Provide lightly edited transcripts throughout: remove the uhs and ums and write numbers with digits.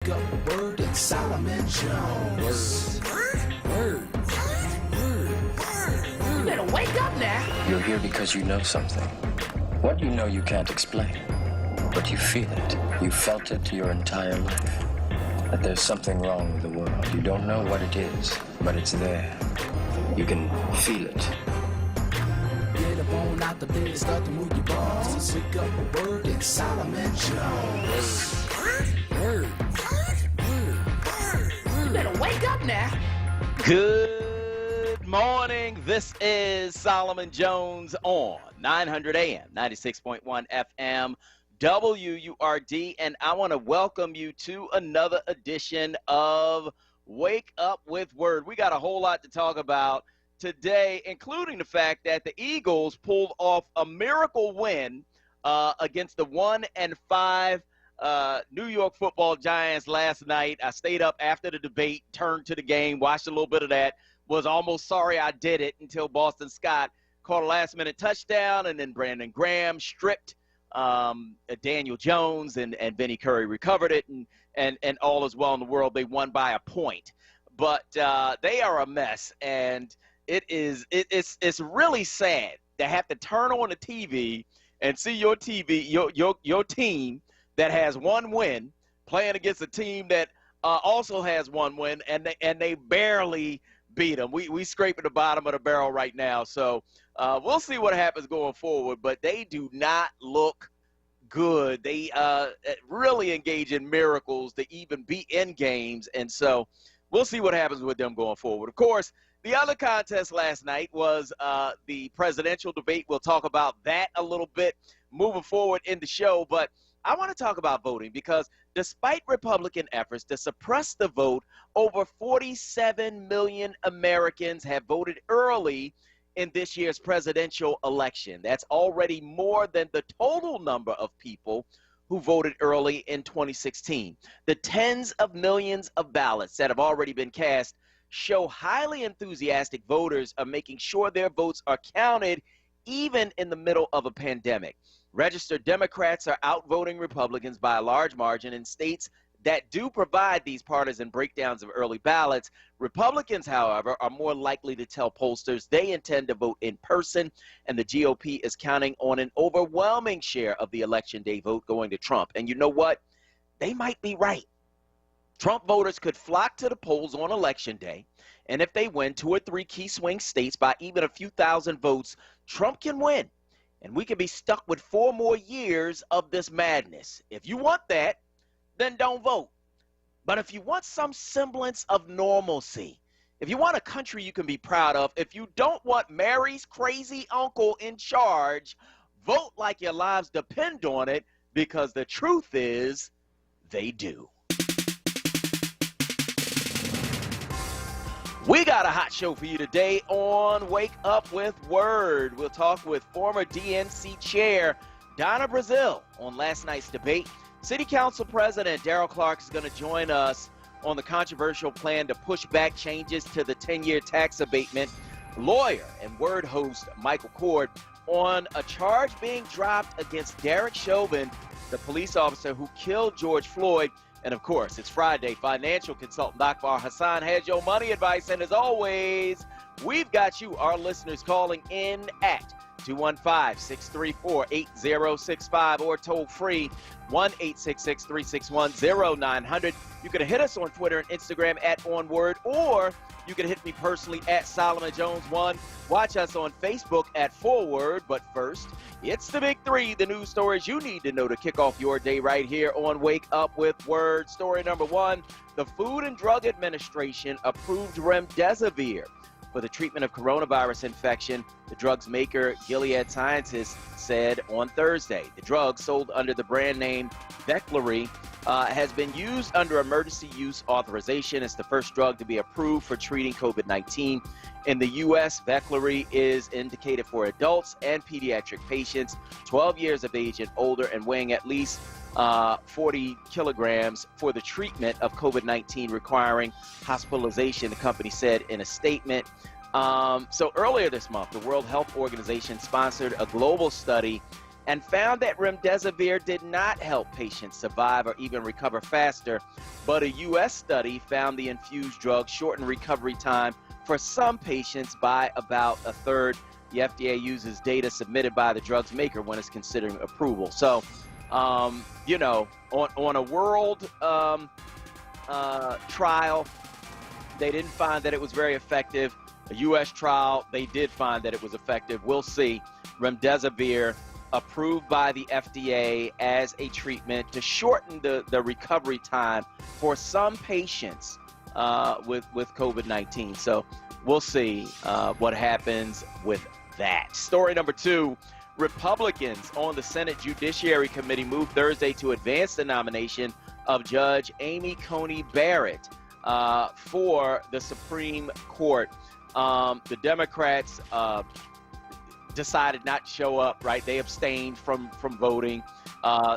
wake up with Word and Solomon Jones. Word. You better wake up now. You're here because you know something. What you know you can't explain, but you feel it. You felt it your entire life. That there's something wrong with the world. You don't know what it is, but it's there. You can feel it. Get up on out the bed, start to move your balls. Let's wake up with Word and Solomon Jones. Word. You better wake up now. Good morning. This is Solomon Jones on 900 AM, 96.1 FM, WURD, and I want to welcome you to another edition of Wake Up with Word. We got a whole lot to talk about today, including the fact that the Eagles pulled off a miracle win against the 1-5 New York Football Giants last night. I stayed up after the debate, turned to the game, watched a little bit of that, was almost sorry I did it until Boston Scott caught a last-minute touchdown, and then Brandon Graham stripped Daniel Jones, and Vinnie Curry recovered it, and all is well in the world. They won by a point. But they are a mess, and it's really sad to have to turn on the TV and see your team that has one win playing against a team that also has one win, and they barely beat them. We scraping the bottom of the barrel right now, so we'll see what happens going forward. But they do not look good. They really engage in miracles to even be in games, and so we'll see what happens with them going forward. Of course, the other contest last night was the presidential debate. We'll talk about that a little bit moving forward in the show, but I want to talk about voting because despite Republican efforts to suppress the vote, over 47 million Americans have voted early in this year's presidential election. That's already more than the total number of people who voted early in 2016. The tens of millions of ballots that have already been cast show highly enthusiastic voters are making sure their votes are counted even in the middle of a pandemic. Registered Democrats are outvoting Republicans by a large margin in states that do provide these partisan breakdowns of early ballots. Republicans, however, are more likely to tell pollsters they intend to vote in person, and the GOP is counting on an overwhelming share of the Election Day vote going to Trump. And you know what? They might be right. Trump voters could flock to the polls on Election Day, and if they win 2 or 3 key swing states by even a few thousand votes, Trump can win. And we could be stuck with 4 more years of this madness. If you want that, then don't vote. But if you want some semblance of normalcy, if you want a country you can be proud of, if you don't want Mary's crazy uncle in charge, vote like your lives depend on it, because the truth is, they do. We got a hot show for you today on Wake Up with Word. We'll talk with former DNC Chair Donna Brazile on last night's debate. City Council President Darrell Clarke is going to join us on the controversial plan to push back changes to the 10-year tax abatement. Lawyer and WURD host Michael Cord on a charge being dropped against Derek Chauvin, the police officer who killed George Floyd. And, of course, it's Friday. Financial consultant Dr. Hassan has your money advice. And, as always, we've got you, our listeners, calling in at 215-634-8065 or toll free 1-866-361-0900. You can hit us on Twitter and Instagram at onWURD, or you can hit me personally at Solomon Jones 1. Watch us on Facebook at Forward. But first, it's the big 3, the news stories you need to know to kick off your day right here on Wake Up with Word. Story number 1, the Food and Drug Administration approved remdesivir for the treatment of coronavirus infection, the drug's maker, Gilead Sciences, said on Thursday. The drug, sold under the brand name Veklury, has been used under emergency use authorization. It's the first drug to be approved for treating COVID-19. In the U.S., Veklury is indicated for adults and pediatric patients 12 years of age and older and weighing at least 40 kilograms for the treatment of COVID-19 requiring hospitalization, the company said in a statement. So earlier this month, the World Health Organization sponsored a global study and found that remdesivir did not help patients survive or even recover faster. But a U.S. study found the infused drug shortened recovery time for some patients by about a third. The FDA uses data submitted by the drug's maker when it's considering approval. So, you know, on a world trial, they didn't find that it was very effective. A U.S. trial, they did find that it was effective. We'll see. Remdesivir approved by the FDA as a treatment to shorten the recovery time for some patients with COVID-19. So we'll see what happens with that. Story number 2, Republicans on the Senate Judiciary Committee moved Thursday to advance the nomination of Judge Amy Coney Barrett for the Supreme Court. The Democrats decided not to show up, right? They abstained from voting.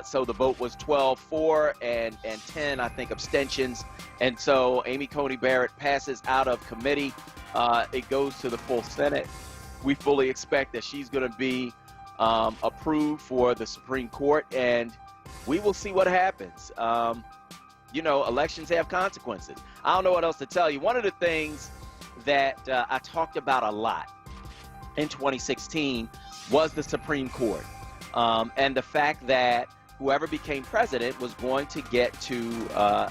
So the vote was 12-4 and 10, I think, abstentions. And so Amy Coney Barrett passes out of committee. It goes to the full Senate. We fully expect that she's going to be approved for the Supreme Court, and we will see what happens. You know, elections have consequences. I don't know what else to tell you. One of the things that I talked about a lot in 2016 was the Supreme Court, and the fact that whoever became president was going to get to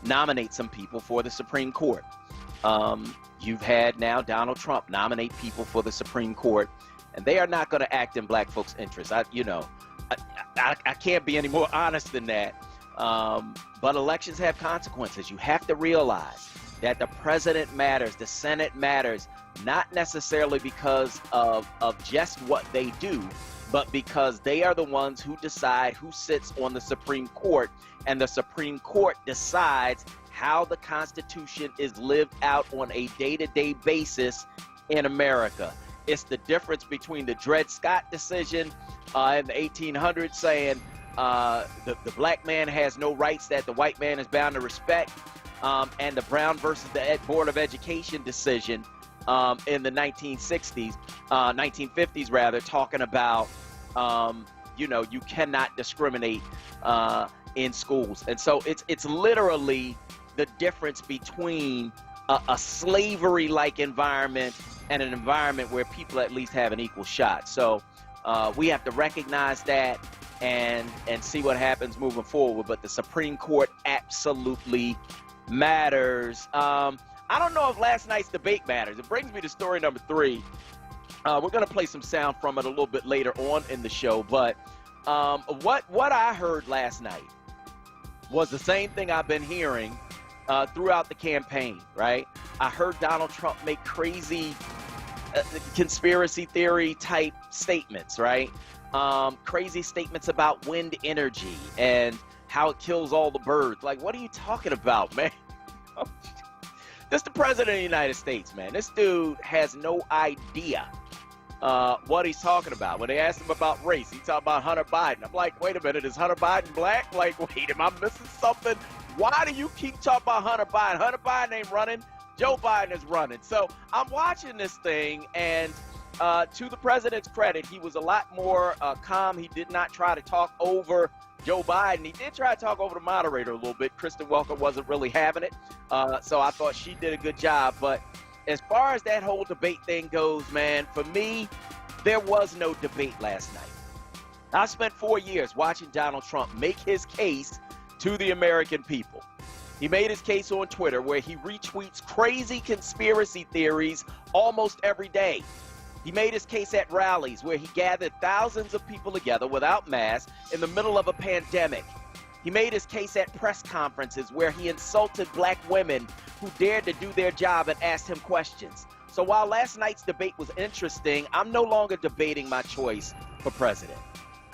nominate some people for the Supreme Court. You've had now Donald Trump nominate people for the Supreme Court, and they are not going to act in black folks' interests. I can't be any more honest than that. But elections have consequences. You have to realize that the president matters, the Senate matters, not necessarily because of just what they do, but because they are the ones who decide who sits on the Supreme Court, and the Supreme Court decides how the Constitution is lived out on a day-to-day basis in America. It's the difference between the Dred Scott decision in the 1800s saying the black man has no rights that the white man is bound to respect, and the Brown versus the Board of Education decision in the 1950s rather, talking about, you know, you cannot discriminate in schools. And so it's literally the difference between a slavery-like environment and an environment where people at least have an equal shot. So we have to recognize that and see what happens moving forward. But the Supreme Court absolutely matters. I don't know if last night's debate matters. It brings me to story number 3. We're going to play some sound from it a little bit later on in the show. But what I heard last night was the same thing I've been hearing throughout the campaign, right? I heard Donald Trump make crazy conspiracy theory type statements, right? Crazy statements about wind energy and how it kills all the birds. Like, what are you talking about, man? This is the president of the United States, man. This dude has no idea what he's talking about. When they asked him about race, he talked about Hunter Biden. I'm like, wait a minute, is Hunter Biden black? Like, wait, am I missing something? Why do you keep talking about Hunter Biden? Hunter Biden ain't running. Joe Biden is running. So I'm watching this thing, and to the president's credit, he was a lot more calm. He did not try to talk over Joe Biden. He did try to talk over the moderator a little bit. Kristen Welker wasn't really having it. So I thought she did a good job. But as far as that whole debate thing goes, man, for me, there was no debate last night. I spent 4 years watching Donald Trump make his case to the American people. He made his case on Twitter, where he retweets crazy conspiracy theories almost every day. He made his case at rallies, where he gathered thousands of people together without masks in the middle of a pandemic. He made his case at press conferences, where he insulted black women who dared to do their job and asked him questions. So while last night's debate was interesting, I'm no longer debating my choice for president.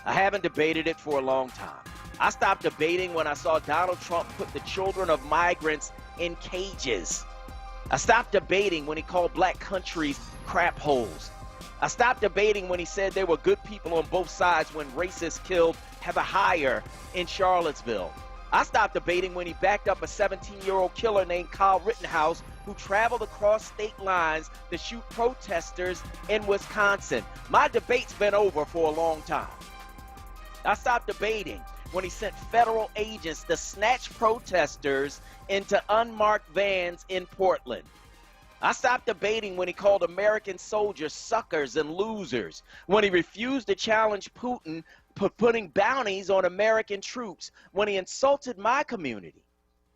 I haven't debated it for a long time. I stopped debating when I saw Donald Trump put the children of migrants in cages. I stopped debating when he called black countries crap holes. I stopped debating when he said there were good people on both sides when racists killed Heather Heyer in Charlottesville. I stopped debating when he backed up a 17-year-old killer named Kyle Rittenhouse who traveled across state lines to shoot protesters in Wisconsin. My debate's been over for a long time. I stopped debating when he sent federal agents to snatch protesters into unmarked vans in Portland. I stopped debating when he called American soldiers suckers and losers, when he refused to challenge Putin putting bounties on American troops, when he insulted my community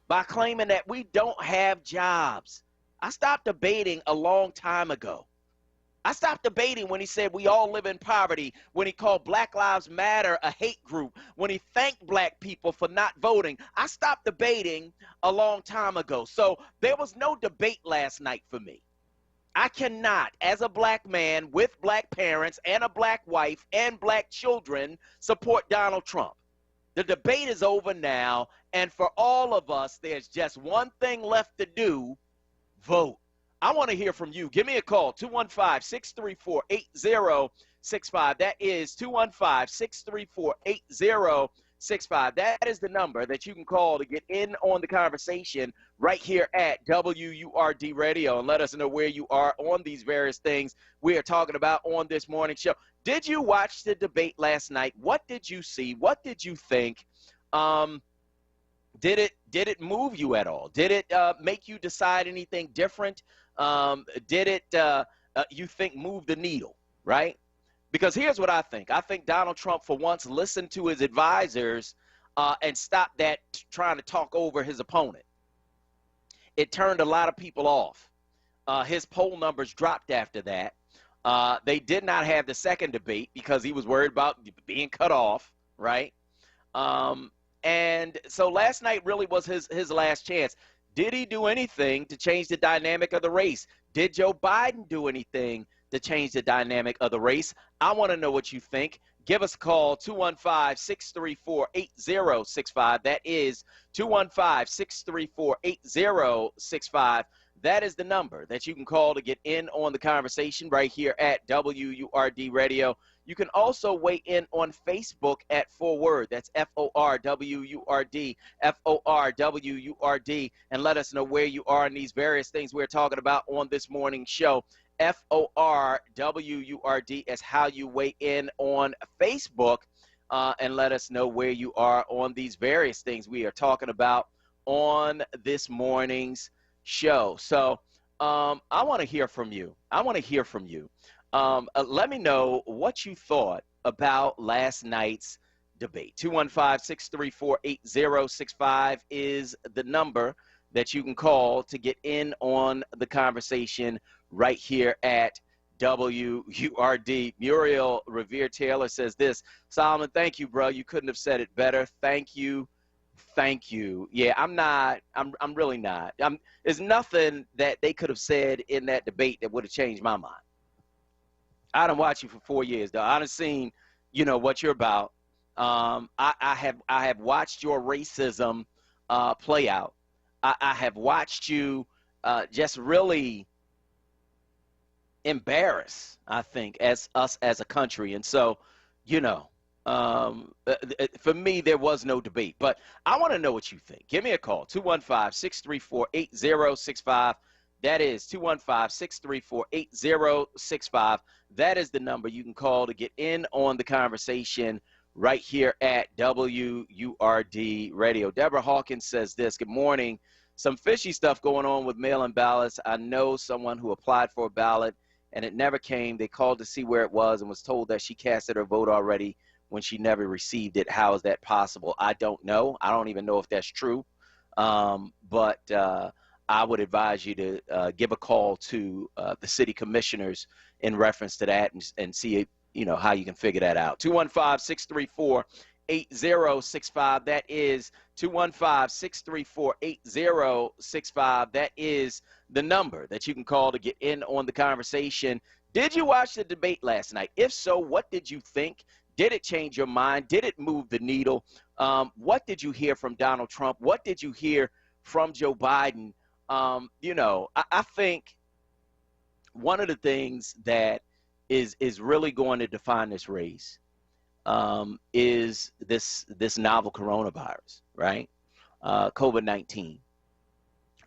by claiming that we don't have jobs. I stopped debating a long time ago. I stopped debating when he said we all live in poverty, when he called Black Lives Matter a hate group, when he thanked black people for not voting. I stopped debating a long time ago. So there was no debate last night for me. I cannot, as a black man with black parents and a black wife and black children, support Donald Trump. The debate is over now, and for all of us, there's just one thing left to do: vote. I want to hear from you. Give me a call, 215-634-8065. That is 215-634-8065. That is the number that you can call to get in on the conversation right here at WURD Radio, and let us know where you are on these various things we are talking about on this morning show. Did you watch the debate last night? What did you see? What did you think? Did it move you at all? Did it make you decide anything different? Did it, you think, move the needle, right? Because here's what I think. I think Donald Trump, for once, listened to his advisors and stopped that trying to talk over his opponent. It turned a lot of people off. His poll numbers dropped after that. They did not have the second debate because he was worried about being cut off, right? And so last night really was his last chance. Did he do anything to change the dynamic of the race? Did Joe Biden do anything to change the dynamic of the race? I want to know what you think. Give us a call, 215-634-8065. That is 215-634-8065. That is the number that you can call to get in on the conversation right here at WURD Radio. You can also weigh in on Facebook at onWURD. That's FORWURD, FORWURD, and let us know where you are in these various things we're talking about on this morning's show. FORWURD is how you weigh in on Facebook, and let us know where you are on these various things we are talking about on this morning's show. So I want to hear from you. Let me know what you thought about last night's debate. 215-634-8065 is the number that you can call to get in on the conversation right here at WURD. Muriel Revere Taylor says this: Solomon, thank you, bro. You couldn't have said it better. Thank you. Yeah, I'm really not. There's nothing that they could have said in that debate that would have changed my mind. I done watched you for 4 years, though. I done seen, what you're about. I have watched your racism play out. I have watched you just really embarrass, I think, as us as a country. And so, for me, there was no debate. But I want to know what you think. Give me a call, 215-634-8065. That is 215-634-8065. That is the number you can call to get in on the conversation right here at WURD Radio. Deborah Hawkins says this: good morning. Some fishy stuff going on with mail-in ballots. I know someone who applied for a ballot and it never came. They called to see where it was and was told that she casted her vote already when she never received it. How is that possible? I don't know. I don't even know if that's true. But I would advise you to give a call to the city commissioners in reference to that and see, how you can figure that out. 215-634-8065. That is 215-634-8065. That is the number that you can call to get in on the conversation. Did you watch the debate last night? If so, what did you think? Did it change your mind? Did it move the needle? What did you hear from Donald Trump? What did you hear from Joe Biden? I think one of the things that is really going to define this race is this novel coronavirus, right? COVID-19.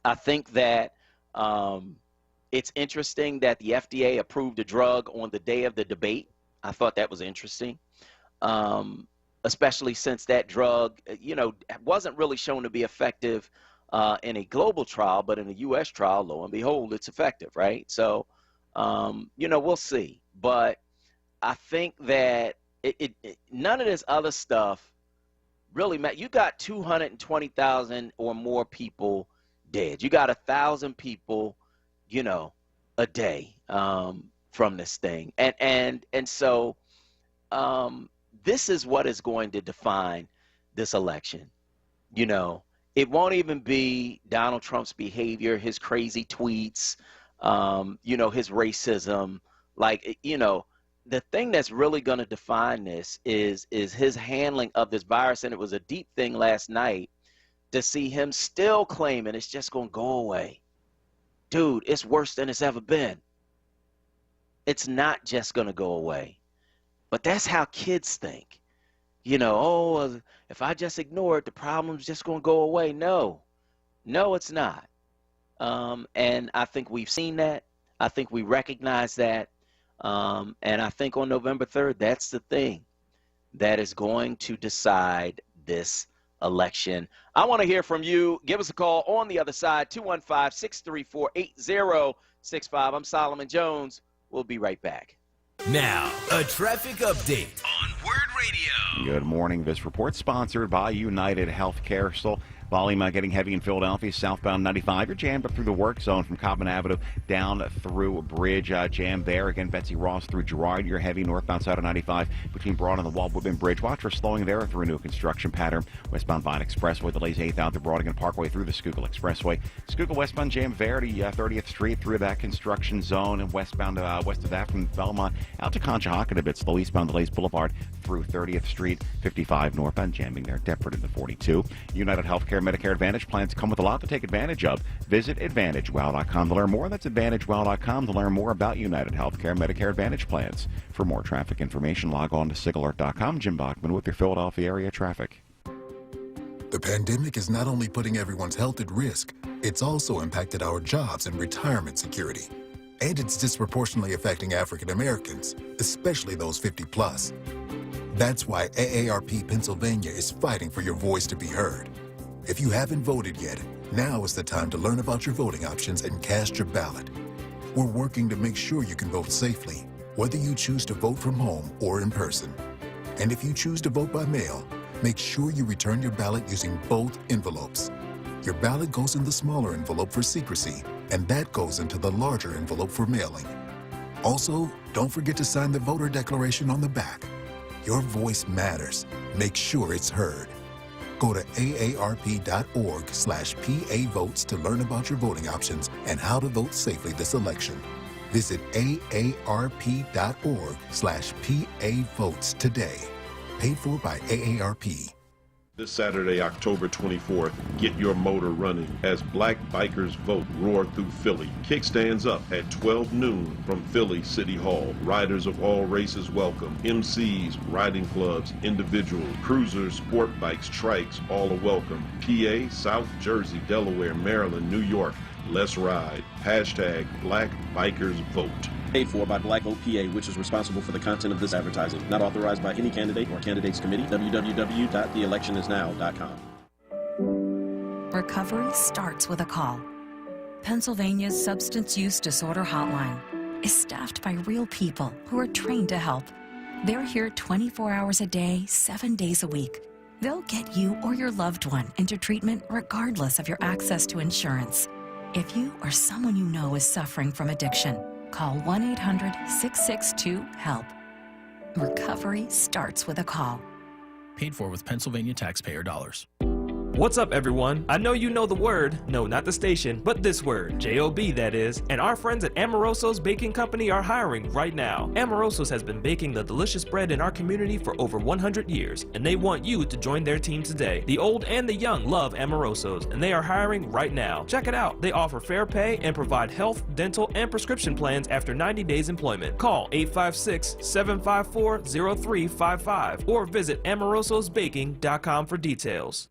I think that it's interesting that the FDA approved a drug on the day of the debate. I thought that was interesting. especially since that drug, wasn't really shown to be effective in a global trial, but in a U.S. trial, lo and behold, it's effective, right? So, we'll see. But I think that none of this other stuff really matters. You got 220,000 or more people dead. You got 1,000 people, a day from this thing. And so this is what is going to define this election. It won't even be Donald Trump's behavior, his crazy tweets, his racism. The thing that's really going to define this is his handling of this virus. And it was a deep thing last night to see him still claiming it's just going to go away. Dude, it's worse than it's ever been. It's not just going to go away. But that's how kids think. If I just ignore it, the problem's just going to go away. No, it's not. And I think we've seen that. I think we recognize that. And I think on November 3rd, that's the thing that is going to decide this election. I want to hear from you. Give us a call on the other side, 215-634-8065. I'm Solomon Jones. We'll be right back. Now, a traffic update on WURD Radio. Good morning. This report sponsored by United Healthcare. Still volume getting heavy in Philadelphia, southbound 95. You're jammed up through the work zone from Cobbin Avenue down through Bridge. Jam there. Again, Betsy Ross through Girard. You're heavy northbound side of 95 between Broad and the Wall Woodman Bridge. Watch for slowing there through a new construction pattern. Westbound Vine Expressway delays 8th out to Broadigan Parkway through the Schuylkill Expressway. Schuylkill westbound jam Verity 30th Street through that construction zone, and westbound west of that from Belmont out to Conshohocken a bit slow. Eastbound delays Boulevard through 30th Street. 55 northbound jamming there. Deptford into 42. United Healthcare Medicare Advantage plans come with a lot to take advantage of. Visit AdvantageWow.com to learn more. That's AdvantageWow.com to learn more about United Healthcare Medicare Advantage plans. For more traffic information, log on to SigAlert.com. Jim Bachman with your Philadelphia area traffic. The pandemic is not only putting everyone's health at risk, it's also impacted our jobs and retirement security. And it's disproportionately affecting African Americans, especially those 50 plus. That's why AARP Pennsylvania is fighting for your voice to be heard. If you haven't voted yet, now is the time to learn about your voting options and cast your ballot. We're working to make sure you can vote safely, whether you choose to vote from home or in person. And if you choose to vote by mail, make sure you return your ballot using both envelopes. Your ballot goes in the smaller envelope for secrecy, and that goes into the larger envelope for mailing. Also, don't forget to sign the voter declaration on the back. Your voice matters. Make sure it's heard. Go to aarp.org/PA votes to learn about your voting options and how to vote safely this election. Visit aarp.org/PA votes today. Paid for by AARP. This Saturday, October 24th, get your motor running as Black Bikers Vote roar through Philly. Kickstands up at 12 noon from Philly City Hall. Riders of all races welcome. MCs, riding clubs, individuals, cruisers, sport bikes, trikes, all are welcome. PA, South Jersey, Delaware, Maryland, New York. Let's ride. Hashtag Black Bikers Vote. Paid for by Black Vote PA, which is responsible for the content of this advertising. Not authorized by any candidate or candidates committee. www.theelectionisnow.com. Recovery starts with a call. Pennsylvania's Substance Use Disorder Hotline is staffed by real people who are trained to help. They're here 24 hours a day, 7 days a week. They'll get you or your loved one into treatment regardless of your access to insurance. If you or someone you know is suffering from addiction, call 1-800-662-HELP. Recovery starts with a call. Paid for with Pennsylvania taxpayer dollars. What's up, everyone? I know you know the word. No, not the station, but this word. J-O-B, that is. And our friends at Amoroso's Baking Company are hiring right now. Amoroso's has been baking the delicious bread in our community for over 100 years, and they want you to join their team today. The old and the young love Amoroso's, and they are hiring right now. Check it out. They offer fair pay and provide health, dental, and prescription plans after 90 days employment. Call 856-754-0355 or visit amorososbaking.com for details.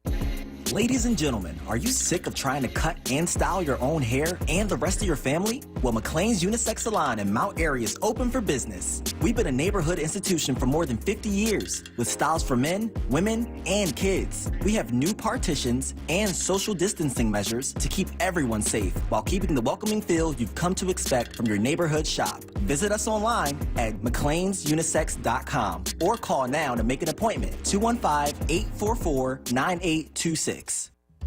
Ladies and gentlemen, are you sick of trying to cut and style your own hair and the rest of your family? Well, McLean's Unisex Salon in Mount Airy is open for business. We've been a neighborhood institution for more than 50 years with styles for men, women, and kids. We have new partitions and social distancing measures to keep everyone safe while keeping the welcoming feel you've come to expect from your neighborhood shop. Visit us online at mcleansunisex.com or call now to make an appointment, 215-844-9826.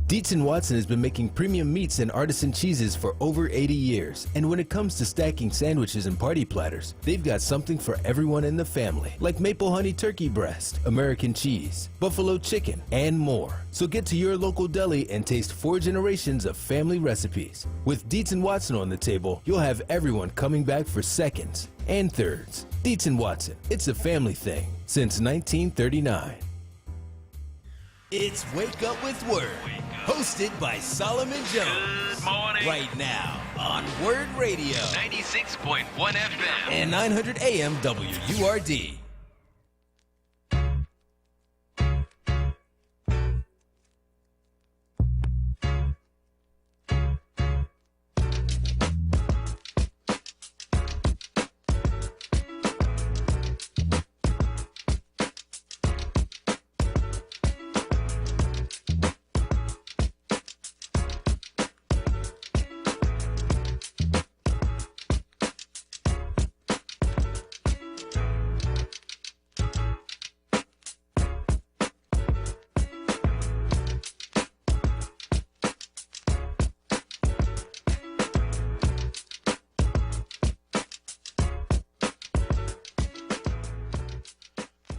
Dietz & Watson has been making premium meats and artisan cheeses for over 80 years. And when it comes to stacking sandwiches and party platters, they've got something for everyone in the family, like maple honey turkey breast, American cheese, buffalo chicken, and more. So get to your local deli and taste 4 generations of family recipes. With Dietz & Watson on the table, you'll have everyone coming back for seconds and thirds. Dietz & Watson, it's a family thing since 1939. It's Wake Up with Word, hosted by Solomon Jones. Good morning. Right now on WURD Radio. 96.1 FM. And 900 AM WURD.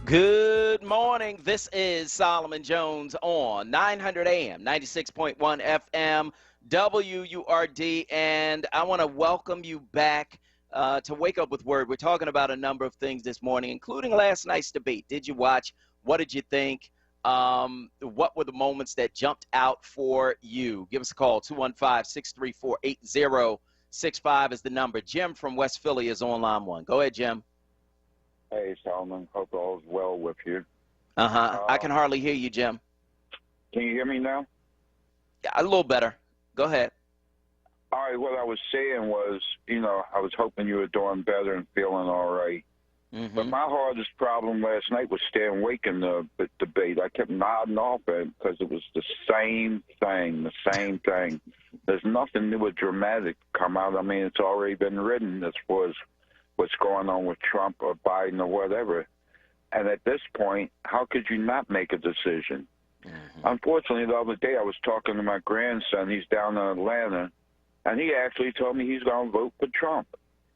Good morning. This is Solomon Jones on 900 AM, 96.1 FM, WURD, and I want to welcome you back to Wake Up with Word. We're talking about a number of things this morning, including last night's debate. Did you watch? What did you think? What were the moments that jumped out for you? Give us a call, 215-634-8065 is the number. Jim from West Philly is on line 1. Go ahead, Jim. Hey, Solomon. Hope all is well with you. I can hardly hear you, Jim. Can you hear me now? Yeah, a little better. Go ahead. All right, what I was saying was, I was hoping you were doing better and feeling all right. Mm-hmm. But my hardest problem last night was staying awake in the debate. I kept nodding off it because it was the same thing. There's nothing new or dramatic come out. I mean, it's already been written as far as what's going on with Trump or Biden or whatever. And at this point, how could you not make a decision? Mm-hmm. Unfortunately, the other day I was talking to my grandson. He's down in Atlanta, and he actually told me he's going to vote for Trump.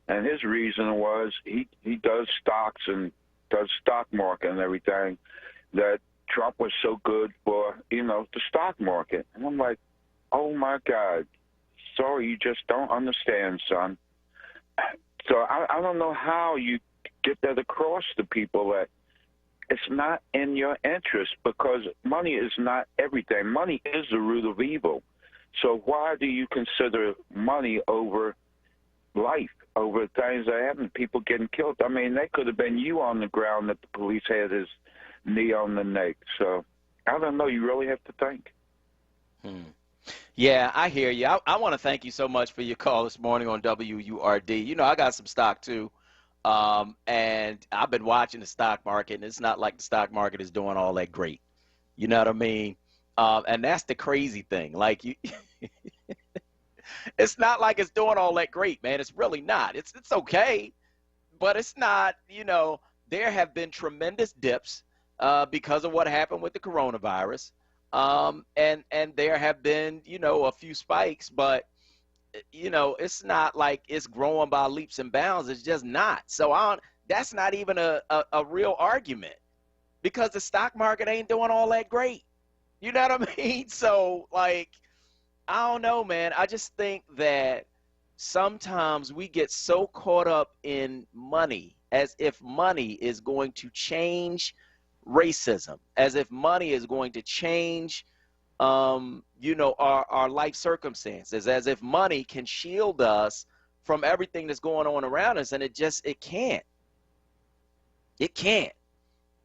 And his reason was he does stocks and does stock market and everything, that Trump was so good for, the stock market. And I'm like, oh, my God. Sorry, you just don't understand, son. So I don't know how you get that across to people that it's not in your interest, because money is not everything. Money is the root of evil. So why do you consider money over life, over things that happen, people getting killed? I mean, that could have been you on the ground that the police had his knee on the neck. So I don't know. You really have to think. Yeah, I hear you. I want to thank you so much for your call this morning on WURD. I got some stock too, and I've been watching the stock market, and it's not like the stock market is doing all that great. You know what I mean? And that's the crazy thing. Like, it's not like it's doing all that great, man. It's really not. It's okay, but it's not. There have been tremendous dips because of what happened with the coronavirus. And there have been, a few spikes, but, it's not like it's growing by leaps and bounds. It's just not. So that's not even a real argument, because the stock market ain't doing all that great. You know what I mean? So, like, I don't know, man. I just think that sometimes we get so caught up in money, as if money is going to change racism, as if money is going to change, our life circumstances, as if money can shield us from everything that's going on around us, and it can't. It can't.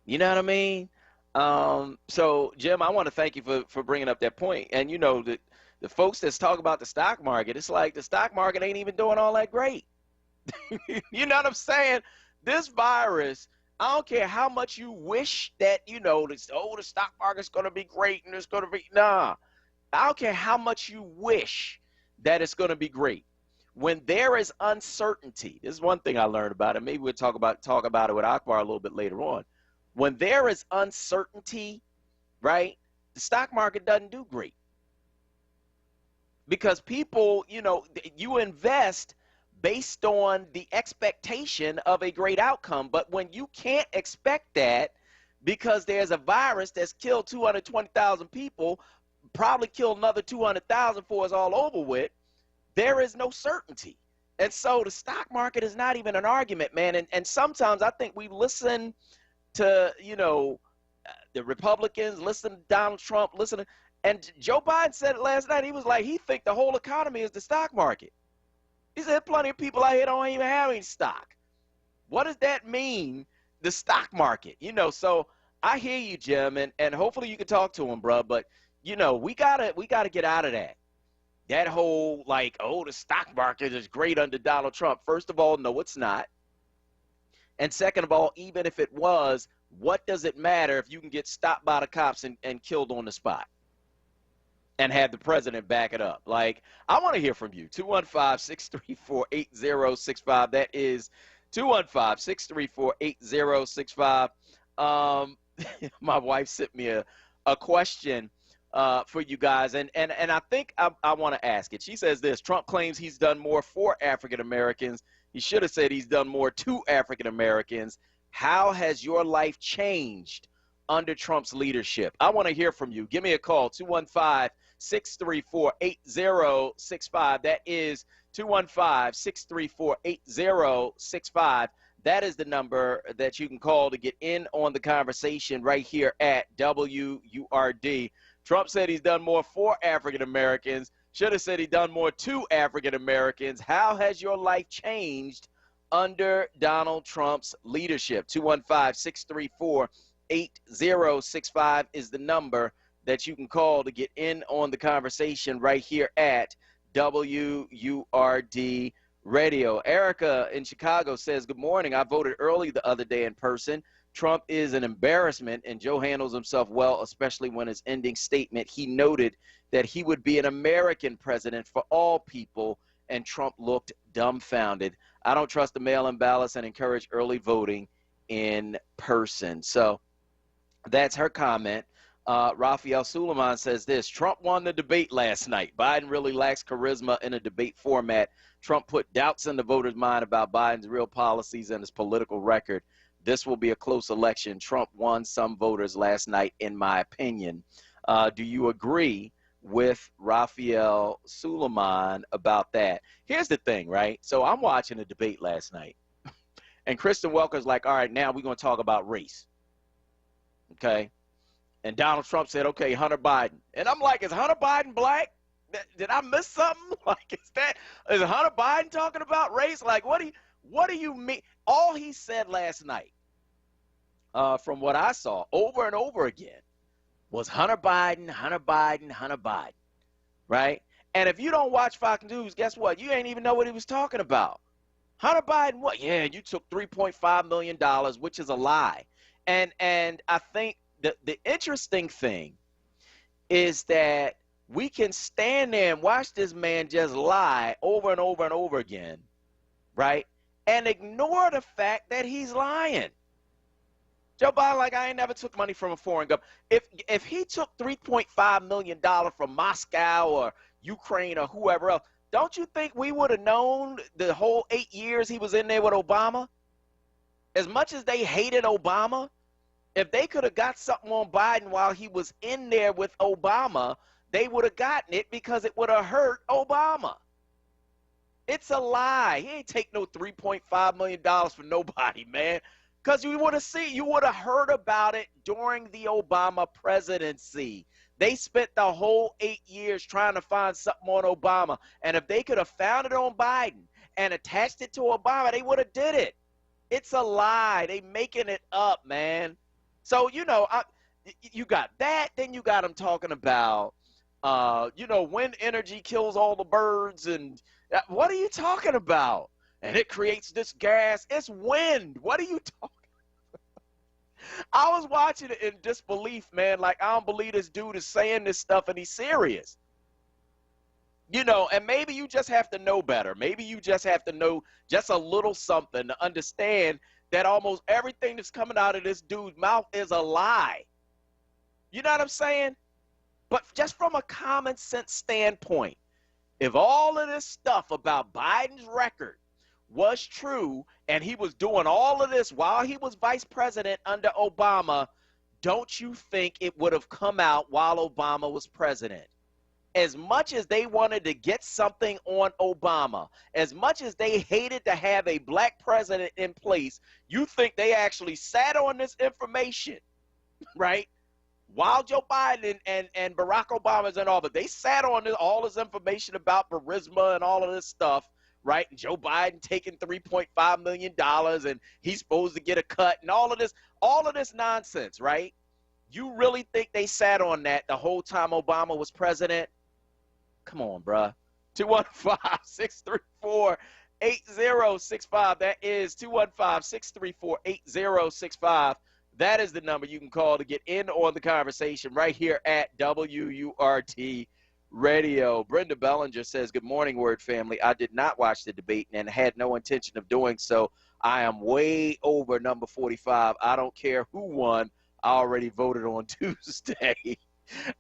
You know what I mean? So, Jim, I want to thank you for bringing up that point. And, you know, the folks that's talk about the stock market, it's like the stock market ain't even doing all that great. You know what I'm saying? This virus, I don't care how much you wish that, you know, the stock market's going to be great and it's going to be, nah. I don't care how much you wish that it's going to be great. When there is uncertainty, this is one thing I learned about it. Maybe we'll talk about it with Akbar a little bit later on. When there is uncertainty, right, the stock market doesn't do great. Because people, you know, you invest based on the expectation of a great outcome. But when you can't expect that because there's a virus that's killed 220,000 people, probably kill another 200,000 before it's all over with, there is no certainty. And so the stock market is not even an argument, man. And sometimes I think we listen to, you know, the Republicans, listen to Donald Trump, and Joe Biden said it last night. He was like, he think the whole economy is the stock market. He said plenty of people out here don't even have any stock. What does that mean, the stock market? You know, so I hear you, Jim, and hopefully you can talk to him, bro. But, you know, we gotta get out of that. That whole, like, oh, the stock market is great under Donald Trump. First of all, no, it's not. And second of all, even if it was, what does it matter if you can get stopped by the cops and killed on the spot and have the president back it up? Like, I want to hear from you. 215-634-8065. That is 215-634-8065. My wife sent me a question for you guys, and I think I want to ask it. She says this: Trump claims he's done more for African Americans. He should have said he's done more to African Americans. How has your life changed under Trump's leadership? I want to hear from you. Give me a call, 215-634-8065. That is 215-634-8065. That is the number that you can call to get in on the conversation right here at WURD. Trump said he's done more for African Americans. Should have said he's done more to African Americans. How has your life changed under Donald Trump's leadership? 215-634-8065 is the number that you can call to get in on the conversation right here at WURD Radio. Erica in Chicago says, good morning. I voted early the other day in person. Trump is an embarrassment, and Joe handles himself well, especially when his ending statement, he noted that he would be an American president for all people, and Trump looked dumbfounded. I don't trust the mail-in ballots and encourage early voting in person. So that's her comment. Raphael Suleiman says this: Trump won the debate last night. Biden really lacks charisma in a debate format. Trump put doubts in the voters' mind about Biden's real policies and his political record. This will be a close election. Trump won some voters last night, in my opinion. Do you agree with Raphael Suleiman about that? Here's the thing, right? So I'm watching the debate last night, and Kristen Welker's like, all right, now we're going to talk about race. Okay? And Donald Trump said, okay, Hunter Biden. And I'm like, is Hunter Biden black? Did I miss something? Like, is Hunter Biden talking about race? Like, what do you mean? All he said last night, from what I saw over and over again, was Hunter Biden, Hunter Biden, Hunter Biden, right? And if you don't watch Fox News, guess what? You ain't even know what he was talking about. Hunter Biden, what? Yeah, you took $3.5 million, which is a lie. And I think the interesting thing is that we can stand there and watch this man just lie over and over and over again, right? And ignore the fact that he's lying. Joe Biden, like, I ain't never took money from a foreign government. If he took $3.5 million from Moscow or Ukraine or whoever else, don't you think we would have known the whole 8 years he was in there with Obama? As much as they hated Obama, if they could have got something on Biden while he was in there with Obama, they would have gotten it because it would have hurt Obama. It's a lie. He ain't take no $3.5 million for nobody, man. Because you would have heard about it during the Obama presidency. They spent the whole 8 years trying to find something on Obama. And if they could have found it on Biden and attached it to Obama, they would have did it. It's a lie. They making it up, man. So, you know, you got that. Then you got him talking about, wind energy kills all the birds. And what are you talking about? And it creates this gas. It's wind. What are you talking? I was watching it in disbelief, man. Like, I don't believe this dude is saying this stuff and he's serious. And maybe you just have to know better. Maybe you just have to know just a little something to understand that almost everything that's coming out of this dude's mouth is a lie. You know what I'm saying? But just from a common sense standpoint, if all of this stuff about Biden's record was true and he was doing all of this while he was vice president under Obama, don't you think it would have come out while Obama was president? As much as they wanted to get something on Obama, as much as they hated to have a black president in place, you think they actually sat on this information, right? While Joe Biden and Barack Obama's in office, they sat on all this information about Burisma and all of this stuff, right? And Joe Biden taking $3.5 million and he's supposed to get a cut and all of this nonsense, right? You really think they sat on that the whole time Obama was president? Come on, bruh. 215-634-8065. That is 215-634-8065. That is the number you can call to get in on the conversation right here at WURD Radio. Brenda Bellinger says, good morning, Word family. I did not watch the debate and had no intention of doing so. I am way over number 45. I don't care who won. I already voted on Tuesday.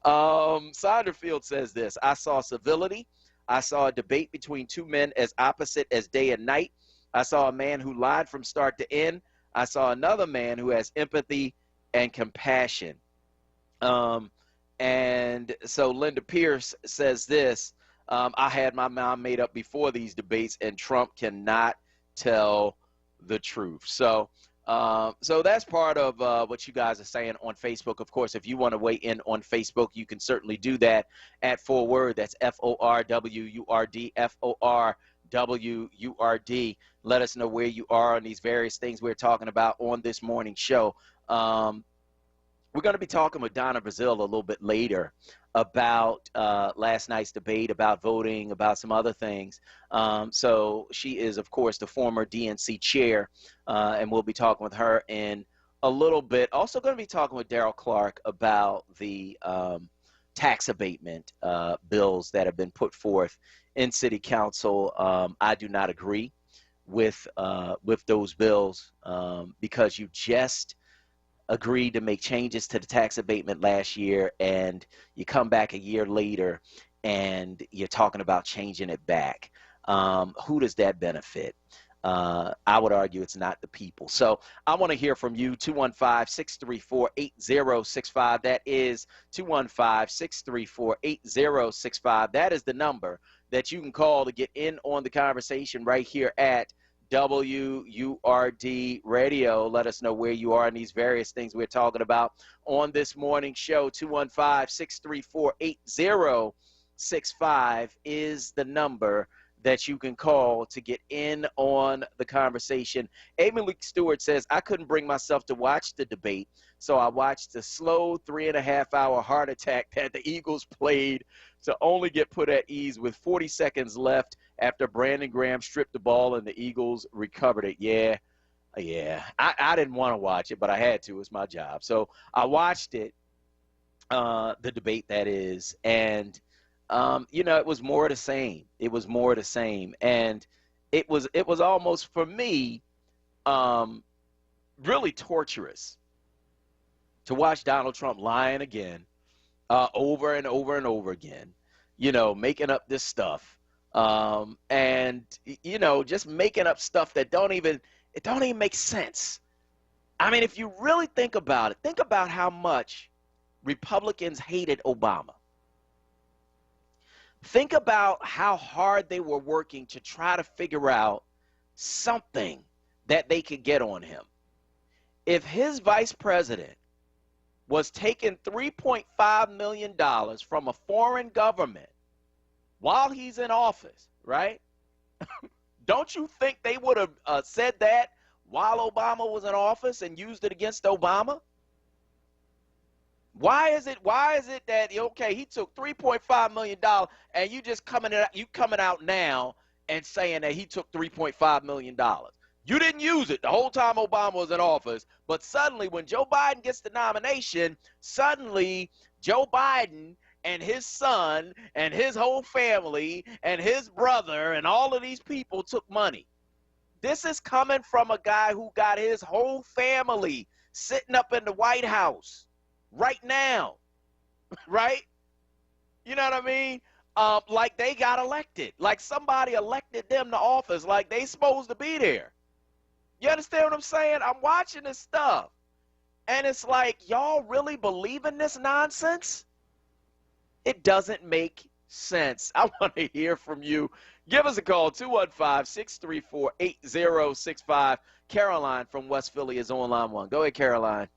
Sonderfield says this: I saw civility. I saw a debate between two men as opposite as day and night. I saw a man who lied from start to end. I saw another man who has empathy and compassion. And so Linda Pierce says this: I had my mind made up before these debates, and Trump cannot tell the truth. So that's part of what you guys are saying on Facebook. Of course, if you want to weigh in on Facebook, you can certainly do that at FORWURD. That's FORWURD, FORWURD. Let us know where you are on these various things we're talking about on this morning show. We're going to be talking with Donna Brazile a little bit later about last night's debate, about voting, about some other things. So she is, of course, the former DNC chair, and we'll be talking with her in a little bit. Also going to be talking with Darrell Clarke about the tax abatement bills that have been put forth in City Council. I do not agree with those bills because you just agreed to make changes to the tax abatement last year, and you come back a year later and you're talking about changing it back. Who does that benefit? I would argue it's not the people. So I want to hear from you, 215-634-8065. That is 215-634-8065. That is the number that you can call to get in on the conversation right here at WURD Radio. Let us know where you are in these various things we're talking about on this morning show. 215-634-8065 is the number that you can call to get in on the conversation. Amy Lee Stewart says, I couldn't bring myself to watch the debate, so I watched the slow 3.5-hour heart attack that the Eagles played to only get put at ease with 40 seconds left after Brandon Graham stripped the ball and the Eagles recovered it. Yeah. I didn't want to watch it, but I had to. It's my job. So I watched it, the debate that is, and it was more of the same. It was more of the same. And it was almost, for me, really torturous to watch Donald Trump lying again, over and over and over again, making up this stuff. And just making up stuff that don't even make sense. I mean, if you really think about it, think about how much Republicans hated Obama. Think about how hard they were working to try to figure out something that they could get on him. If his vice president was taking $3.5 million from a foreign government while he's in office, right? Don't you think they would have said that while Obama was in office and used it against Obama? Why is it that, okay, he took $3.5 million and you just coming out now and saying that he took $3.5 million? You didn't use it the whole time Obama was in office, but suddenly when Joe Biden gets the nomination, suddenly Joe Biden and his son and his whole family and his brother and all of these people took money. This is coming from a guy who got his whole family sitting up in the White House right now, right? You know what I mean? Like they got elected, like somebody elected them to office, like they supposed to be there. You understand what I'm saying? I'm watching this stuff, and it's like, y'all really believe in this nonsense? It doesn't make sense. I want to hear from you. Give us a call, 215-634-8065. Caroline from West Philly is on line 1. Go ahead, Caroline.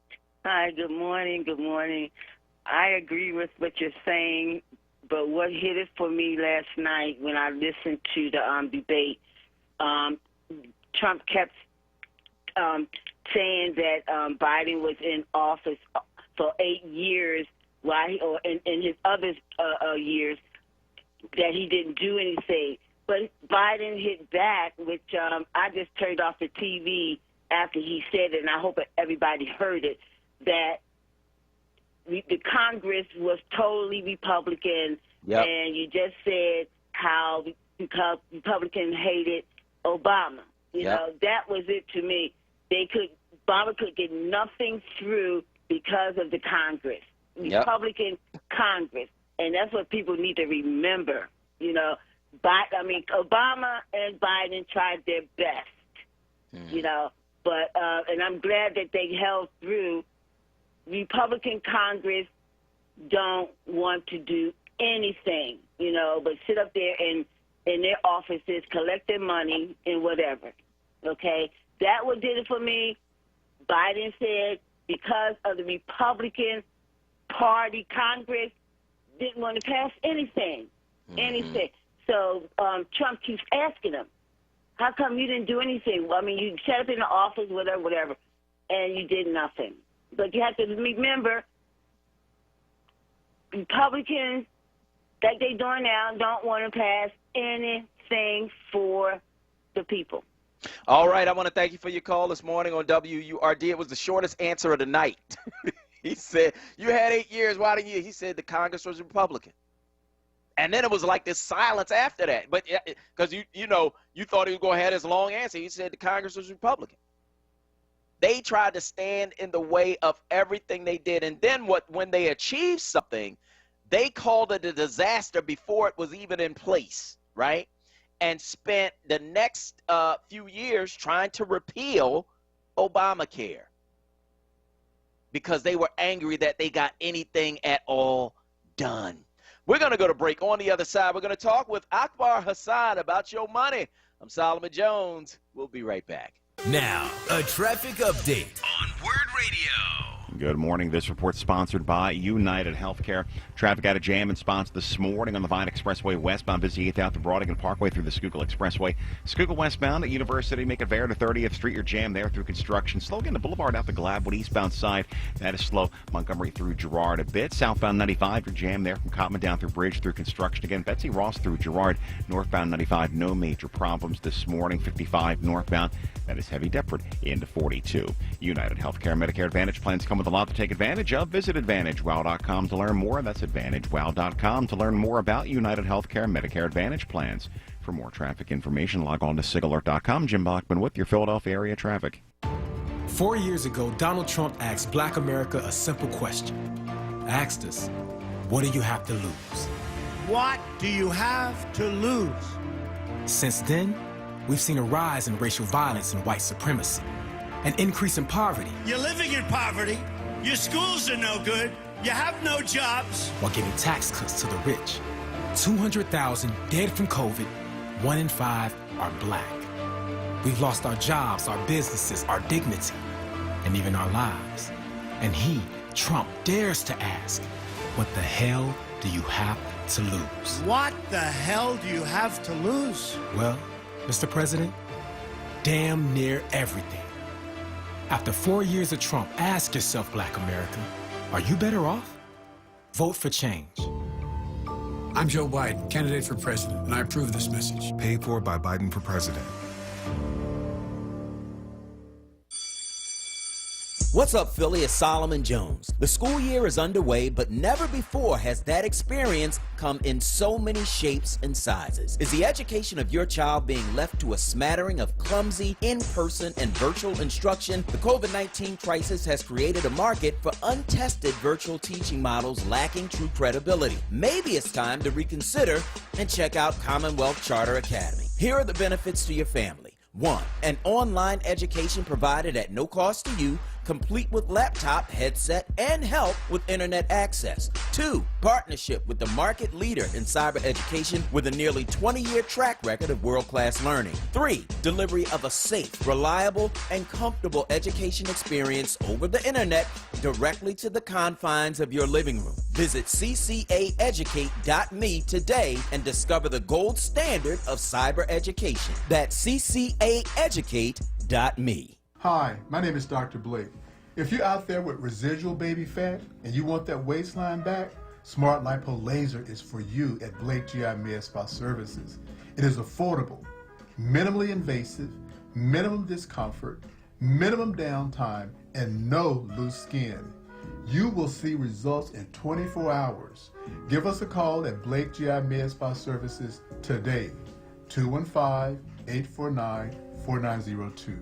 Hi, good morning. Good morning. I agree with what you're saying, but what hit it for me last night when I listened to the debate, Trump kept saying that Biden was in office for 8 years, while in his other years that he didn't do anything. But Biden hit back, which I just turned off the TV after he said it, and I hope everybody heard it, that the Congress was totally Republican, and you just said how because Republicans hated Obama. You know, that was it to me. Obama could get nothing through because of the Congress, Republican Congress, and that's what people need to remember. You know, Obama and Biden tried their best. You know, but and I'm glad that they held through. Republican Congress don't want to do anything, you know, but sit up there in their offices, collect their money and whatever. Okay, that what did it for me. Biden said because of the Republican Party Congress didn't want to pass anything, anything. So Trump keeps asking him, how come you didn't do anything? Well, I mean, you set up in the office, whatever, and you did nothing. But you have to remember, Republicans, like they're doing now, don't want to pass anything for the people. All right, I want to thank you for your call this morning on WURD. It was the shortest answer of the night. He said, you had 8 years, why didn't you? He said the Congress was Republican. And then it was like this silence after that. But because, you thought he was going to have this long answer. He said the Congress was Republican. They tried to stand in the way of everything they did. And then when they achieved something, they called it a disaster before it was even in place, right? And spent the next few years trying to repeal Obamacare because they were angry that they got anything at all done. We're going to go to break. On the other side, we're going to talk with Akbar Hassan about your money. I'm Solomon Jones. We'll be right back. Now, a traffic update on WURD Radio. Good morning. This report sponsored by United Healthcare. Traffic out of jam and spots this morning on the Vine Expressway westbound, busy 8th out the Broadigan Parkway through the Schuylkill Expressway. Schuylkill westbound at University, make it fair to 30th Street. You're jammed there through construction. Slow again the Boulevard out the Gladwood eastbound side. That is slow. Montgomery through Girard a bit. Southbound 95, you're jammed there from Cotman down through Bridge through construction again. Betsy Ross through Girard. Northbound 95, no major problems this morning. 55 northbound. That is heavy Deptford into 42. United Healthcare Medicare Advantage plans come with a lot to take advantage of. Visit AdvantageWow.com to learn more. That's AdvantageWow.com to learn more about United Healthcare Medicare Advantage plans. For more traffic information, log on to SIGAlert.com. Jim Bachman with your Philadelphia area traffic. 4 years ago, Donald Trump asked Black America a simple question. Asked us, what do you have to lose? What do you have to lose? Since then, we've seen a rise in racial violence and white supremacy, an increase in poverty. You're living in poverty. Your schools are no good. You have no jobs. While giving tax cuts to the rich. 200,000 dead from COVID, 1 in 5 are Black. We've lost our jobs, our businesses, our dignity, and even our lives. And he, Trump, dares to ask, what the hell do you have to lose? What the hell do you have to lose? Well, Mr. President, damn near everything. After 4 years of Trump, ask yourself, Black America, Are you better off? Vote for change. I'm Joe Biden, candidate for president, and I approve this message. Paid for by Biden for president. What's up, Philly? It's Solomon Jones. The school year is underway, but never before has that experience come in so many shapes and sizes. Is the education of your child being left to a smattering of clumsy, in-person, and virtual instruction? The COVID-19 crisis has created a market for untested virtual teaching models lacking true credibility. Maybe it's time to reconsider and check out Commonwealth Charter Academy. Here are the benefits to your family. 1. An online education provided at no cost to you, complete with laptop, headset, and help with internet access. 2. Partnership with the market leader in cyber education with a nearly 20-year track record of world-class learning. 3. Delivery of a safe, reliable, and comfortable education experience over the internet directly to the confines of your living room. Visit ccaeducate.me today and discover the gold standard of cyber education. That's ccaeducate.me. Hi, my name is Dr. Blake. If you're out there with residual baby fat and you want that waistline back, Smart Lipo Laser is for you at Blake GI Med Spa Services. It is affordable, minimally invasive, minimum discomfort, minimum downtime, and no loose skin. You will see results in 24 hours. Give us a call at Blake GI Med Spa Services today, 215-849-4902.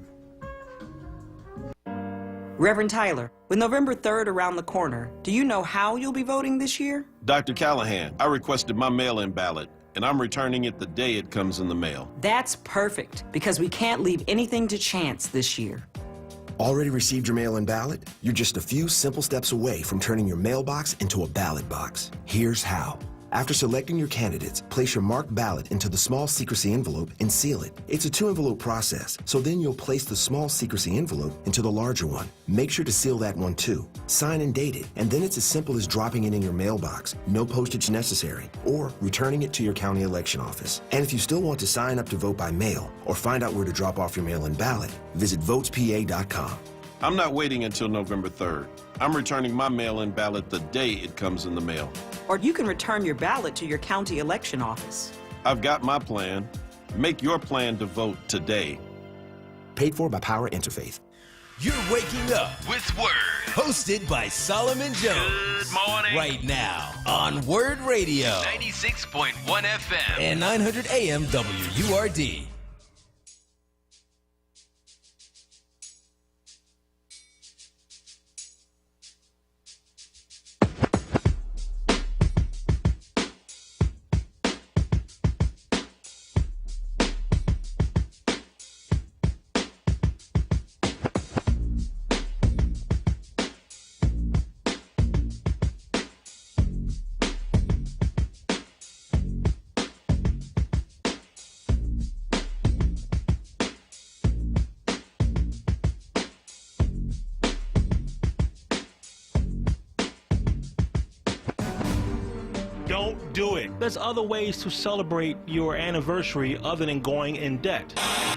Reverend Tyler, with November 3rd around the corner, do you know how you'll be voting this year? Dr. Callahan, I requested my mail-in ballot, and I'm returning it the day it comes in the mail. That's perfect, because we can't leave anything to chance this year. Already received your mail-in ballot? You're just a few simple steps away from turning your mailbox into a ballot box. Here's how. After selecting your candidates, place your marked ballot into the small secrecy envelope and seal it. It's a 2-envelope process, so then you'll place the small secrecy envelope into the larger one. Make sure to seal that one too. Sign and date it, and then it's as simple as dropping it in your mailbox, no postage necessary, or returning it to your county election office. And if you still want to sign up to vote by mail or find out where to drop off your mail-in ballot, visit votespa.com. I'm not waiting until November 3rd. I'm returning my mail-in ballot the day it comes in the mail. Or you can return your ballot to your county election office. I've got my plan. Make your plan to vote today. Paid for by Power Interfaith. You're waking up with WURD. Hosted by Solomon Jones. Good morning. Right now on WURD Radio. 96.1 FM. And 900 AM WURD. Don't do it. There's other ways to celebrate your anniversary other than going in debt.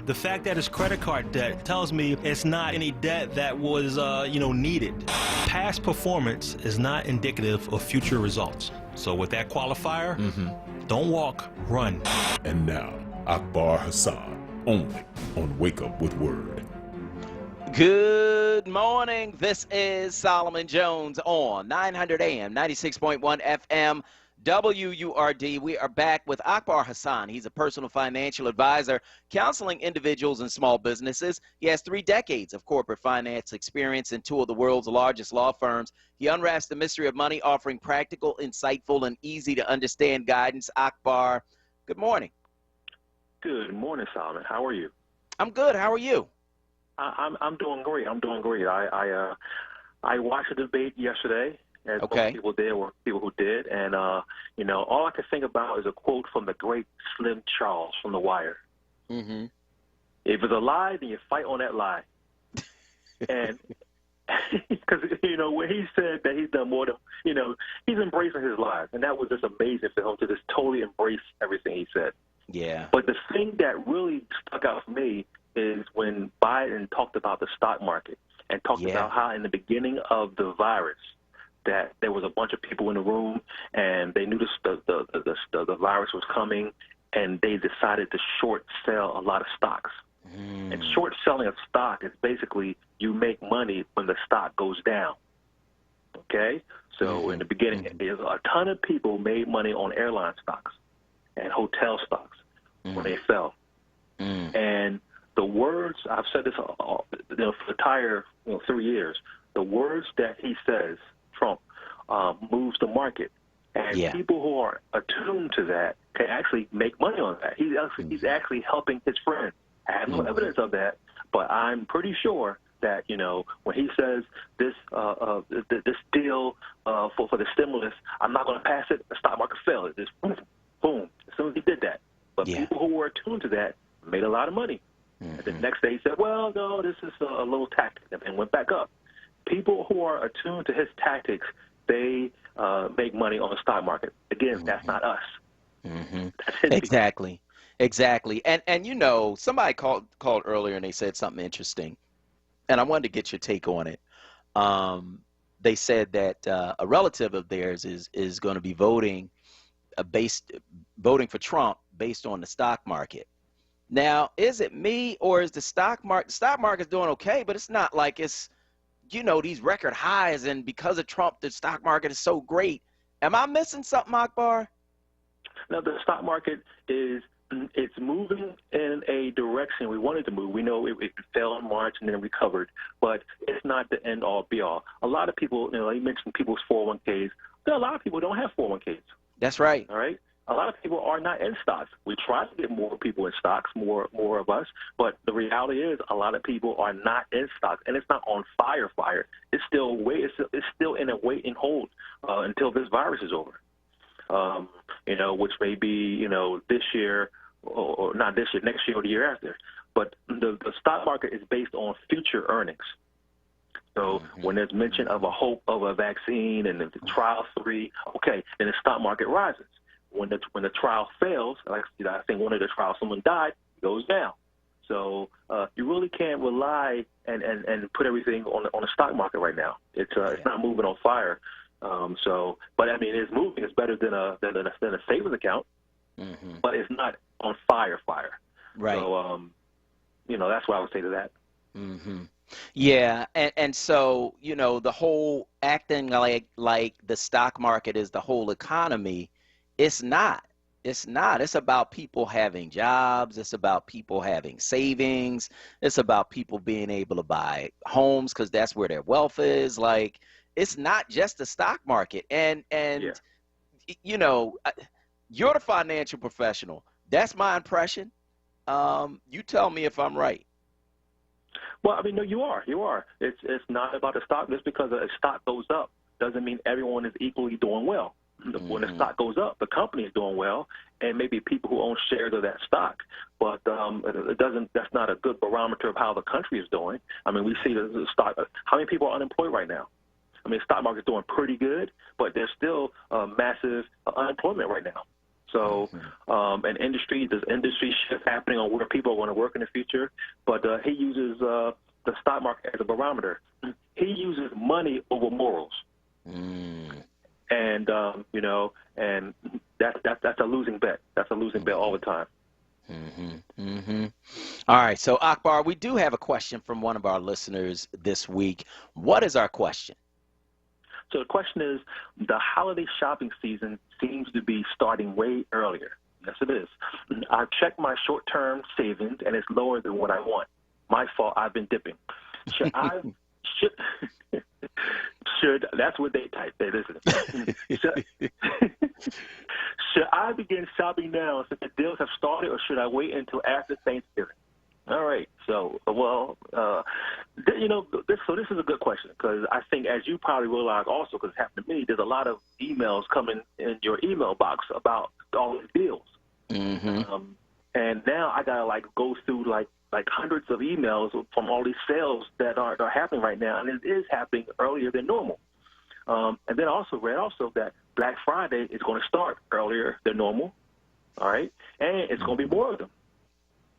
The fact that it's credit card debt tells me it's not any debt that was, needed. Past performance is not indicative of future results. So with that qualifier, don't walk, run. And now, Akbar Hassan, only on Wake Up with WURD. Good morning. This is Solomon Jones on 900 AM, 96.1 FM, WURD. We are back with Akbar Hassan. He's a personal financial advisor, counseling individuals and small businesses. He has 3 decades of corporate finance experience in 2 of the world's largest law firms. He unwraps the mystery of money, offering practical, insightful, and easy to understand guidance. Akbar, good morning. Good morning, Solomon. How are you? I'm good. How are you? I'm doing great. I watched the debate yesterday, as most people did, or people who did, and all I could think about is a quote from the great Slim Charles from The Wire. Mm-hmm. If it's a lie, then you fight on that lie. And because when he said that he's done more than he's embracing his lies, and that was just amazing for him to just totally embrace everything he said. Yeah. But the thing that really stuck out for me is when Biden talked about the stock market and talked about how in the beginning of the virus, that there was a bunch of people in the room and they knew the virus was coming, and they decided to short sell a lot of stocks. And short selling of stock is basically you make money when the stock goes down. Okay? So in the beginning, there's a ton of people made money on airline stocks and hotel stocks when they fell. And the words, I've said this for the entire 3 years, the words that he says, Trump, moves the market. And people who are attuned to that can actually make money on that. He's actually helping his friends. I have no evidence of that, but I'm pretty sure that, when he says this deal for the stimulus, I'm not going to pass it, the stock market fell. It just boom, as soon as he did that. But people who were attuned to that made a lot of money. And the next day he said, well, no, this is a little tactic, and went back up. People who are attuned to his tactics, they make money on the stock market. Again, that's not us. That's his Exactly. Exactly. And somebody called earlier and they said something interesting, and I wanted to get your take on it. They said that a relative of theirs is going to be voting for Trump based on the stock market. Now, is it me, or is the stock market's doing okay, but it's not like it's, these record highs, and because of Trump, the stock market is so great. Am I missing something, Akbar? No, the stock market it's moving in a direction we wanted to move. We know it fell in March and then recovered, but it's not the end all be all. A lot of people, you mentioned people's 401ks. There are a lot of people who don't have 401ks. That's right. All right. A lot of people are not in stocks. We try to get more people in stocks, more of us, but the reality is a lot of people are not in stocks, and it's not on fire. It's still in a wait and hold until this virus is over. Which may be, this year, or not this year, next year or the year after. But the stock market is based on future earnings. So when there's mention of a hope of a vaccine and the trial 3, okay, then the stock market rises. When the trial fails, like I think one of the trials, someone died, it goes down. So you really can't rely and put everything on the stock market right now. It's not moving on fire. But I mean, it's moving. It's better than a savings account, but it's not on fire. Right. So, that's what I would say to that. Yeah, and so the whole acting like the stock market is the whole economy. It's not. It's not. It's about people having jobs. It's about people having savings. It's about people being able to buy homes because that's where their wealth is. Like, it's not just the stock market. And you're the financial professional. That's my impression. You tell me if I'm right. Well, I mean, no, you are. It's not about the stock. Just because a stock goes up doesn't mean everyone is equally doing well. When the stock goes up, the company is doing well, and maybe people who own shares of that stock. But it doesn't. That's not a good barometer of how the country is doing. I mean, we see the stock. How many people are unemployed right now? I mean, the stock market's doing pretty good, but there's still massive unemployment right now. So, there's industry shift happening on where people are going to work in the future. But he uses the stock market as a barometer. He uses money over morals. And and that's a losing bet. That's a losing bet all the time. All right. So Akbar, we do have a question from one of our listeners this week. What is our question? So the question is, the holiday shopping season seems to be starting way earlier. Yes, it is. I've checked my short-term savings, and it's lower than what I want. My fault. I've been dipping. Should I? Should that's what they type. They listen. Should I begin shopping now since the deals have started, or should I wait until after Thanksgiving? All right. So, this is a good question because I think, as you probably realize also, because it happened to me, there's a lot of emails coming in your email box about all these deals. And now I gotta go through like hundreds of emails from all these sales that are happening right now, and it is happening earlier than normal. And then I also read that Black Friday is going to start earlier than normal. All right, and it's going to be more of them.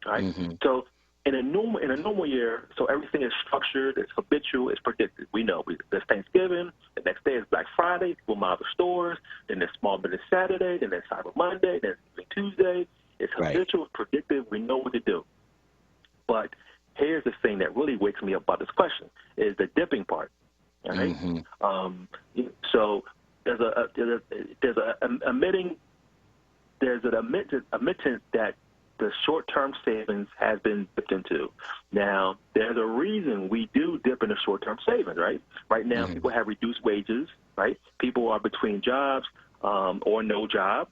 All right. So in a normal year, so everything is structured, it's habitual, it's predicted. We know there's Thanksgiving, the next day is Black Friday, people mob the stores, then there's Small Business Saturday, then there's Cyber Monday, then there's Tuesday. It's habitual, it's predictive, we know what to do. But here's the thing that really wakes me up about this question, is the dipping part. All right? So there's an admittance that the short-term savings has been dipped into. Now, there's a reason we do dip into short-term savings, right? Right now, people have reduced wages, right? People are between jobs or no job.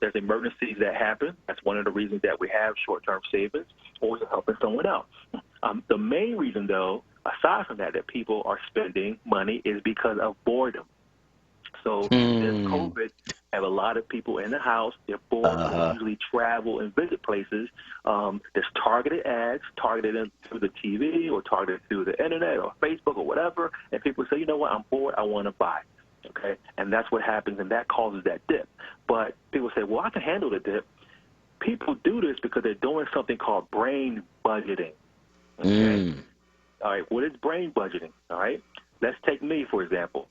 There's emergencies that happen. That's one of the reasons that we have short-term savings, or you're helping someone out. The main reason, though, aside from that people are spending money is because of boredom. So there's COVID, have a lot of people in the house. They're bored. They usually travel and visit places. There's targeted ads, targeted through the TV or targeted through the internet or Facebook or whatever, and people say, you know what, I'm bored, I want to buy. Okay, and that's what happens, and that causes that dip. But people say, well, I can handle the dip. People do this because they're doing something called brain budgeting. Okay? All right, what is brain budgeting? All right, let's take me, for example.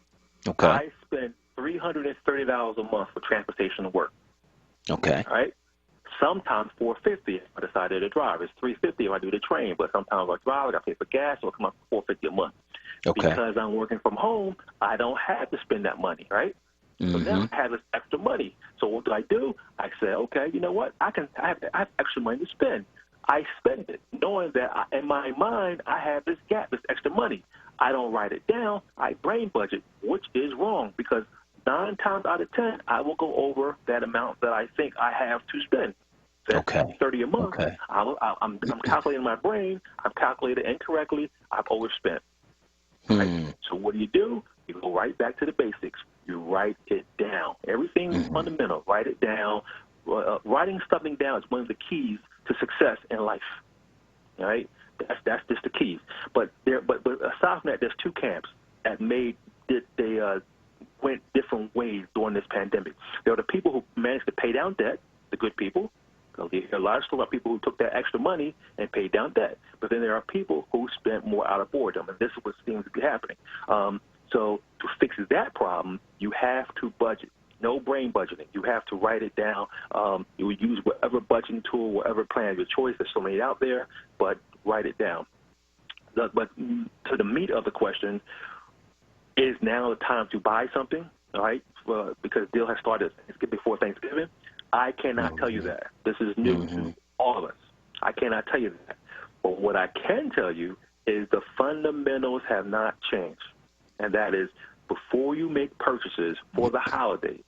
Okay. I spend $330 a month for transportation to work. Okay. All right. Sometimes $450 if I decided to drive. It's $350 if I do the train, but sometimes I drive, I got to pay for gas, so it comes up to $450 a month. Okay. Because I'm working from home, I don't have to spend that money, right? So now I have this extra money. So what do? I say, okay, you know what? I have extra money to spend. I spend it, knowing that in my mind I have this gap, this extra money. I don't write it down. I brain budget, which is wrong because 9 times out of 10 I will go over that amount that I think I have to spend. So $30 a month. Okay. I'm calculating my brain. I've calculated incorrectly. I've overspent. Right? So what do? You go right back to the basics. You write it down. Everything is fundamental. Write it down. Writing something down is one of the keys to success in life. All right? That's just the keys. But aside from that, there's 2 camps that went different ways during this pandemic. There are the people who managed to pay down debt, the good people. You hear a lot of stories about people who took that extra money and paid down debt. But then there are people who spent more out of boredom, and this is what seems to be happening. So to fix that problem, you have to budget. No brain budgeting. You have to write it down. You would use whatever budgeting tool, whatever plan of your choice. There's so many out there, but write it down. But to the meat of the question, is now the time to buy something, all right? Because deal has started before Thanksgiving. I cannot tell you that. This is new to all of us. I cannot tell you that. But what I can tell you is the fundamentals have not changed, and that is before you make purchases for the holiday,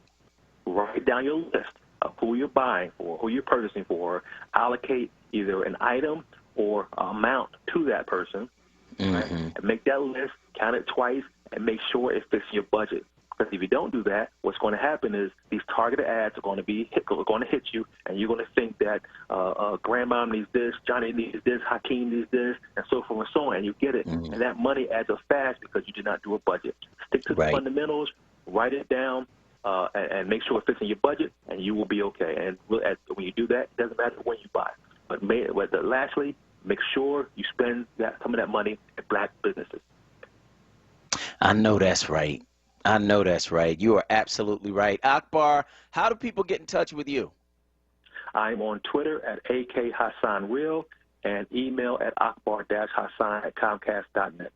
write down your list of who you're buying for, who you're purchasing for, allocate either an item or amount to that person, right? And make that list, count it twice, and make sure it fits your budget. Because if you don't do that, what's going to happen is these targeted ads are going to hit you, and you're going to think that Grandma needs this, Johnny needs this, Hakeem needs this, and so forth and so on, and you get it. And that money adds up fast because you did not do a budget. Stick to the fundamentals, write it down, and make sure it fits in your budget, and you will be okay. And when you do that, it doesn't matter when you buy. But lastly, make sure you spend some of that money in Black businesses. I know that's right. You are absolutely right. Akbar, how do people get in touch with you? I'm on Twitter at AKHassanReal and email at akbar-hassan@comcast.net.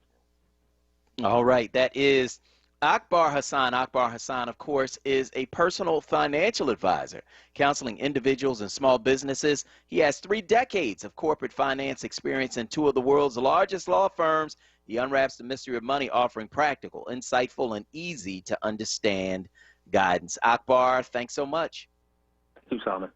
All right. That is Akbar Hassan. Akbar Hassan, of course, is a personal financial advisor, counseling individuals and small businesses. He has 3 decades of corporate finance experience in 2 of the world's largest law firms. He unwraps the mystery of money, offering practical, insightful, and easy to understand guidance. Akbar, thanks so much. Thank you, Solomon.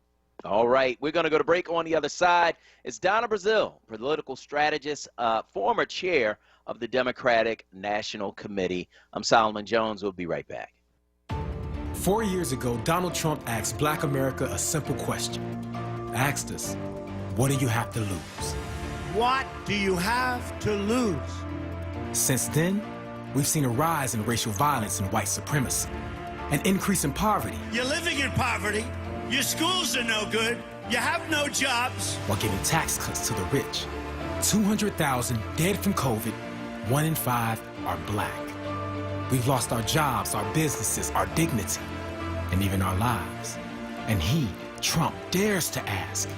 All right, we're going to go to break. On the other side is Donna Brazile, political strategist, former chair of the Democratic National Committee. I'm Solomon Jones. We'll be right back. 4 years ago, Donald Trump asked Black America a simple question. Asked us, what do you have to lose? What do you have to lose? Since then, we've seen a rise in racial violence and white supremacy, an increase in poverty. You're living in poverty. Your schools are no good. You have no jobs. While giving tax cuts to the rich. 200,000 dead from COVID, 1 in 5 are black. We've lost our jobs, our businesses, our dignity, and even our lives. And he, Trump, dares to ask,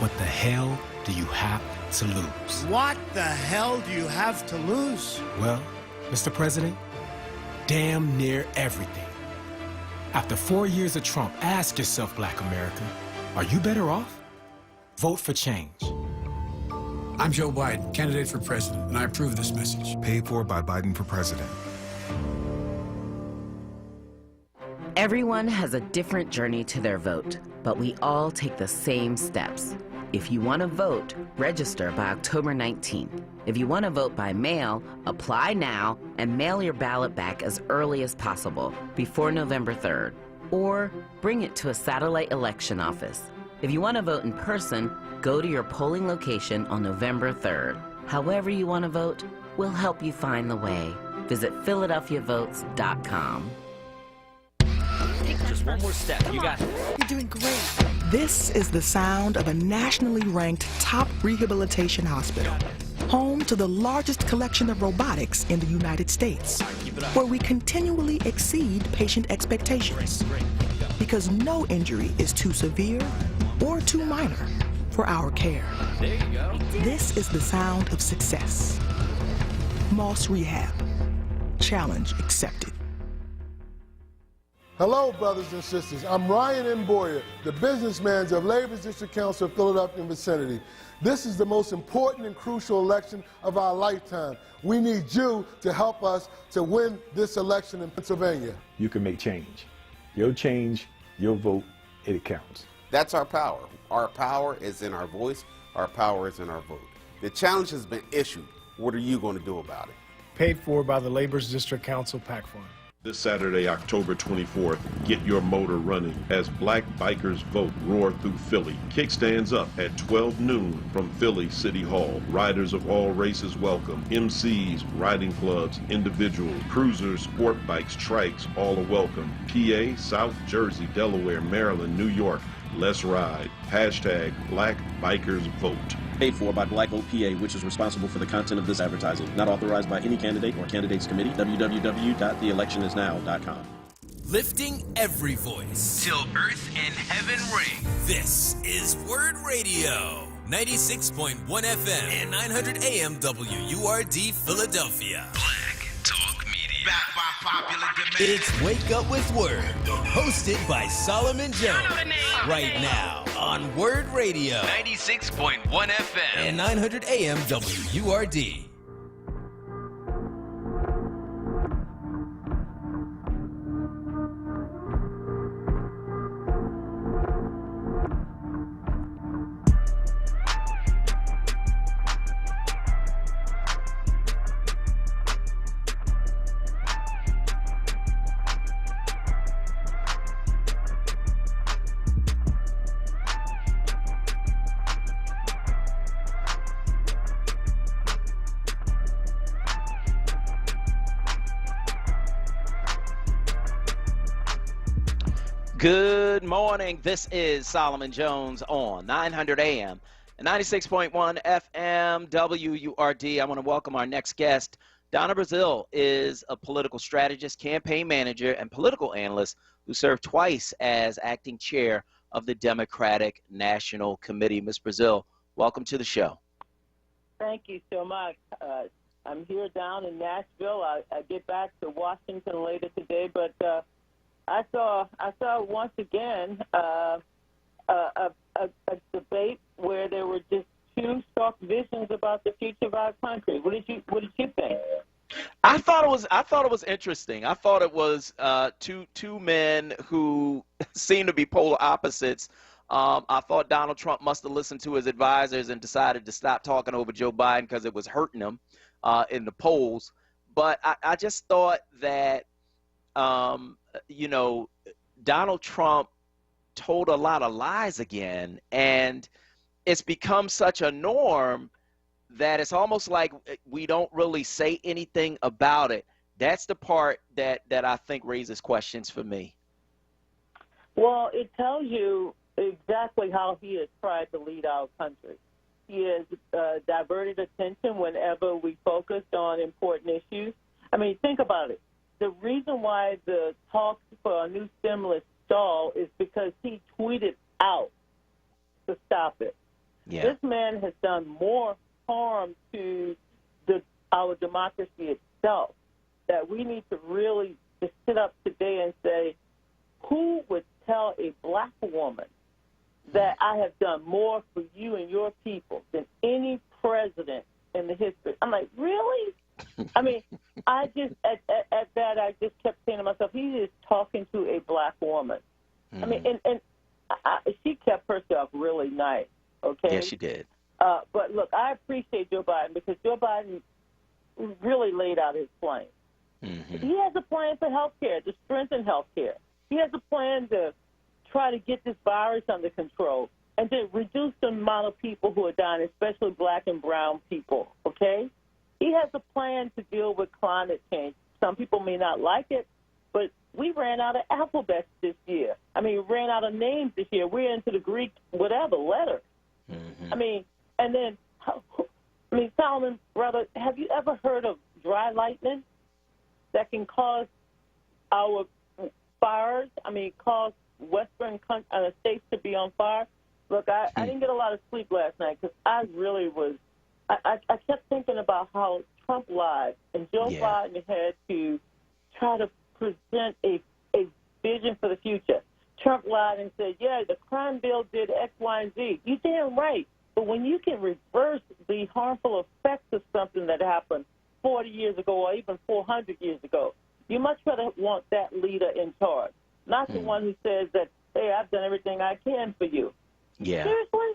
what the hell do you have to lose? What the hell do you have to lose? Well, Mr. President, damn near everything. After 4 years of Trump, ask yourself, Black America, are you better off? Vote for change. I'm Joe Biden, candidate for president, and I approve this message. Paid for by Biden for president. Everyone has a different journey to their vote, but we all take the same steps. If you want to vote, register by October 19th. If you want to vote by mail, apply now and mail your ballot back as early as possible, before November 3rd. Or bring it to a satellite election office. If you want to vote in person, go to your polling location on November 3rd. However you want to vote, we'll help you find the way. Visit PhiladelphiaVotes.com. Just one more step. You got it. You're doing great. This is the sound of a nationally ranked top rehabilitation hospital, home to the largest collection of robotics in the United States, where we continually exceed patient expectations. Because no injury is too severe or too minor for our care. There you go. This is the sound of success. Moss Rehab. Challenge accepted. Hello, brothers and sisters. I'm Ryan M. Boyer, the businessman of Labor's District Council of Philadelphia and vicinity. This is the most important and crucial election of our lifetime. We need you to help us to win this election in Pennsylvania. You can make change. Your change, your vote, it counts. That's our power. Our power is in our voice. Our power is in our vote. The challenge has been issued. What are you going to do about it? Paid for by the Labor's District Council PAC Fund. This Saturday, October 24th, get your motor running as Black Bikers Vote roar through Philly. Kickstands up at 12 noon from Philly City Hall. Riders of all races welcome. MCs, riding clubs, individuals, cruisers, sport bikes, trikes, all are welcome. PA, South Jersey, Delaware, Maryland, New York. Let's ride. Hashtag Black Bikers Vote. Paid for by Black Vote PA, which is responsible for the content of this advertising. Not authorized by any candidate or candidates committee. www.theelectionisnow.com. Lifting every voice till earth and heaven ring. This is WURD Radio, 96.1 FM and 900 AM WURD Philadelphia. Black Talk Media. Back by popular demand. It's Wake Up with WURD, hosted by Solomon Jones. Right now on WURD Radio, 96.1 FM and 900 AM WURD. Good morning. This is Solomon Jones on 900 AM and 96.1 FM WURD. I want to welcome our next guest. Donna Brazile is a political strategist, campaign manager, and political analyst who served twice as acting chair of the Democratic National Committee. Ms. Brazile, welcome to the show. Thank you so much. I'm here down in Nashville. I get back to Washington later today, but I saw once again a debate where there were just two stark visions about the future of our country. What did you think? I thought it was interesting. I thought it was two men who seemed to be polar opposites. I thought Donald Trump must have listened to his advisors and decided to stop talking over Joe Biden because it was hurting him in the polls. But I just thought that Donald Trump told a lot of lies again, and it's become such a norm that it's almost like we don't really say anything about it. That's the part that I think raises questions for me. Well, it tells you exactly how he has tried to lead our country. He has diverted attention whenever we focused on important issues. I mean, think about it. The reason why the talks for a new stimulus stall is because he tweeted out to stop it. Yeah. This man has done more harm to our democracy itself that we need to really just sit up today and say, who would tell a black woman that I have done more for you and your people than any president in the history? I'm like, really? I mean, I just, at that, I just kept saying to myself, he is talking to a black woman. I mean, and she kept herself really nice, okay? Yeah, she did. But look, I appreciate Joe Biden because Joe Biden really laid out his plan. He has a plan for health care, to strengthen health care. He has a plan to try to get this virus under control and to reduce the amount of people who are dying, especially black and brown people, okay? He has a plan to deal with climate change. Some people may not like it, but we ran out of alphabets this year. I mean, we ran out of names this year. We're into the Greek, whatever, letters. I mean, and then, Solomon, brother, have you ever heard of dry lightning that can cause our fires? I mean, cause western states to be on fire? Look, I didn't get a lot of sleep last night because I really was, I kept thinking about how Trump lied, and Joe Biden had to try to present a vision for the future. Trump lied and said, yeah, the crime bill did X, Y, and Z. You damn right. But when you can reverse the harmful effects of something that happened 40 years ago or even 400 years ago, you much rather want that leader in charge, not the one who says that, hey, I've done everything I can for you. Yeah. Seriously?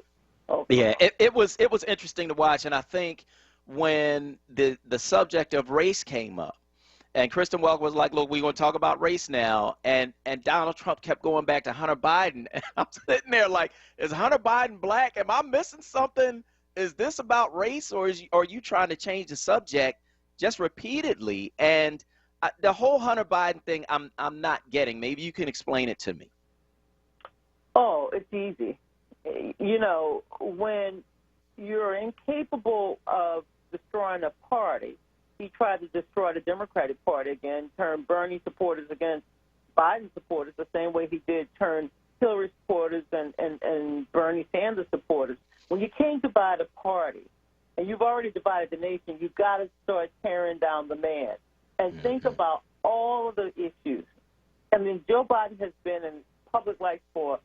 Oh, yeah, it was interesting to watch, and I think when the subject of race came up, and Kristen Welker was like, look, we're going to talk about race now. And Donald Trump kept going back to Hunter Biden. And I'm sitting there like, is Hunter Biden black? Am I missing something? Is this about race, or are you trying to change the subject just repeatedly? And the whole Hunter Biden thing, I'm not getting. Maybe you can explain it to me. Oh, it's easy. You know, when you're incapable of destroying a party, he tried to destroy the Democratic Party again, turn Bernie supporters against Biden supporters the same way he did turn Hillary supporters and Bernie Sanders supporters. When you can't divide a party, and you've already divided the nation, you've got to start tearing down the man and think about all of the issues. I mean, Joe Biden has been in public life for,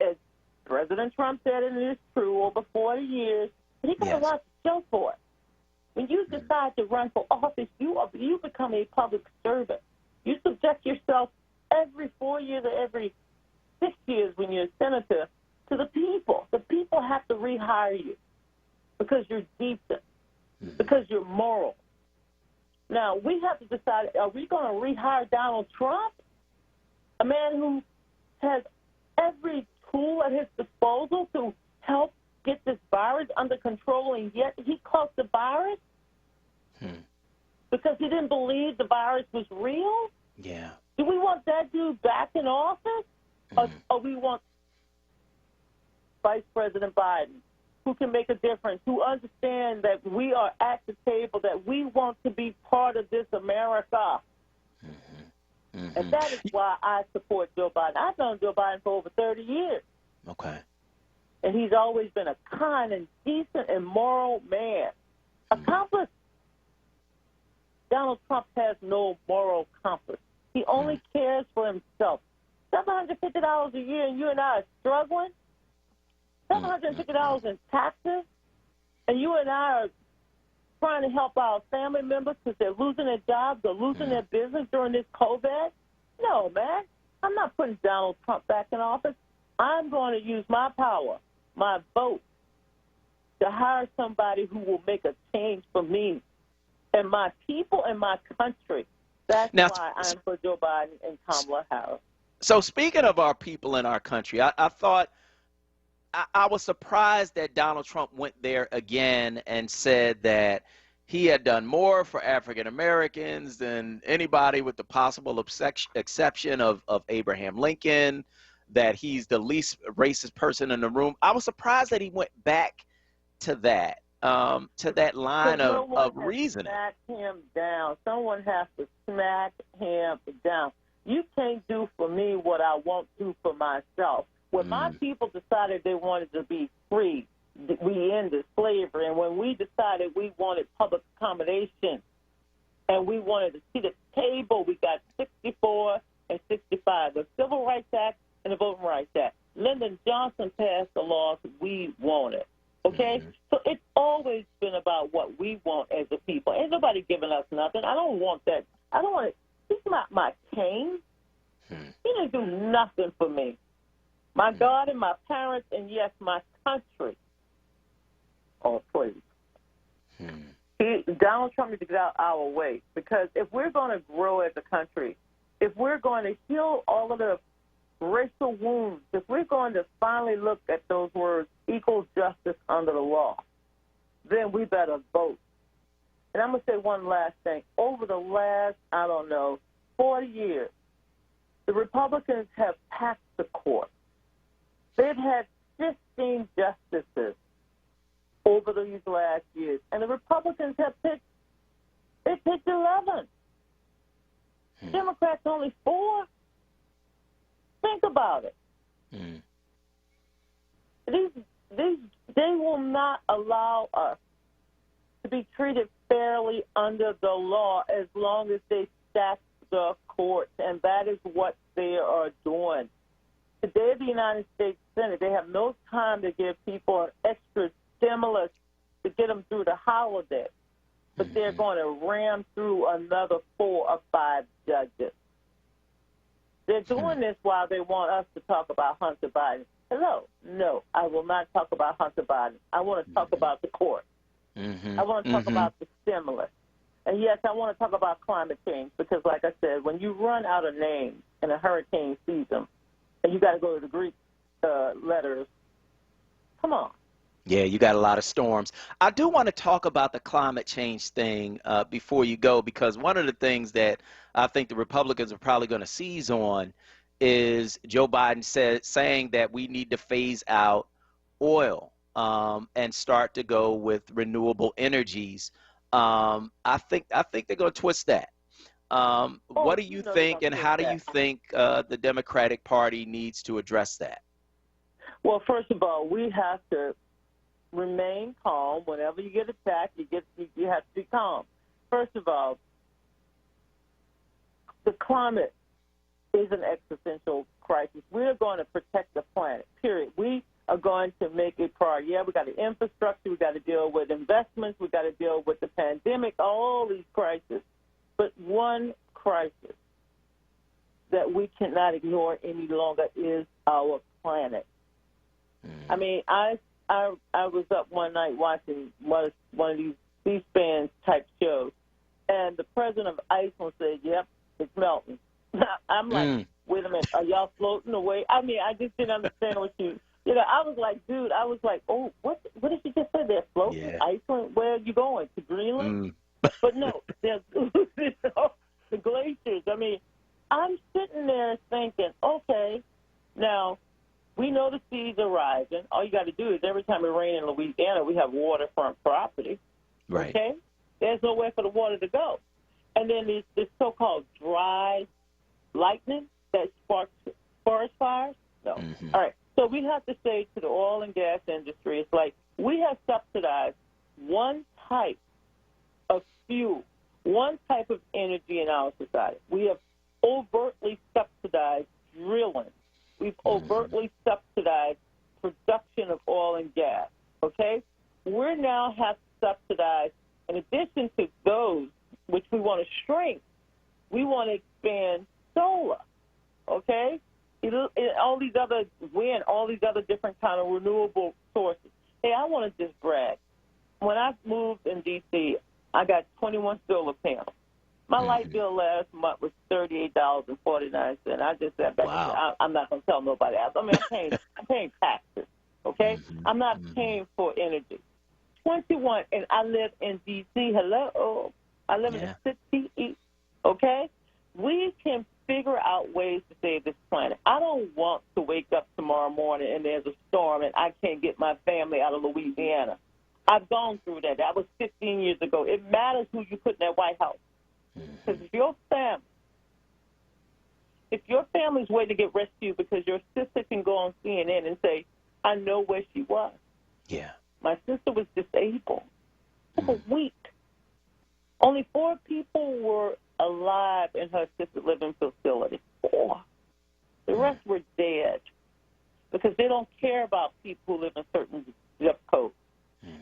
as President Trump said, and it is true, over 40 years. He got a lot to show for it. When you decide to run for office, you become a public servant. You subject yourself every 4 years or every 6 years when you're a senator to the people. The people have to rehire you because you're decent, because you're moral. Now, we have to decide, are we going to rehire Donald Trump, a man who has every tool at his disposal to help get this virus under control, and yet he caught the virus because he didn't believe the virus was real? Yeah. Do we want that dude back in office, or we want Vice President Biden, who can make a difference, who understands that we are at the table, that we want to be part of this America? And that is why I support Joe Biden. I've known Joe Biden for over 30 years. Okay. And he's always been a kind and decent and moral man. Accomplice. Donald Trump has no moral compass. He only cares for himself. $750 a year, and you and I are struggling? $750 in taxes? And you and I are trying to help our family members because they're losing their jobs or losing their business during this COVID? No, man. I'm not putting Donald Trump back in office. I'm going to use my power, my vote, to hire somebody who will make a change for me and my people and my country. That's why I'm for Joe Biden and Kamala Harris. So speaking of our people in our country, I thought I was surprised that Donald Trump went there again and said that he had done more for African Americans than anybody with the possible exception of Abraham Lincoln, that he's the least racist person in the room. I was surprised that he went back to that line of reasoning. Smack him down. Someone has to smack him down. You can't do for me what I won't do for myself. When my people decided they wanted to be free, we ended slavery. And when we decided we wanted public accommodation and we wanted a seat at the table, we got 64 and 65, the Civil Rights Act and the Voting Rights Act. Lyndon Johnson passed the laws we wanted. Okay? So it's always been about what we want as a people. Ain't nobody giving us nothing. I don't want that. I don't want it. He's not my king. He didn't do nothing for me. My God and my parents, and yes, my country. Oh, please. Donald Trump needs to get out our way, because if we're going to grow as a country, if we're going to heal all of the racial wounds, if we're going to finally look at those words, equal justice under the law, then we better vote. And I'm going to say one last thing. Over the last, 40 years, the Republicans have packed the court. They've had 15 justices over these last years, and the Republicans have picked 11. Democrats only 4. Think about it. They will not allow us to be treated fairly under the law as long as they stack the courts, and that is what they are doing. Today, the United States Senate, they have no time to give people an extra stimulus to get them through the holiday, but they're going to ram through another 4 or 5 judges. They're doing this while they want us to talk about Hunter Biden. Hello. No, I will not talk about Hunter Biden. I want to talk about the court. I want to talk about the stimulus. And, yes, I want to talk about climate change because, like I said, when you run out of names in a hurricane season and you got to go to the Greek letters, come on. Yeah, you got a lot of storms. I do want to talk about the climate change thing before you go, because one of the things that I think the Republicans are probably going to seize on is Joe Biden saying that we need to phase out oil and start to go with renewable energies. I think they're going to twist that. What do you think, and how do you think the Democratic Party needs to address that? Well, first of all, we have to remain calm. Whenever you get attacked, you have to be calm. First of all, the climate is an existential crisis. We're going to protect the planet, period. We are going to make it priority. Yeah, we got the infrastructure, we got to deal with investments, we got to deal with the pandemic, all these crises. But one crisis that we cannot ignore any longer is our planet. I mean, I was up one night watching one of these C-SPAN type shows, and the president of Iceland said, "Yep, it's melting." I'm like, wait a minute, are y'all floating away? I mean, I just didn't understand what I was like, dude, oh, what did she just say? They're floating? Yeah. Iceland? Where are you going? To Greenland? But no, there's the glaciers. I mean, I'm sitting there thinking, okay, now, we know the seas are rising. All you got to do is every time it rains in Louisiana, we have waterfront property. Right. Okay? There's nowhere for the water to go. And then there's this so-called dry lightning that sparks forest fires. No. All right. So we have to say to the oil and gas industry, it's like we have subsidized one type of fuel, one type of energy in our society. We have overtly subsidized drilling. We've overtly subsidized production of oil and gas, okay? We now have to subsidize, in addition to those which we want to shrink, we want to expand solar, okay? All these other wind, all these other different kind of renewable sources. Hey, I want to just brag. When I moved in D.C., I got 21 solar panels. My light bill last month was $38.49. I just said, wow. I'm not going to tell nobody else. I mean, I'm paying taxes, okay? I'm not paying for energy. 21, and I live in D.C. Hello. I live in the city, okay? We can figure out ways to save this planet. I don't want to wake up tomorrow morning and there's a storm and I can't get my family out of Louisiana. I've gone through that. That was 15 years ago. It matters who you put in that White House. Because if your family's waiting to get rescued because your sister can go on CNN and say, I know where she was. Yeah. My sister was disabled for a week. Only 4 people were alive in her assisted living facility. 4. The rest were dead because they don't care about people who live in certain zip codes.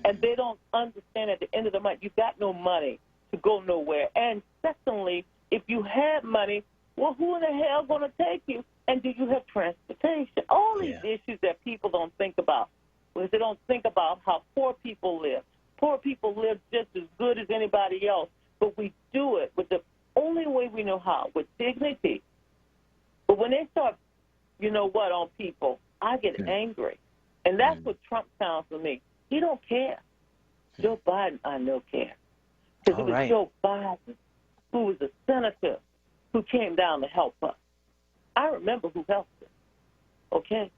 And they don't understand at the end of the month, you've got no money to go nowhere. And secondly, if you had money, well, who in the hell is going to take you? And do you have transportation? All these issues that people don't think about, because they don't think about how poor people live. Poor people live just as good as anybody else, but we do it with the only way we know how, with dignity. But when they start, you know what, on people, I get angry. And that's what Trump sounds to me. He don't care. Joe Biden, I know, cares. Because it was Joe Biden who was a senator who came down to help us. I remember who helped us. Okay?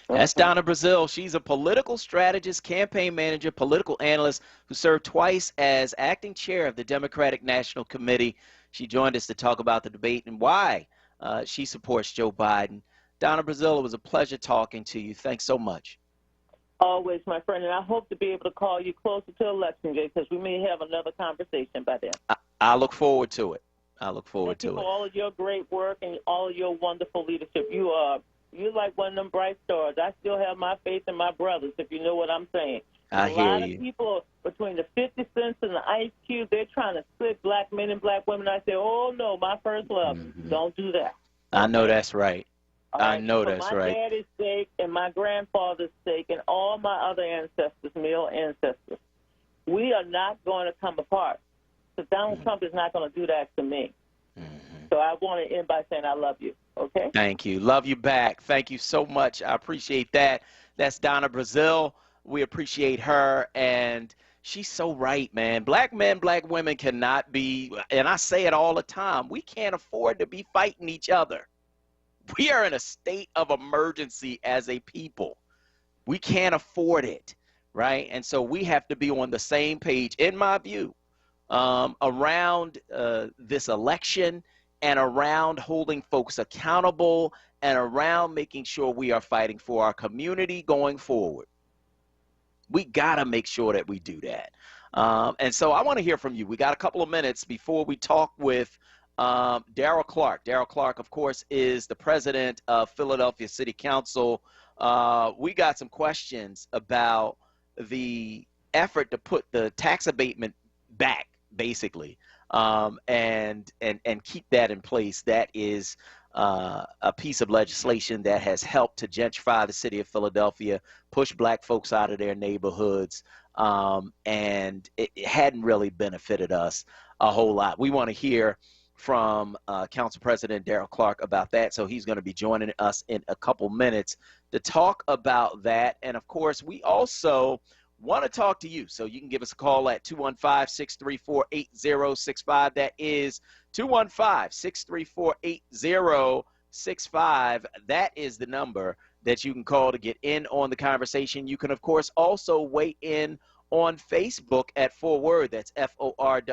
That's Donna Brazile. She's a political strategist, campaign manager, political analyst who served twice as acting chair of the Democratic National Committee. She joined us to talk about the debate and why she supports Joe Biden. Donna Brazile, it was a pleasure talking to you. Thanks so much. Always, my friend, and I hope to be able to call you closer to Election Day because we may have another conversation by then. I look forward to it. I look forward Thank you to for it. all of your great work and all of your wonderful leadership. You're like one of them bright stars. I still have my faith in my brothers, if you know what I'm saying. I hear you. A lot of people between the 50 cents and the Ice Cube, they're trying to split black men and black women. I say, oh, no, my first love. Don't do that. I know that's right. I know that's For my right. daddy's sake and my grandfather's sake and all my other ancestors, male ancestors, we are not going to come apart. So Donald Trump is not going to do that to me. So I want to end by saying I love you, okay? Thank you. Love you back. Thank you so much. I appreciate that. That's Donna Brazile. We appreciate her, and she's so right, man. Black men, black women cannot be, and I say it all the time, we can't afford to be fighting each other. We are in a state of emergency as a people. We can't afford it, right? And so we have to be on the same page, in my view, around this election and around holding folks accountable and around making sure we are fighting for our community going forward. We got to make sure that we do that. And so I want to hear from you. We got a couple of minutes before we talk with Darrell Clarke. Darrell Clarke, of course, is the president of Philadelphia City Council. We got some questions about the effort to put the tax abatement back, basically, and keep that in place. That is a piece of legislation that has helped to gentrify the city of Philadelphia, push black folks out of their neighborhoods, and it hadn't really benefited us a whole lot. We want to hear from Council President Darrell Clarke about that. So he's going to be joining us in a couple minutes to talk about that. And, of course, we also want to talk to you. So you can give us a call at 215-634-8065. That is 215-634-8065. That is the number that you can call to get in on the conversation. You can, of course, also weigh in on Facebook at onWURD. That's FORWURD,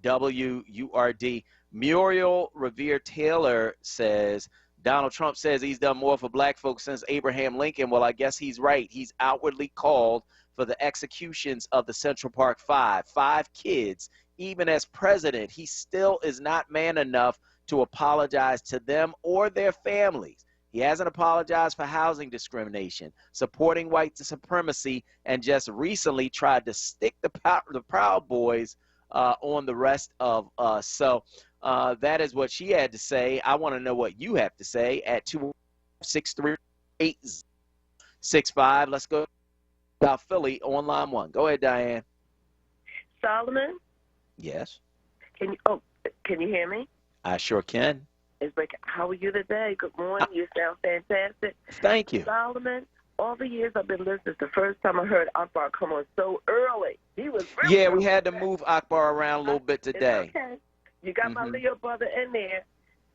FORWURD. Muriel Revere Taylor says, Donald Trump says he's done more for black folks since Abraham Lincoln. Well, I guess he's right. He's outwardly called for the executions of the Central Park Five kids. Even as president, he still is not man enough to apologize to them or their families. He hasn't apologized for housing discrimination, supporting white supremacy, and just recently tried to stick the Proud Boys on the rest of us. So that is what she had to say. I want to know what you have to say at 216-380-65. Let's go about Philly on line one. Go ahead, Diane. Solomon? Yes. Can you hear me? I sure can. It's breaking. How are you today? Good morning. You sound fantastic. Thank you. Solomon, all the years I've been listening, it's the first time I heard Akbar come on so early. He was really Yeah, we had to move Akbar around a little bit today. Okay. You got my Leo brother in there.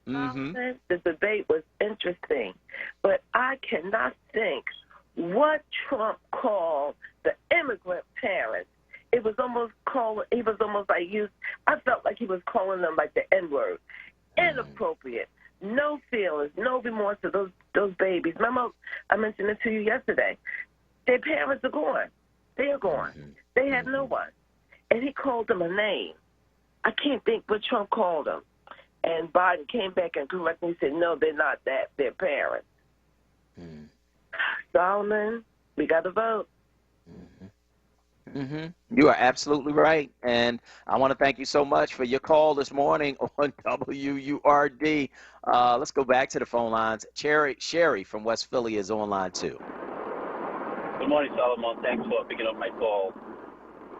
Mm-hmm. The debate was interesting, but I cannot think what Trump called the immigrant parents. It was almost like I felt like he was calling them like the N-word. Inappropriate. No feelings, no remorse to those babies. Remember, I mentioned it to you yesterday. Their parents are gone. They are gone. They have no one. And he called them a name. I can't think what Trump called them. And Biden came back and correctly said, no, they're not that. They're parents. Solomon, we got to vote. You are absolutely right. And I want to thank you so much for your call this morning on WURD. Let's go back to the phone lines. Sherry from West Philly is on line 2. Good morning, Solomon. Thanks for picking up my call.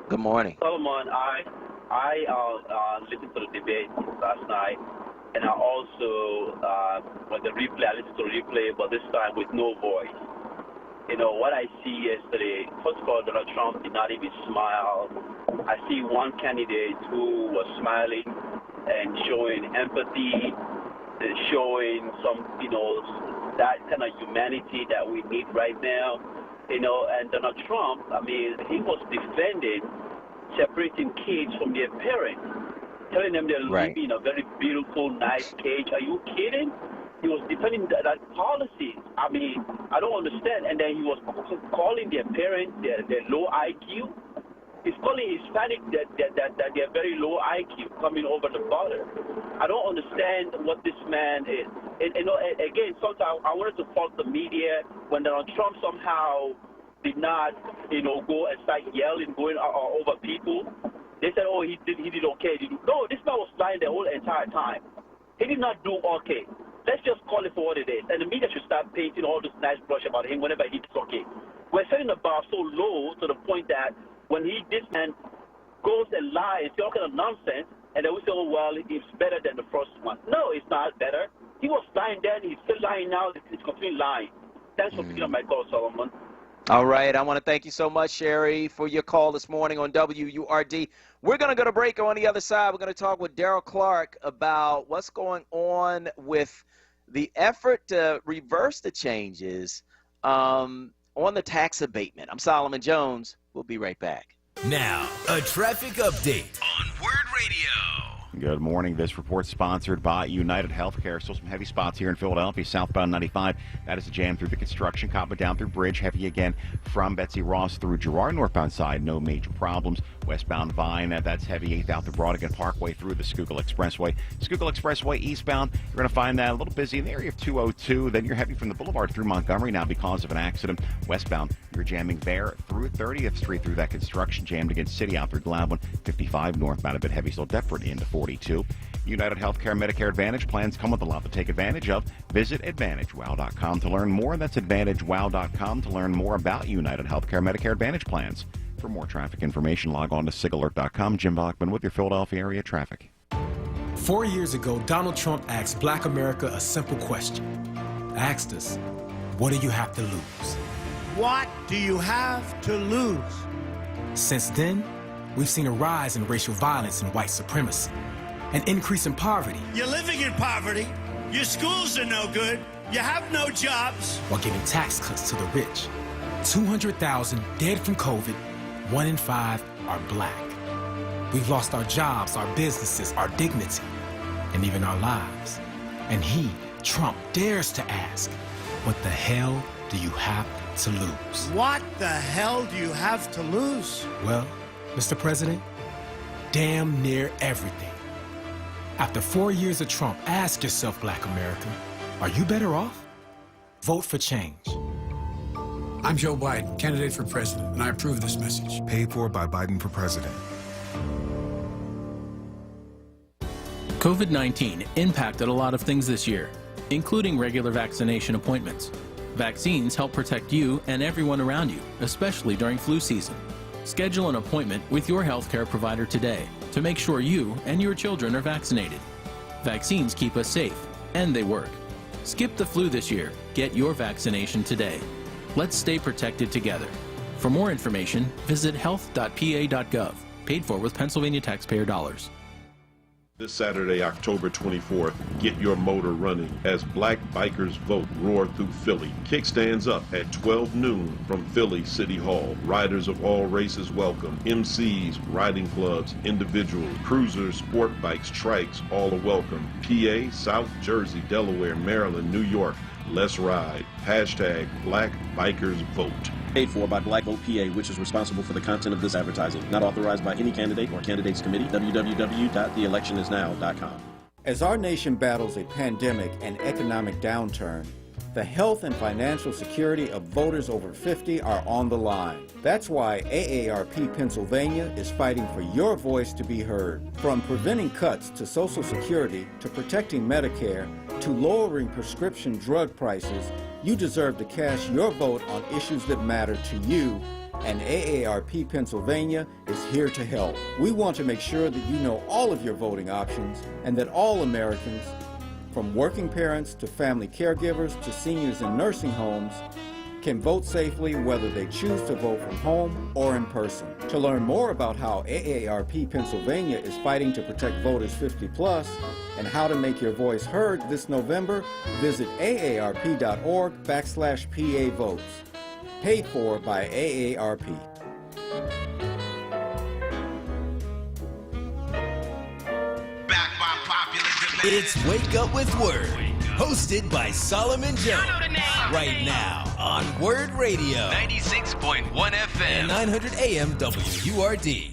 Good morning. Solomon, I listened to the debate last night, and I also, I listened to the replay, but this time with no voice. You know, what I see yesterday, first of all, Donald Trump did not even smile. I see one candidate who was smiling and showing empathy, and showing some, that kind of humanity that we need right now. And Donald Trump, I mean, he was defending separating kids from their parents, telling them they're living in a very beautiful, nice cage. Are you kidding? He was defending that policy. I mean, I don't understand. And then he was calling their parents their low IQ. He's calling Hispanic that they're very low IQ coming over the border. I don't understand what this man is. Again, sometimes I wanted to fault the media when Donald Trump somehow did not, go and start yelling, going over people. They said, oh, he did okay. No, this man was lying the whole entire time. He did not do okay. Let's just call it for what it is. And the media should start painting all this nice brush about him whenever he does okay. We're setting the bar so low to the point that when this man goes and lies, all kind of nonsense, and then we say, oh, well, it's better than the first one. No, it's not better. He was lying then. He's still lying now. He's completely lying. Thanks for picking up my call, Solomon. All right. I want to thank you so much, Sherry, for your call this morning on WURD. We're going to go to break. On the other side, we're going to talk with Darrell Clarke about what's going on with the effort to reverse the changes on the tax abatement. I'm Solomon Jones. We'll be right back. Now, a traffic update on WURD Radio. Good morning. This report sponsored by United Healthcare. Still some heavy spots here in Philadelphia. Southbound 95. That is a jam through the construction. Coming down through Bridge. Heavy again from Betsy Ross through Girard. Northbound side, no major problems. Westbound Vine, that's heavy. 8th out through Broadigan Parkway through the Schuylkill Expressway. Schuylkill Expressway eastbound, you're going to find that a little busy in the area of 202. Then you're heavy from the Boulevard through Montgomery now because of an accident. Westbound, you're jamming there through 30th Street through that construction. Jammed against City out through Gladwin. 55 northbound a bit heavy, still Deptford into 42. United Healthcare Medicare Advantage plans come with a lot to take advantage of. Visit AdvantageWow.com to learn more. That's AdvantageWow.com to learn more about United Healthcare Medicare Advantage plans. For more traffic information, log on to SIGAlert.com. Jim Bachman with your Philadelphia area traffic. 4 years ago, Donald Trump asked Black America a simple question. Asked us, what do you have to lose? What do you have to lose? Since then, we've seen a rise in racial violence and white supremacy, an increase in poverty. You're living in poverty. Your schools are no good. You have no jobs. While giving tax cuts to the rich. 200,000 dead from COVID. 1 in 5 are black. We've lost our jobs, our businesses, our dignity, and even our lives. And he, Trump, dares to ask, what the hell do you have to lose? What the hell do you have to lose? Well, Mr. President, damn near everything. After 4 years of Trump, ask yourself, Black America, are you better off? Vote for change. I'm Joe Biden, candidate for president, and I approve this message. Paid for by Biden for president. COVID-19 impacted a lot of things this year, including regular vaccination appointments. Vaccines help protect you and everyone around you, especially during flu season. Schedule an appointment with your healthcare provider today to make sure you and your children are vaccinated. Vaccines keep us safe, and they work. Skip the flu this year. Get your vaccination today. Let's stay protected together. For more information, visit health.pa.gov. Paid for with Pennsylvania taxpayer dollars. This Saturday, October 24th, get your motor running as Black Bikers Vote roar through Philly. Kickstands up at 12 noon from Philly City Hall. Riders of all races welcome. MCs, riding clubs, individuals, cruisers, sport bikes, trikes, all are welcome. PA, South Jersey, Delaware, Maryland, New York. Let's ride. Hashtag Black Bikers Vote. Paid for by Black Vote PA, which is responsible for the content of this advertising. Not authorized by any candidate or candidates committee. www.theelectionisnow.com. As our nation battles a pandemic and economic downturn, the health and financial security of voters over 50 are on the line. That's why AARP Pennsylvania is fighting for your voice to be heard. From preventing cuts to Social Security, to protecting Medicare, to lowering prescription drug prices, you deserve to cast your vote on issues that matter to you, and AARP Pennsylvania is here to help. We want to make sure that you know all of your voting options and that all Americans, from working parents to family caregivers to seniors in nursing homes, can vote safely whether they choose to vote from home or in person. To learn more about how AARP Pennsylvania is fighting to protect voters 50 plus and how to make your voice heard this November, visit aarp.org/PA votes. Paid for by AARP. It's Wake Up with Word, hosted by Solomon Jones. Right now on WURD Radio. 96.1 FM. And 900 AM WURD.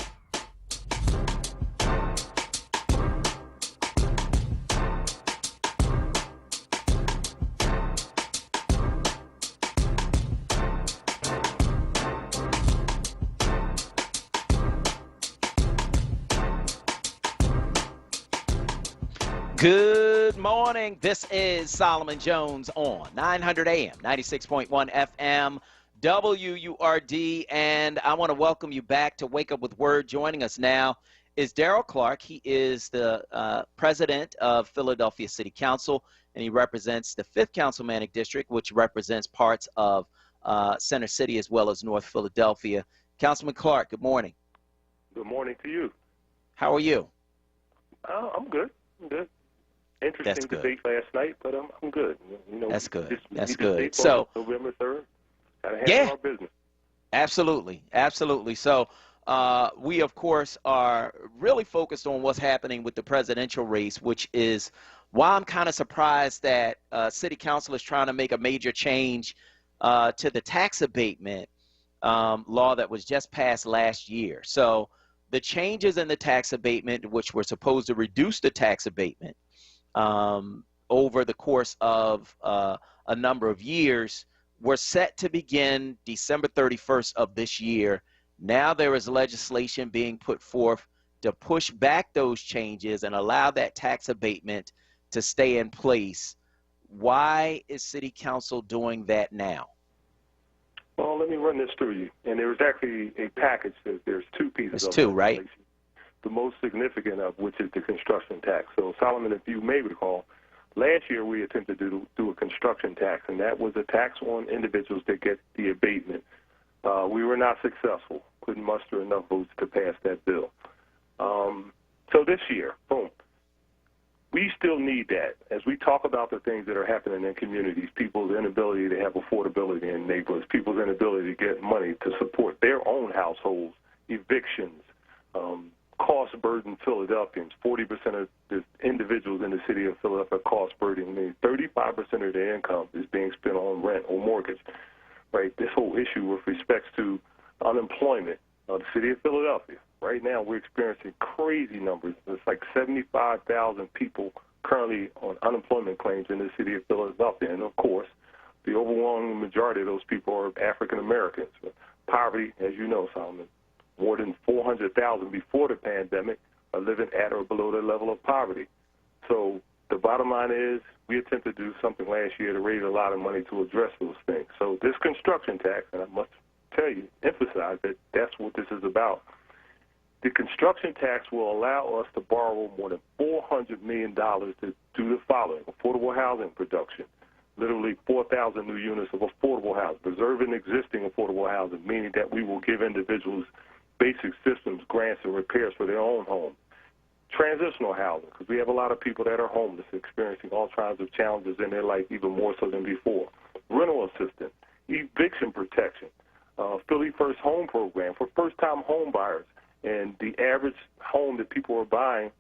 Good morning. This is Solomon Jones on 900 AM, 96.1 FM, WURD, and I want to welcome you back to Wake Up with Word. Joining us now is Darrell Clarke. He is the president of Philadelphia City Council, and he represents the 5th Councilmanic District, which represents parts of Center City as well as North Philadelphia. Councilman Clarke, good morning. Good morning to you. How are you? I'm good. I'm good. Interesting debate last night, but I'm good. You know, that's good. That's good. good. So November 3rd, gotta handle our business. Absolutely, absolutely. So we of course are really focused on what's happening with the presidential race, which is why I'm kind of surprised that City Council is trying to make a major change to the tax abatement law that was just passed last year. So the changes in the tax abatement, which were supposed to reduce the tax abatement over the course of a number of years, were set to begin December 31st of this year. Now there is legislation being put forth to push back those changes and allow that tax abatement to stay in place. Why is City Council doing that now? Well, let me run this through you. And there's actually a package. There's two pieces of two, right? The most significant of which is the construction tax. So, Solomon, if you may recall, last year we attempted to do a construction tax, and that was a tax on individuals that get the abatement. We were not successful. Couldn't muster enough votes to pass that bill. So this year, boom. We still need that. As we talk about the things that are happening in communities, people's inability to have affordability in neighborhoods, people's inability to get money to support their own households, evictions, cost-burdened Philadelphians. 40% of the individuals in the city of Philadelphia are cost-burdened. I mean, 35% of their income is being spent on rent or mortgage. Right? This whole issue with respect to unemployment of the city of Philadelphia. Right now, we're experiencing crazy numbers. It's like 75,000 people currently on unemployment claims in the city of Philadelphia. And, of course, the overwhelming majority of those people are African Americans. Poverty, as you know, Solomon, more than 400,000 before the pandemic are living at or below the level of poverty. So the bottom line is we attempted to do something last year to raise a lot of money to address those things. So this construction tax, and I must tell you, emphasize that that's what this is about. The construction tax will allow us to borrow more than $400 million to do the following: affordable housing production, literally 4,000 new units of affordable housing, preserving existing affordable housing, meaning that we will give individuals basic systems, grants, and repairs for their own home. Transitional housing, because we have a lot of people that are homeless, experiencing all kinds of challenges in their life, even more so than before. Rental assistance, eviction protection, Philly First Home program for first-time home buyers, and the average home that people are buying,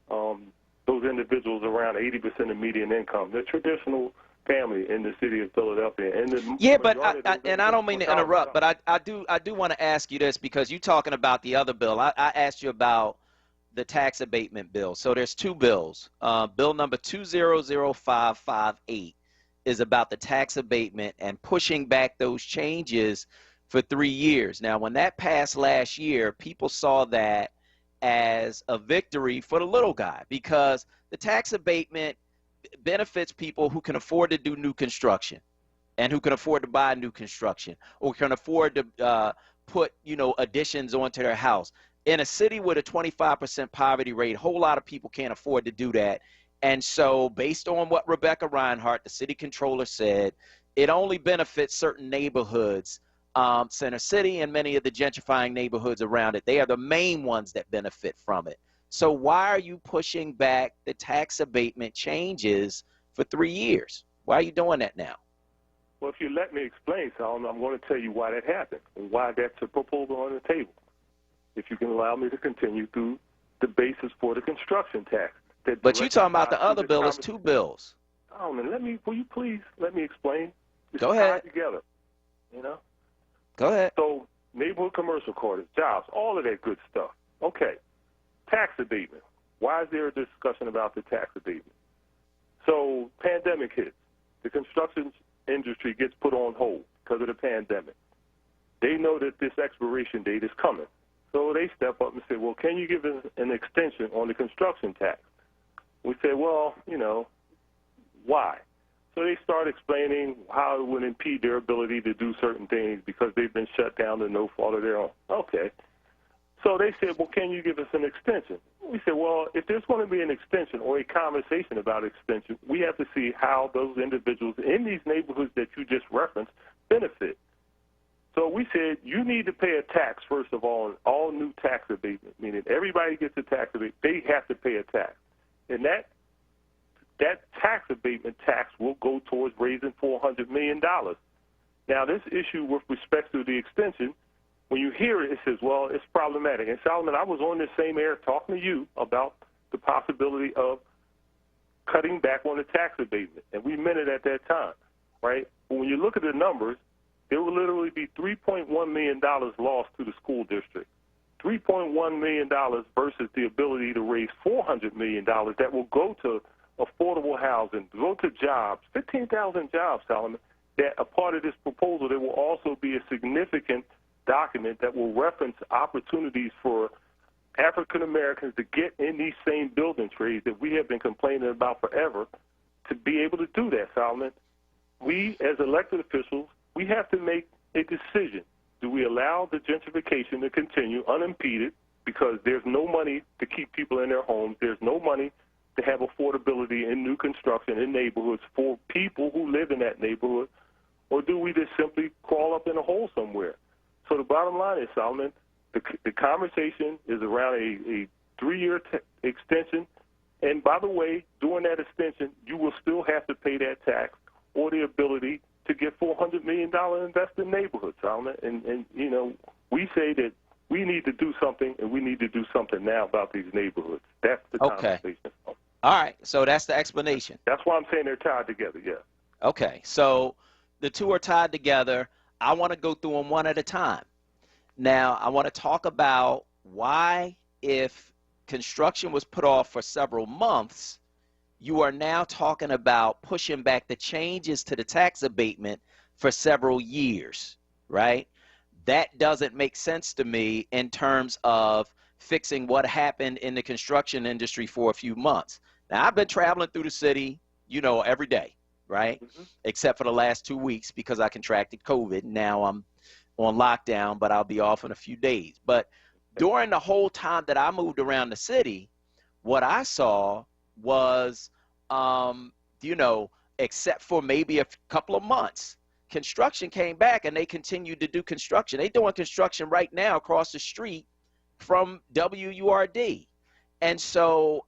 those individuals around 80% of median income. The traditional family in the city of Philadelphia. And I don't mean to interrupt, but I do want to ask you this, because you're talking about the other bill. I asked you about the tax abatement bill. So there's two bills. Bill number 200558 is about the tax abatement and pushing back those changes for 3 years. Now, when that passed last year, people saw that as a victory for the little guy, because the tax abatement benefits people who can afford to do new construction and who can afford to buy new construction or can afford to put, additions onto their house. In a city with a 25% poverty rate, a whole lot of people can't afford to do that. And so based on what Rebecca Reinhart, the city controller, said, it only benefits certain neighborhoods, Center City and many of the gentrifying neighborhoods around it. They are the main ones that benefit from it. So why are you pushing back the tax abatement changes for 3 years? Why are you doing that now? Well, if you let me explain, Solomon, I'm going to tell you why that happened and why that's a proposal on the table. If you can allow me to continue through the basis for the construction tax. But you're talking about the other bill. It's two bills. Solomon, will you please let me explain? It's Go ahead. Tied together, Go ahead. So neighborhood commercial quarters, jobs, all of that good stuff. Okay. Tax abatement. Why is there a discussion about the tax abatement? So pandemic hits. The construction industry gets put on hold because of the pandemic. They know that this expiration date is coming. So they step up and say, well, can you give us an extension on the construction tax? We say, well, why? So they start explaining how it would impede their ability to do certain things because they've been shut down to no fault of their own. Okay. So they said, well, can you give us an extension? We said, well, if there's going to be an extension or a conversation about extension, we have to see how those individuals in these neighborhoods that you just referenced benefit. So we said, you need to pay a tax, first of all new tax abatement, meaning everybody gets a tax abatement. They have to pay a tax. And that tax abatement tax will go towards raising $400 million. Now, this issue with respect to the extension, when you hear it, it says, well, it's problematic. And Solomon, I was on this same air talking to you about the possibility of cutting back on the tax abatement. And we meant it at that time, right? But when you look at the numbers, there will literally be $3.1 million lost to the school district. $3.1 million versus the ability to raise $400 million that will go to affordable housing, go to jobs, 15,000 jobs, Solomon, that a part of this proposal. There will also be a significant document that will reference opportunities for African Americans to get in these same building trades that we have been complaining about forever, to be able to do that, Solomon. We, as elected officials, we have to make a decision. Do we allow the gentrification to continue unimpeded because there's no money to keep people in their homes, there's no money to have affordability in new construction in neighborhoods for people who live in that neighborhood, or do we just simply crawl up in a hole somewhere? So the bottom line is, Solomon, the conversation is around a 3-year extension. And by the way, during that extension, you will still have to pay that tax or the ability to get $400 million invested in neighborhoods, Solomon. And we say that we need to do something, and we need to do something now about these neighborhoods. That's the conversation. All right, so that's the explanation. That's why I'm saying they're tied together, yeah. Okay, so the two are tied together. I want to go through them one at a time. Now, I want to talk about why, if construction was put off for several months, you are now talking about pushing back the changes to the tax abatement for several years, right? That doesn't make sense to me in terms of fixing what happened in the construction industry for a few months. Now, I've been traveling through the city, every day, right? Except for the last 2 weeks because I contracted COVID. Now I'm on lockdown, but I'll be off in a few days. But during the whole time that I moved around the city, what I saw was, except for maybe a couple of months, construction came back and they continued to do construction. They're doing construction right now across the street from WURD. And so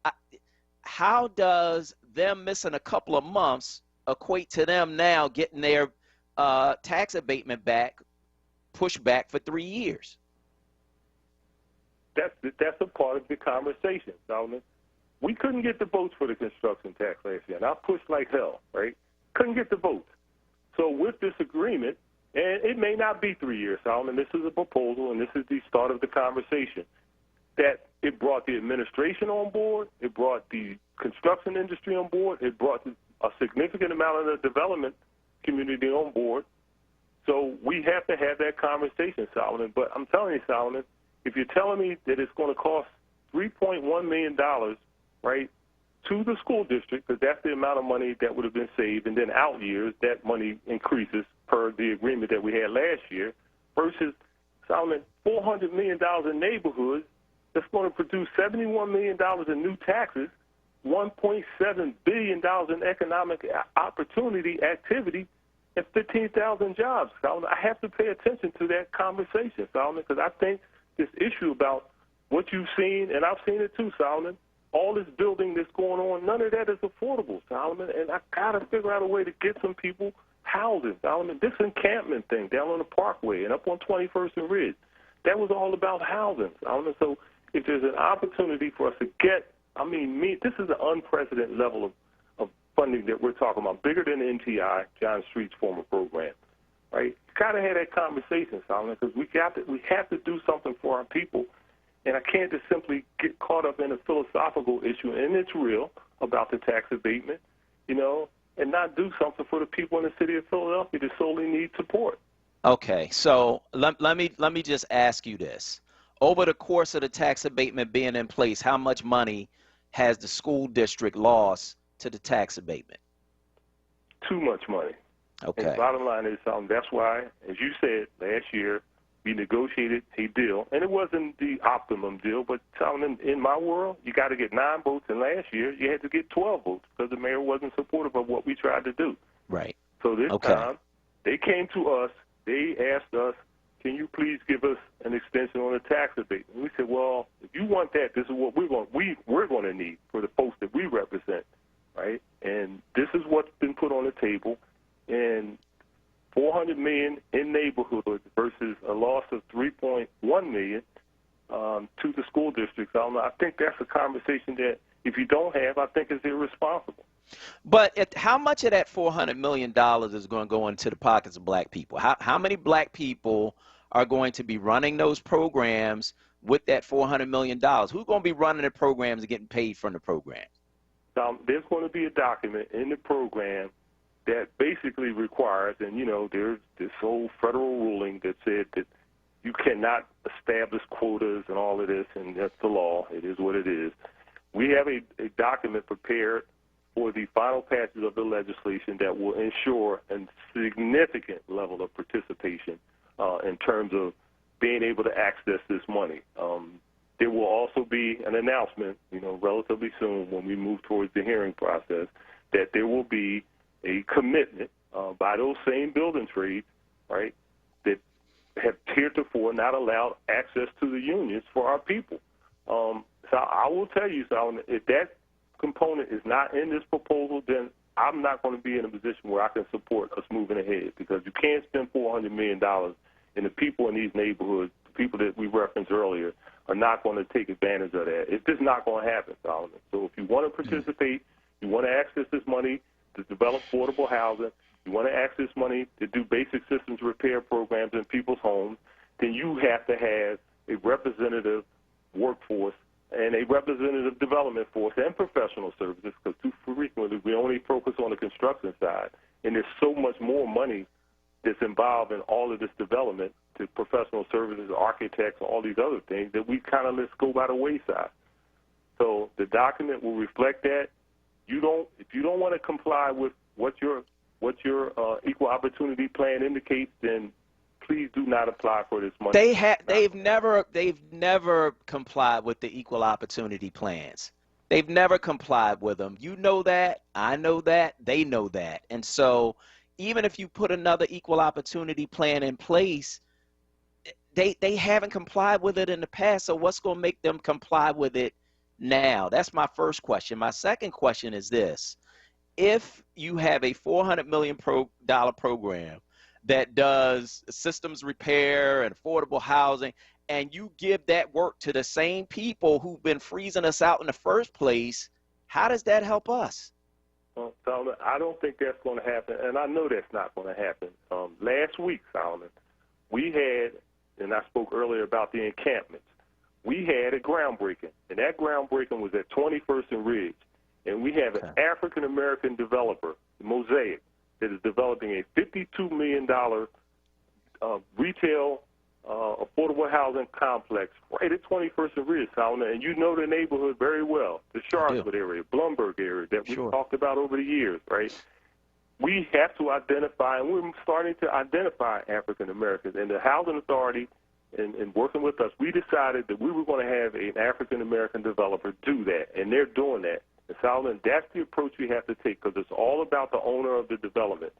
how does them missing a couple of months equate to them now getting their tax abatement back, pushed back for 3 years? That's a part of the conversation, Solomon. We couldn't get the votes for the construction tax last year, and I pushed like hell, right? Couldn't get the votes. So with this agreement, and it may not be 3 years, Solomon, this is a proposal, and this is the start of the conversation, that it brought the administration on board, it brought the construction industry on board, it brought a significant amount of the development community on board. So we have to have that conversation, Solomon. But I'm telling you, Solomon, if you're telling me that it's going to cost $3.1 million, right, to the school district, because that's the amount of money that would have been saved, and then out years, that money increases per the agreement that we had last year, versus, Solomon, $400 million in neighborhoods that's going to produce $71 million in new taxes, $1.7 billion in economic opportunity activity, and 15,000 jobs, Solomon. I have to pay attention to that conversation, Solomon, because I think this issue about what you've seen, and I've seen it too, Solomon, all this building that's going on, none of that is affordable, Solomon, and I got to figure out a way to get some people housing, Solomon. This encampment thing down on the Parkway and up on 21st and Ridge, that was all about housing, Solomon. So if there's an opportunity for us to get, this is an unprecedented level of funding that we're talking about, bigger than NTI, John Street's former program, right? You got to have that conversation, Solomon, because we have to do something for our people. And I can't just simply get caught up in a philosophical issue, and it's real, about the tax abatement, and not do something for the people in the city of Philadelphia that solely need support. Okay, so let me just ask you this. Over the course of the tax abatement being in place, how much money has the school district lost to the tax abatement? Too much money. Okay. And the bottom line is, that's why, as you said, last year, we negotiated a deal, and it wasn't the optimum deal, but in my world, you got to get 9 votes, and last year you had to get 12 votes because the mayor wasn't supportive of what we tried to do. Right. So this time, they came to us, they asked us, can you please give us an extension on the tax abatement? And we said, well, if you want that, this is what we're going to need for the folks that we represent, right? And this is what's been put on the table, and $400 million in neighborhoods versus a loss of $3.1 million to the school districts. I think that's a conversation that if you don't have, I think is irresponsible. But how much of that $400 million is going to go into the pockets of black people? How many black people are going to be running those programs with that $400 million? Who's going to be running the programs and getting paid from the programs? There's going to be a document in the program that basically requires, and there's this whole federal ruling that said that you cannot establish quotas and all of this, and that's the law. It is what it is. We have a document prepared for the final passage of the legislation that will ensure a significant level of participation in terms of being able to access this money. There will also be an announcement, relatively soon when we move towards the hearing process, that there will be a commitment by those same building trades, right, that have heretofore not allowed access to the unions for our people. So I will tell you, Solomon, if that component is not in this proposal, then I'm not going to be in a position where I can support us moving ahead, because you can't spend $400 million, and the people in these neighborhoods, the people that we referenced earlier, are not going to take advantage of that. It's just not going to happen, Solomon. So if you want to participate, you want to access this money to develop affordable housing, you want to access money to do basic systems repair programs in people's homes, then you have to have a representative workforce and a representative development force and professional services, because too frequently we only focus on the construction side, and there's so much more money that's involved in all of this development to professional services, architects, all these other things that we kind of let go by the wayside. So the document will reflect that. If you don't want to comply with what your equal opportunity plan indicates, then please do not apply for this money. They've never complied with the equal opportunity plans. They've never complied with them. You know that, I know that, they know that. And so even if you put another equal opportunity plan in place, they haven't complied with it in the past. So what's going to make them comply with it now? That's my first question. My second question is this. If you have a $400 million program that does systems repair and affordable housing, and you give that work to the same people who've been freezing us out in the first place, how does that help us? Well, Solomon, I don't think that's going to happen, and I know that's not going to happen. Last week, Solomon, we had, and I spoke earlier about the encampments, we had a groundbreaking, and that groundbreaking was at 21st and Ridge, and we have an African-American developer, Mosaic, that is developing a $52 million retail affordable housing complex right at 21st and Ridge, Solomon, and you know the neighborhood very well, the Charlotte area, Blumberg area that we've talked about over the years, right? We have to identify, and we're starting to identify African Americans, and the Housing Authority, in working with us, we decided that we were going to have an African American developer do that, and they're doing that. And Solomon, that's the approach we have to take, because it's all about the owner of the development.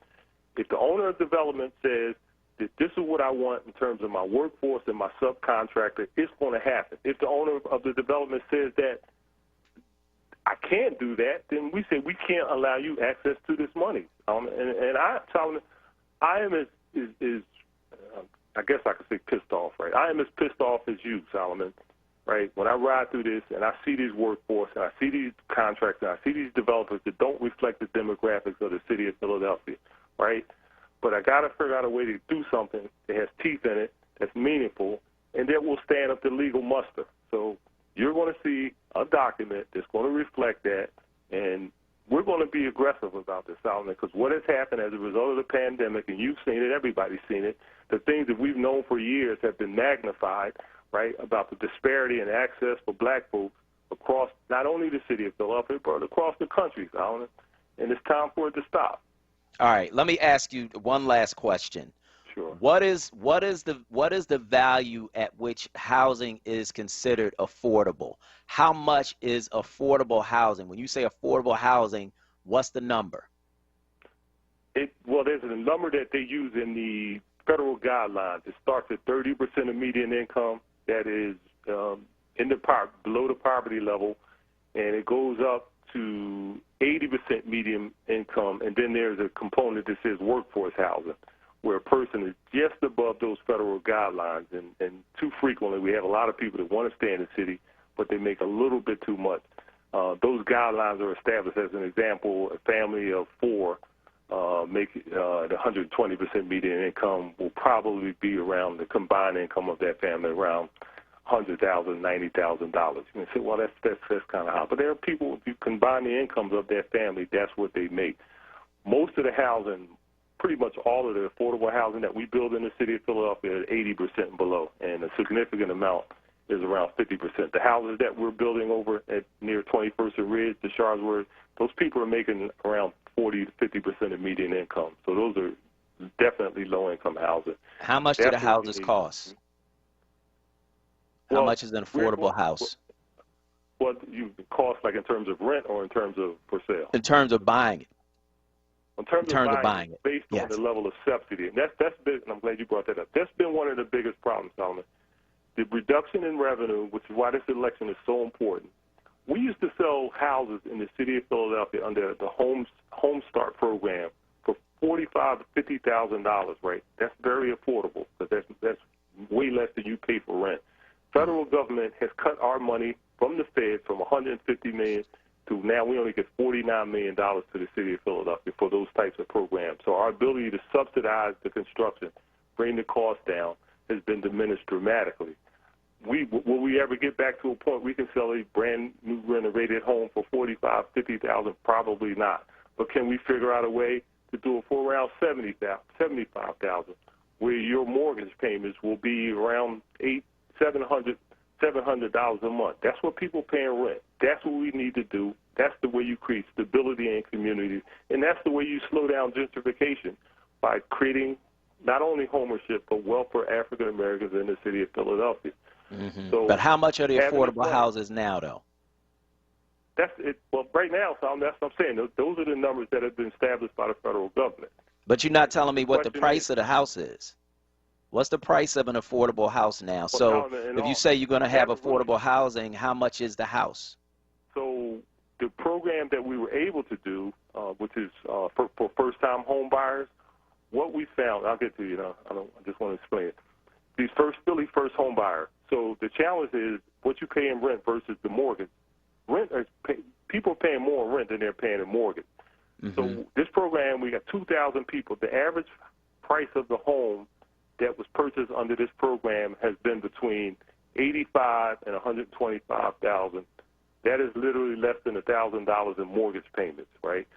If the owner of development says that this is what I want in terms of my workforce and my subcontractor, it's going to happen. If the owner of the development says that I can't do that, then we say we can't allow you access to this money. And Solomon, I am as I guess I could say pissed off, right? I am as pissed off as you, Solomon, right? When I ride through this and I see these workforce and I see these contractors and I see these developers that don't reflect the demographics of the city of Philadelphia, right? But I got to figure out a way to do something that has teeth in it, that's meaningful, and that will stand up to legal muster. So you're going to see a document that's going to reflect that, and we're going to be aggressive about this, Solomon, because what has happened as a result of the pandemic, and you've seen it, everybody's seen it, the things that we've known for years have been magnified, right, about the disparity in access for black folks across not only the city of Philadelphia, but across the country, Solomon, and it's time for it to stop. All right, let me ask you one last question. Sure. What is the value at which housing is considered affordable? How much is affordable housing? When you say affordable housing, what's the number? Well, there's a number that they use in the federal guidelines. It starts at 30% of median income. That is below the poverty level, and it goes up to 80% median income, and then there's a component that says workforce housing, where a person is just above those federal guidelines. And too frequently we have a lot of people that want to stay in the city, but they make a little bit too much. Those guidelines are established. As an example, a family of four make the 120% median income will probably be around the combined income of that family around $100,000, $90,000. You can say, well, that's kind of high. But there are people, if you combine the incomes of that family, that's what they make. Most of the housing, pretty much all of the affordable housing that we build in the city of Philadelphia is 80% and below, and a significant amount is around 50%. The houses that we're building over at near 21st and Ridge, the Charlotte, those people are making around 40 to 50% of median income. So those are definitely low-income housing. How much do the houses cost? How much is an affordable house? What you cost, like in terms of rent or in terms of for sale? In terms of buying it. In terms of buying it, based on the level of subsidy. And that's big, and I'm glad you brought that up. That's been one of the biggest problems, Solomon. The reduction in revenue, which is why this election is so important. We used to sell houses in the city of Philadelphia under the Home Start program for $45,000 to $50,000, right? That's very affordable, but that's way less than you pay for rent. Federal government has cut our money from the Fed from $150 million to now we only get $49 million to the city of Philadelphia for those types of programs. So our ability to subsidize the construction, bring the cost down, has been diminished dramatically. Will we ever get back to a point we can sell a brand new renovated home for $45,000, $50,000? Probably not. But can we figure out a way to do it for around $70,000, $75,000, where your mortgage payments will be around $700 a month? That's what people paying rent. That's what we need to do. That's the way you create stability in communities, and that's the way you slow down gentrification, by creating not only homeownership but wealth for African Americans in the city of Philadelphia. So but how much are the affordable houses now, though? That's it. Well, right now, Tom, that's what I'm saying. Those are the numbers that have been established by the federal government. But you're not telling me what the Question price is- of the house is. What's the price of an affordable house now? Well, So now, in if you all- say you're going to have haven't really- affordable housing, how much is the house? So the program that we were able to do, which is for first-time home buyers, what we found, I'll get to you now. I just want to explain it. These Philly first home buyer. So the challenge is what you pay in rent versus the mortgage. People are paying more in rent than they're paying in mortgage. So this program, we got 2,000 people. The average price of the home that was purchased under this program has been between $85,000 and $125,000. That is literally less than $1,000 in mortgage payments, right?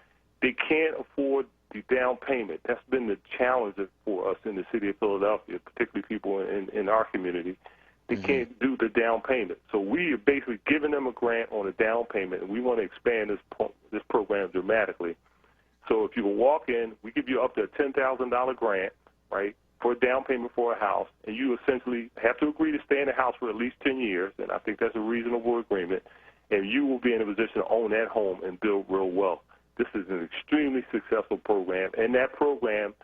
They can't afford the down payment. That's been the challenge for us in the city of Philadelphia, particularly people in our community. They can't do the down payment. So we are basically giving them a grant on a down payment, and we want to expand this program dramatically. So if you will walk in, we give you up to a $10,000 grant, right, for a down payment for a house, and you essentially have to agree to stay in the house for at least 10 years, and I think that's a reasonable agreement, and you will be in a position to own that home and build real wealth. This is an extremely successful program, and that program,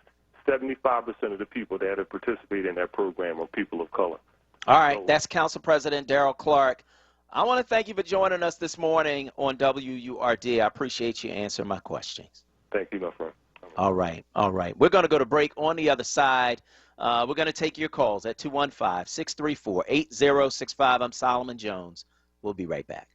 75% of the people that have participated in that program are people of color. All right, that's Council President Darrell Clarke. I want to thank you for joining us this morning on WURD. I appreciate you answering my questions. Thank you, my friend. All right, all right. We're going to go to break. On the other side, we're going to take your calls at 215-634-8065. I'm Solomon Jones. We'll be right back.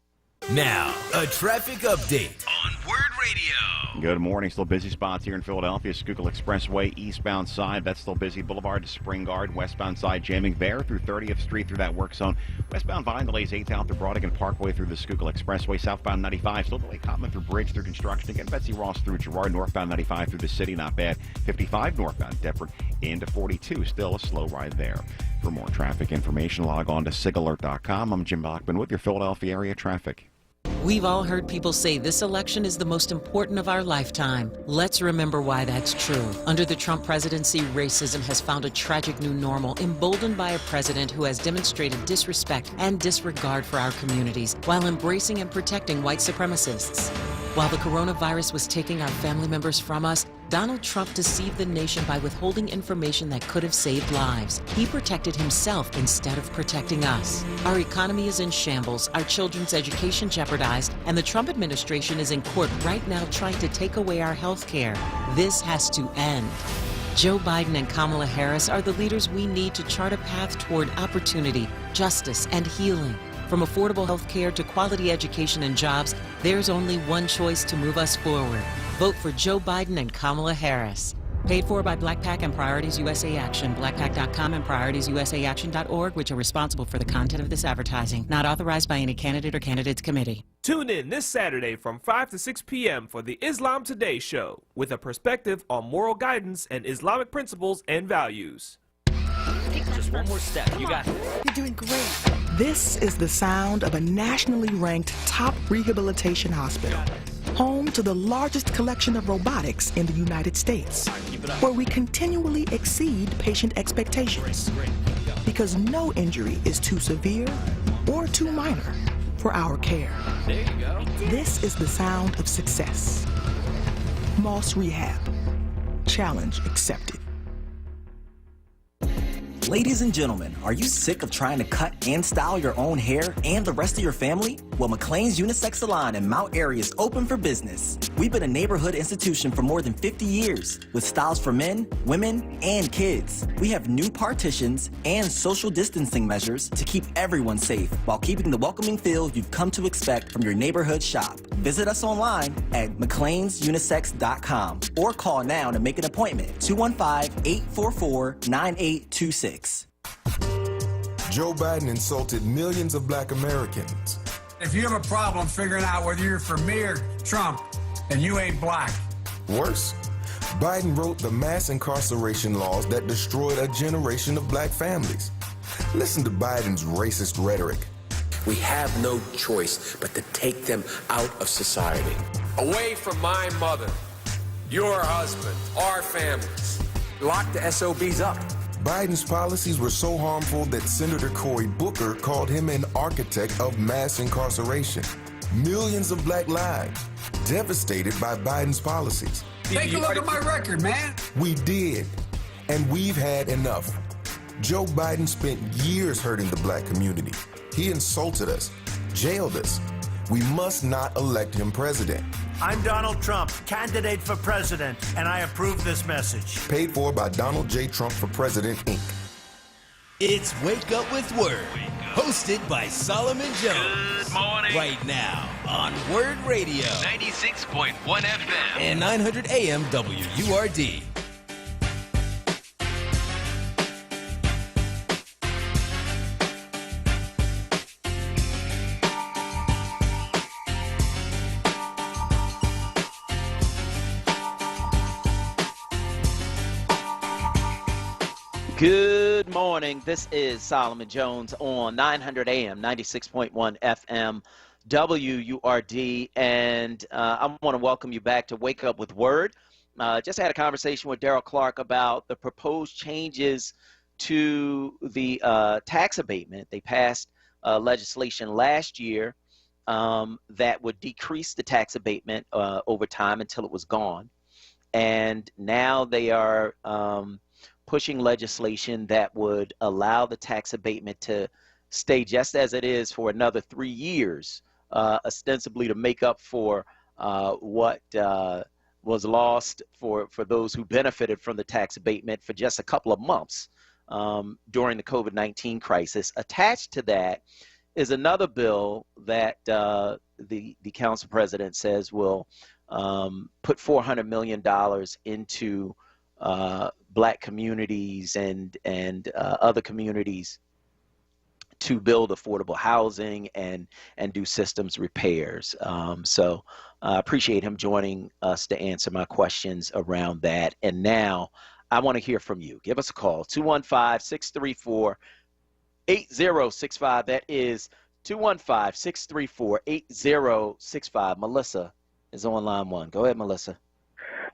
Now, a traffic update on WURD Radio. Good morning. Still busy spots here in Philadelphia. Schuylkill Expressway, eastbound side. That's still busy. Boulevard to Spring Guard. Westbound side jamming there through 30th Street through that work zone. Westbound volume delays 8th out through Brodigan Parkway through the Schuylkill Expressway. Southbound 95. Still delayed Cotman through Bridge through construction. Again, Betsy Ross through Girard. Northbound 95 through the city. Not bad. 55 northbound Deptford into 42. Still a slow ride there. For more traffic information, log on to sigalert.com. I'm Jim Bachman with your Philadelphia area traffic. We've all heard people say this election is the most important of our lifetime. Let's remember why that's true. Under the Trump presidency, racism has found a tragic new normal, emboldened by a president who has demonstrated disrespect and disregard for our communities while embracing and protecting white supremacists. While the coronavirus was taking our family members from us, Donald Trump deceived the nation by withholding information that could have saved lives. He protected himself instead of protecting us. Our economy is in shambles, our children's education jeopardized, and the Trump administration is in court right now trying to take away our health care. This has to end. Joe Biden and Kamala Harris are the leaders we need to chart a path toward opportunity, justice, and healing. From affordable health care to quality education and jobs, there's only one choice to move us forward. Vote for Joe Biden and Kamala Harris. Paid for by Black PAC and Priorities USA Action, blackpac.com and prioritiesUSAaction.org, which are responsible for the content of this advertising. Not authorized by any candidate or candidates committee. Tune in this Saturday from 5 to 6 p.m. for the Islam Today show, with a perspective on moral guidance and Islamic principles and values. Just one more step. You got it. You're doing great. This is the sound of a nationally ranked top rehabilitation hospital, home to the largest collection of robotics in the United States, where we continually exceed patient expectations. Because no injury is too severe or too minor for our care. There you go. This is the sound of success. Moss Rehab. Challenge accepted. Ladies and gentlemen, are you sick of trying to cut and style your own hair and the rest of your family? Well, McLean's Unisex Salon in Mount Airy is open for business. We've been a neighborhood institution for more than 50 years, with styles for men, women, and kids. We have new partitions and social distancing measures to keep everyone safe while keeping the welcoming feel you've come to expect from your neighborhood shop. Visit us online at mcleansunisex.com or call now to make an appointment, 215-844-9826. Joe Biden insulted millions of black Americans. If you have a problem figuring out whether you're for me or Trump, and you ain't black. Worse, Biden wrote the mass incarceration laws that destroyed a generation of black families. Listen to Biden's racist rhetoric. We have no choice but to take them out of society. Away from my mother, your husband, our families. Lock the SOBs up. Biden's policies were so harmful that Senator Cory Booker called him an architect of mass incarceration. millions of black lives devastated by Biden's policies. Take a look at my record, man. We did, and we've had enough. Joe Biden spent years hurting the black community. He insulted us, jailed us. We must not elect him president. I'm Donald Trump, candidate for president, and I approve this message. Paid for by Donald J. Trump for President, Inc. It's Wake Up with Word, hosted by Solomon Jones. Good morning. Right now on WURD Radio. 96.1 FM. And 900 AM WURD. Good morning. This is Solomon Jones on 900 AM, 96.1 FM, WURD, and I want to welcome you back to Wake Up with Word. Just had a conversation with Darrell, Clarke about the proposed changes to the tax abatement. They passed legislation last year that would decrease the tax abatement over time until it was gone, and now they are pushing legislation that would allow the tax abatement to stay just as it is for another 3 years, ostensibly to make up for what was lost for those who benefited from the tax abatement for just a couple of months during the COVID-19 crisis. Attached to that is another bill that the council president says will put $400 million into black communities and other communities to build affordable housing and do systems repairs. So I appreciate him joining us to answer my questions around that. And now I want to hear from you. Give us a call, 215-634-8065. That is 215-634-8065. Melissa is on line one. Go ahead, Melissa.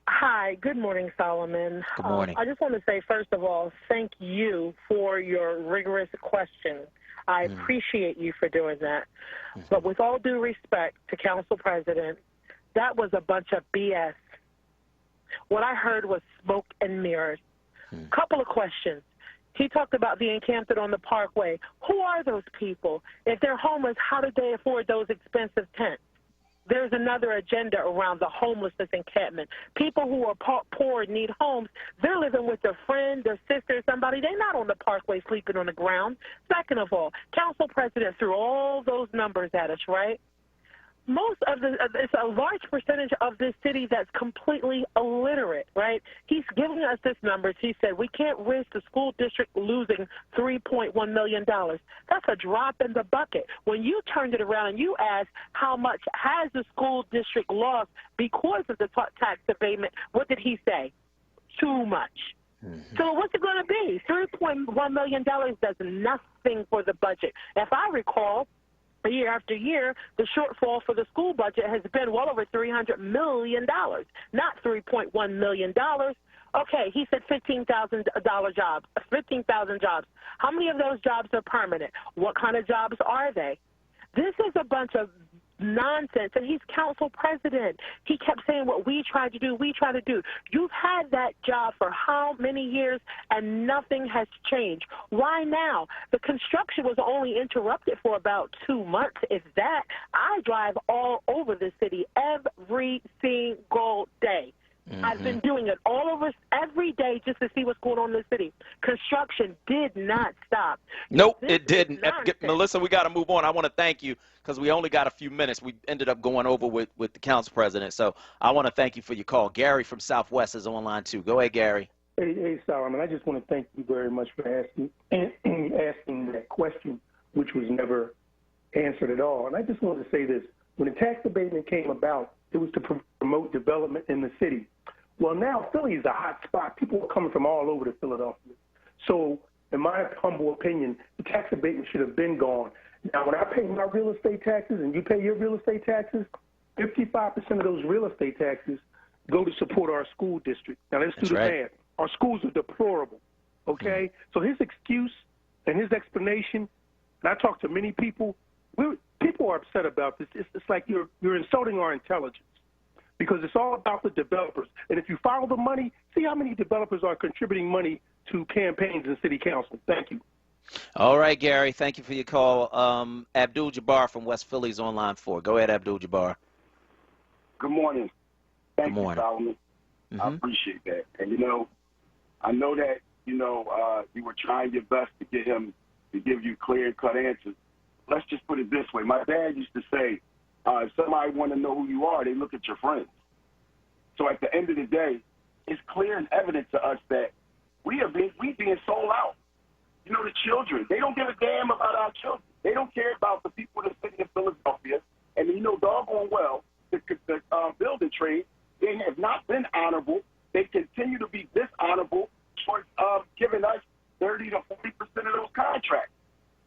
Hi, good morning, Solomon. Good morning. I just want to say, first of all, thank you for your rigorous question. I appreciate you for doing that. But with all due respect to Council President, that was a bunch of BS. What I heard was smoke and mirrors. Couple of questions. He talked about the encampment on the Parkway. Who are those people? If they're homeless, how did they afford those expensive tents? There's another agenda around the homelessness encampment. People who are poor and need homes, they're living with their friend, their sister, somebody. They're not on the Parkway sleeping on the ground. Second of all, Council President threw all those numbers at us, right? It's a large percentage of this city that's completely illiterate, right? He's giving us this numbers. He said we can't risk the school district losing $3.1 million. That's a drop in the bucket. When you turned it around and you asked how much has the school district lost because of the tax abatement, what did he say? Too much. So what's it going to be? $3.1 million does nothing for the budget. If I recall, year after year, the shortfall for the school budget has been well over $300 million, not $3.1 million. Okay, he said 15,000 jobs, 15,000 jobs. How many of those jobs are permanent? What kind of jobs are they? This is a bunch of nonsense, and he's council president. He kept saying what we try to do, we try to do. You've had that job for how many years, and nothing has changed. Why now? The construction was only interrupted for about 2 months, if that. I drive all over the city every single day. I've been doing it all over every day just to see what's going on in the city. Construction did not stop. Nope, it didn't. Melissa, we got to move on. I want to thank you because we only got a few minutes. We ended up going over with the council president. So I want to thank you for your call. Gary from Southwest is on line 2. Go ahead, Gary. Hey, Solomon, I just want to thank you very much for asking that question, which was never answered at all. And I just want to say this. When the tax abatement came about, it was to promote development in the city. Well, now Philly is a hot spot. People are coming from all over to Philadelphia. So, in my humble opinion, the tax abatement should have been gone. Now, when I pay my real estate taxes and you pay your real estate taxes, 55% of those real estate taxes go to support our school district. Now, let's do the math. Our schools are deplorable, okay? So his excuse and his explanation, and I talked to many people, people people are upset about this. It's like you're insulting our intelligence, because it's all about the developers. And if you follow the money, see how many developers are contributing money to campaigns and city council. Thank you. All right, Gary. Thank you for your call. Abdul-Jabbar from West Philly's on line 4. Go ahead, Abdul-Jabbar. Good morning. Thank Good morning. you, Solomon. I appreciate that. And, I know that, you were trying your best to get him to give you clear-cut answers. Let's just put it this way. My dad used to say, if somebody want to know who you are, they look at your friends. So at the end of the day, it's clear and evident to us that we being sold out. The children, they don't give a damn about our children. They don't care about the people in the city of Philadelphia. And doggone well, the building trade, they have not been honorable. They continue to be dishonorable towards giving us 30 to 40% of those contracts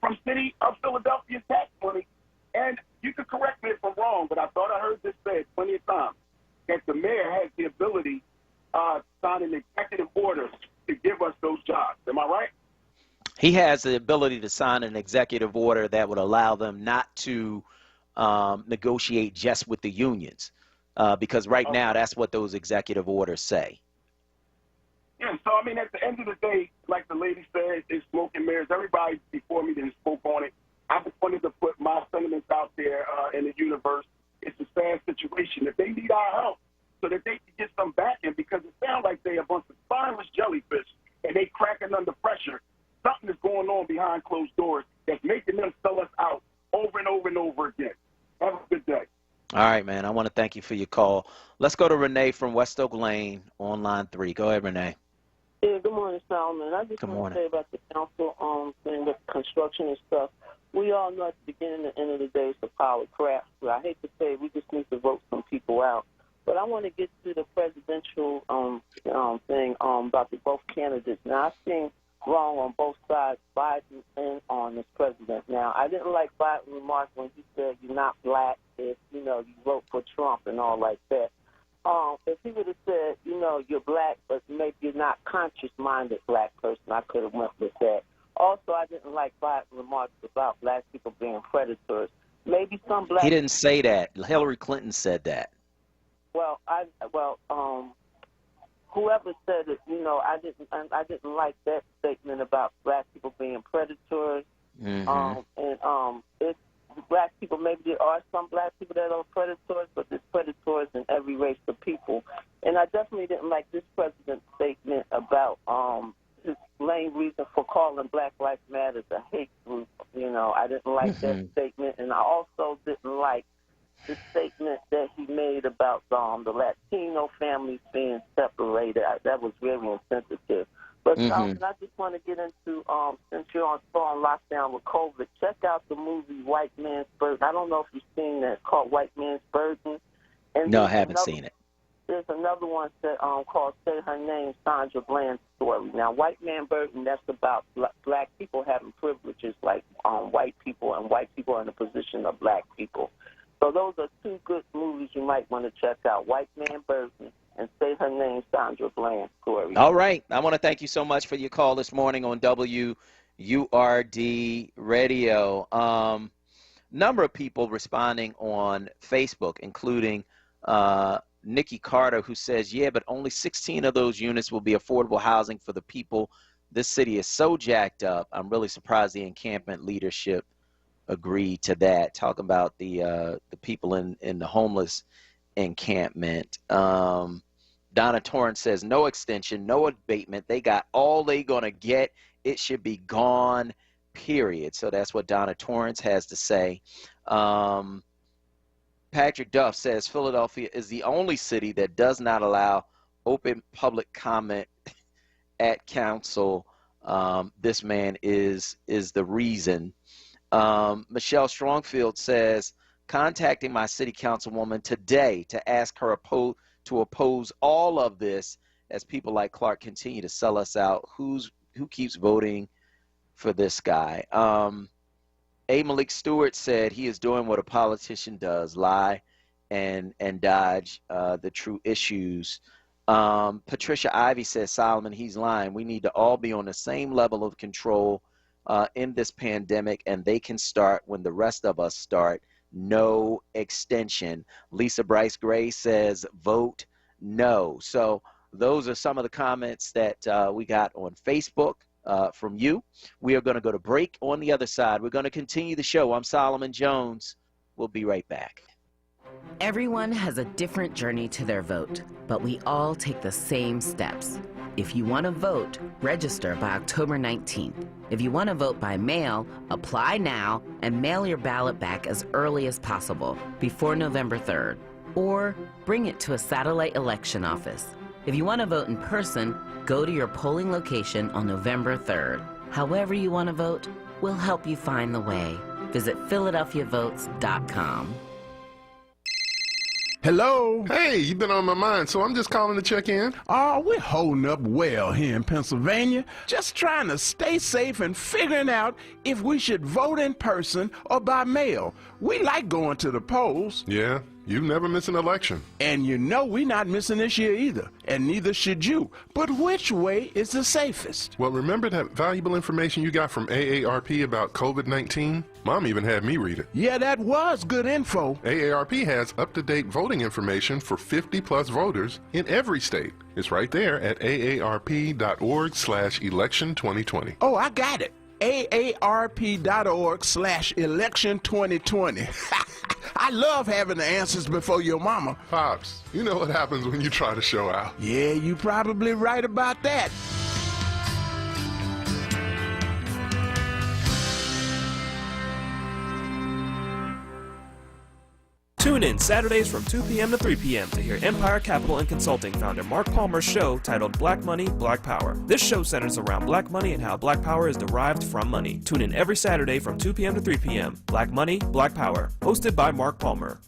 from city of Philadelphia tax money. And you can correct me if I'm wrong, but I thought I heard this said plenty of times, that the mayor has the ability to sign an executive order to give us those jobs. Am I right? He has the ability to sign an executive order that would allow them not to negotiate just with the unions, because right now that's what those executive orders say. Yeah, so at the end of the day, like the lady said, it's smoke and mirrors. Everybody before me that spoke on it, I just wanted to put my sentiments out there in the universe. It's a sad situation. If they need our help so that they can get some backing, because it sounds like they're a bunch of spineless jellyfish and they cracking under pressure, something is going on behind closed doors that's making them sell us out over and over and over again. Have a good day. All right, man. I want to thank you for your call. Let's go to Renee from West Oak Lane on line 3. Go ahead, Renee. Yeah, good morning, Solomon. I just want to say about the council thing with construction and stuff. We all know at the beginning and the end of the day it's a power crap. So I hate to say it, we just need to vote some people out. But I want to get to the presidential thing about both candidates. Now, I've seen wrong on both sides, Biden and on this president. Now, I didn't like Biden's remark when he said you're not black if, you vote for Trump and all like that. If he would have said, you're black, but maybe you're not conscious-minded black person, I could have went with that. Also, I didn't like Biden's remarks about black people being predators. Maybe some black... He didn't say that. Hillary Clinton said that. Well, whoever said it, I didn't like that statement about black people being predators. It's black people. Maybe there are some black people that are predators, but there's predators in every race of people. And I definitely didn't like this president's statement about his main reason for calling Black Lives Matter a hate group. I didn't like that statement, and I also didn't like the statement that he made about the Latino families being separated. That was very insensitive. But I just want to get into, since you're still on lockdown with COVID, check out the movie White Man's Burden. I don't know if you've seen that. It's called White Man's Burden. And no, I haven't seen it. There's another one that called Say Her Name, Sandra Bland's story. Now, White Man Burden, that's about black people having privileges like white people, and white people in the position of black people. So those are two good movies you might want to check out, White Man Burden and Say Her Name, Sandra Bland's story. All right. I want to thank you so much for your call this morning on WURD Radio. Number of people responding on Facebook, including Nikki Carter, who says, yeah, but only 16 of those units will be affordable housing for the people. This city is so jacked up. I'm really surprised the encampment leadership agreed to that. Talking about the people in the homeless encampment. Donna Torrance says, no extension, no abatement. They got all they going to get. It should be gone, period. So that's what Donna Torrance has to say. Patrick Duff says Philadelphia is the only city that does not allow open public comment at council. This man is the reason. Michelle Strongfield says, contacting my city councilwoman today to ask her to oppose all of this as people like Clarke continue to sell us out. Who keeps voting for this guy? A. Malik Stewart said he is doing what a politician does, lie and dodge the true issues. Patricia Ivy says, Solomon, he's lying. We need to all be on the same level of control in this pandemic, and they can start when the rest of us start, no extension. Lisa Bryce Gray says vote no. So those are some of the comments that we got on Facebook from you. We are going to go to break. On the other side, we're going to continue the show. I'm Solomon Jones. We'll be right back. Everyone has a different journey to their vote, but we all take the same steps. If you want to vote, register by October 19th. If you want to vote by mail, apply now and mail your ballot back as early as possible, before November 3rd. Or bring it to a satellite election office. If you want to vote in person, go to your polling location on November 3rd. However you want to vote, we'll help you find the way. Visit PhiladelphiaVotes.com. Hello? Hey, you've been on my mind, so I'm just calling to check in. Oh, we're holding up well here in Pennsylvania. Just trying to stay safe and figuring out if we should vote in person or by mail. We like going to the polls. Yeah, you never miss an election. And you know we're not missing this year either, and neither should you. But which way is the safest? Well, remember that valuable information you got from AARP about COVID-19? Mom even had me read it. Yeah, that was good info. AARP has up-to-date voting information for 50-plus voters in every state. It's right there at aarp.org/election2020. Oh, I got it. aarp.org/election2020. I love having the answers before your mama. Pops, you know what happens when you try to show out. Yeah, you probably right about that. Tune in Saturdays from 2 p.m. to 3 p.m. to hear Empire Capital and Consulting founder Mark Palmer's show titled Black Money, Black Power. This show centers around black money and how black power is derived from money. Tune in every Saturday from 2 p.m. to 3 p.m. Black Money, Black Power. Hosted by Mark Palmer.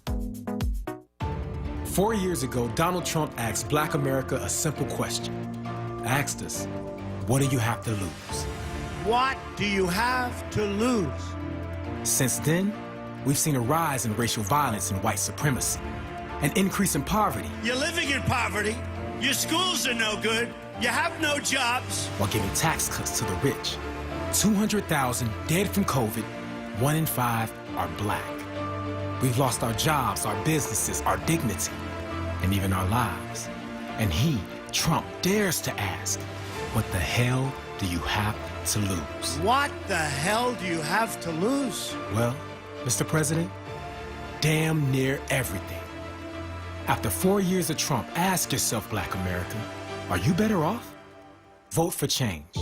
4 years ago, Donald Trump asked Black America a simple question. Asked us, what do you have to lose? What do you have to lose? Since then, we've seen a rise in racial violence and white supremacy, an increase in poverty. You're living in poverty. Your schools are no good. You have no jobs. While giving tax cuts to the rich. 200,000 dead from COVID, 1 in 5 are black. We've lost our jobs, our businesses, our dignity, and even our lives. And he, Trump, dares to ask, what the hell do you have to lose? What the hell do you have to lose? Well, Mr. President, damn near everything. After 4 years of Trump, ask yourself, Black America, are you better off? Vote for change.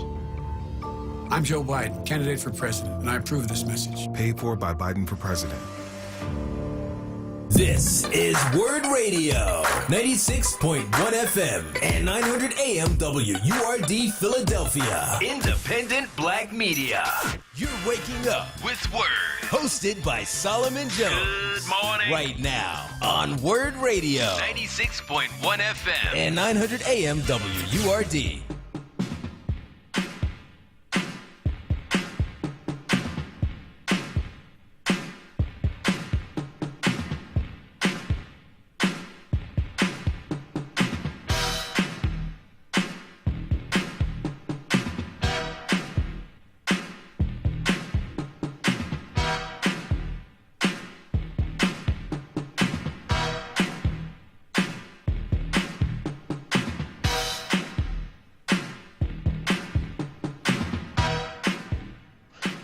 I'm Joe Biden, candidate for president, and I approve this message. Paid for by Biden for president. This is WURD Radio, 96.1 FM and 900 AM WURD Philadelphia. Independent Black Media. You're waking up with WURD. Hosted by Solomon Jones. Good morning. Right now on WURD Radio. 96.1 FM. And 900 AM WURD.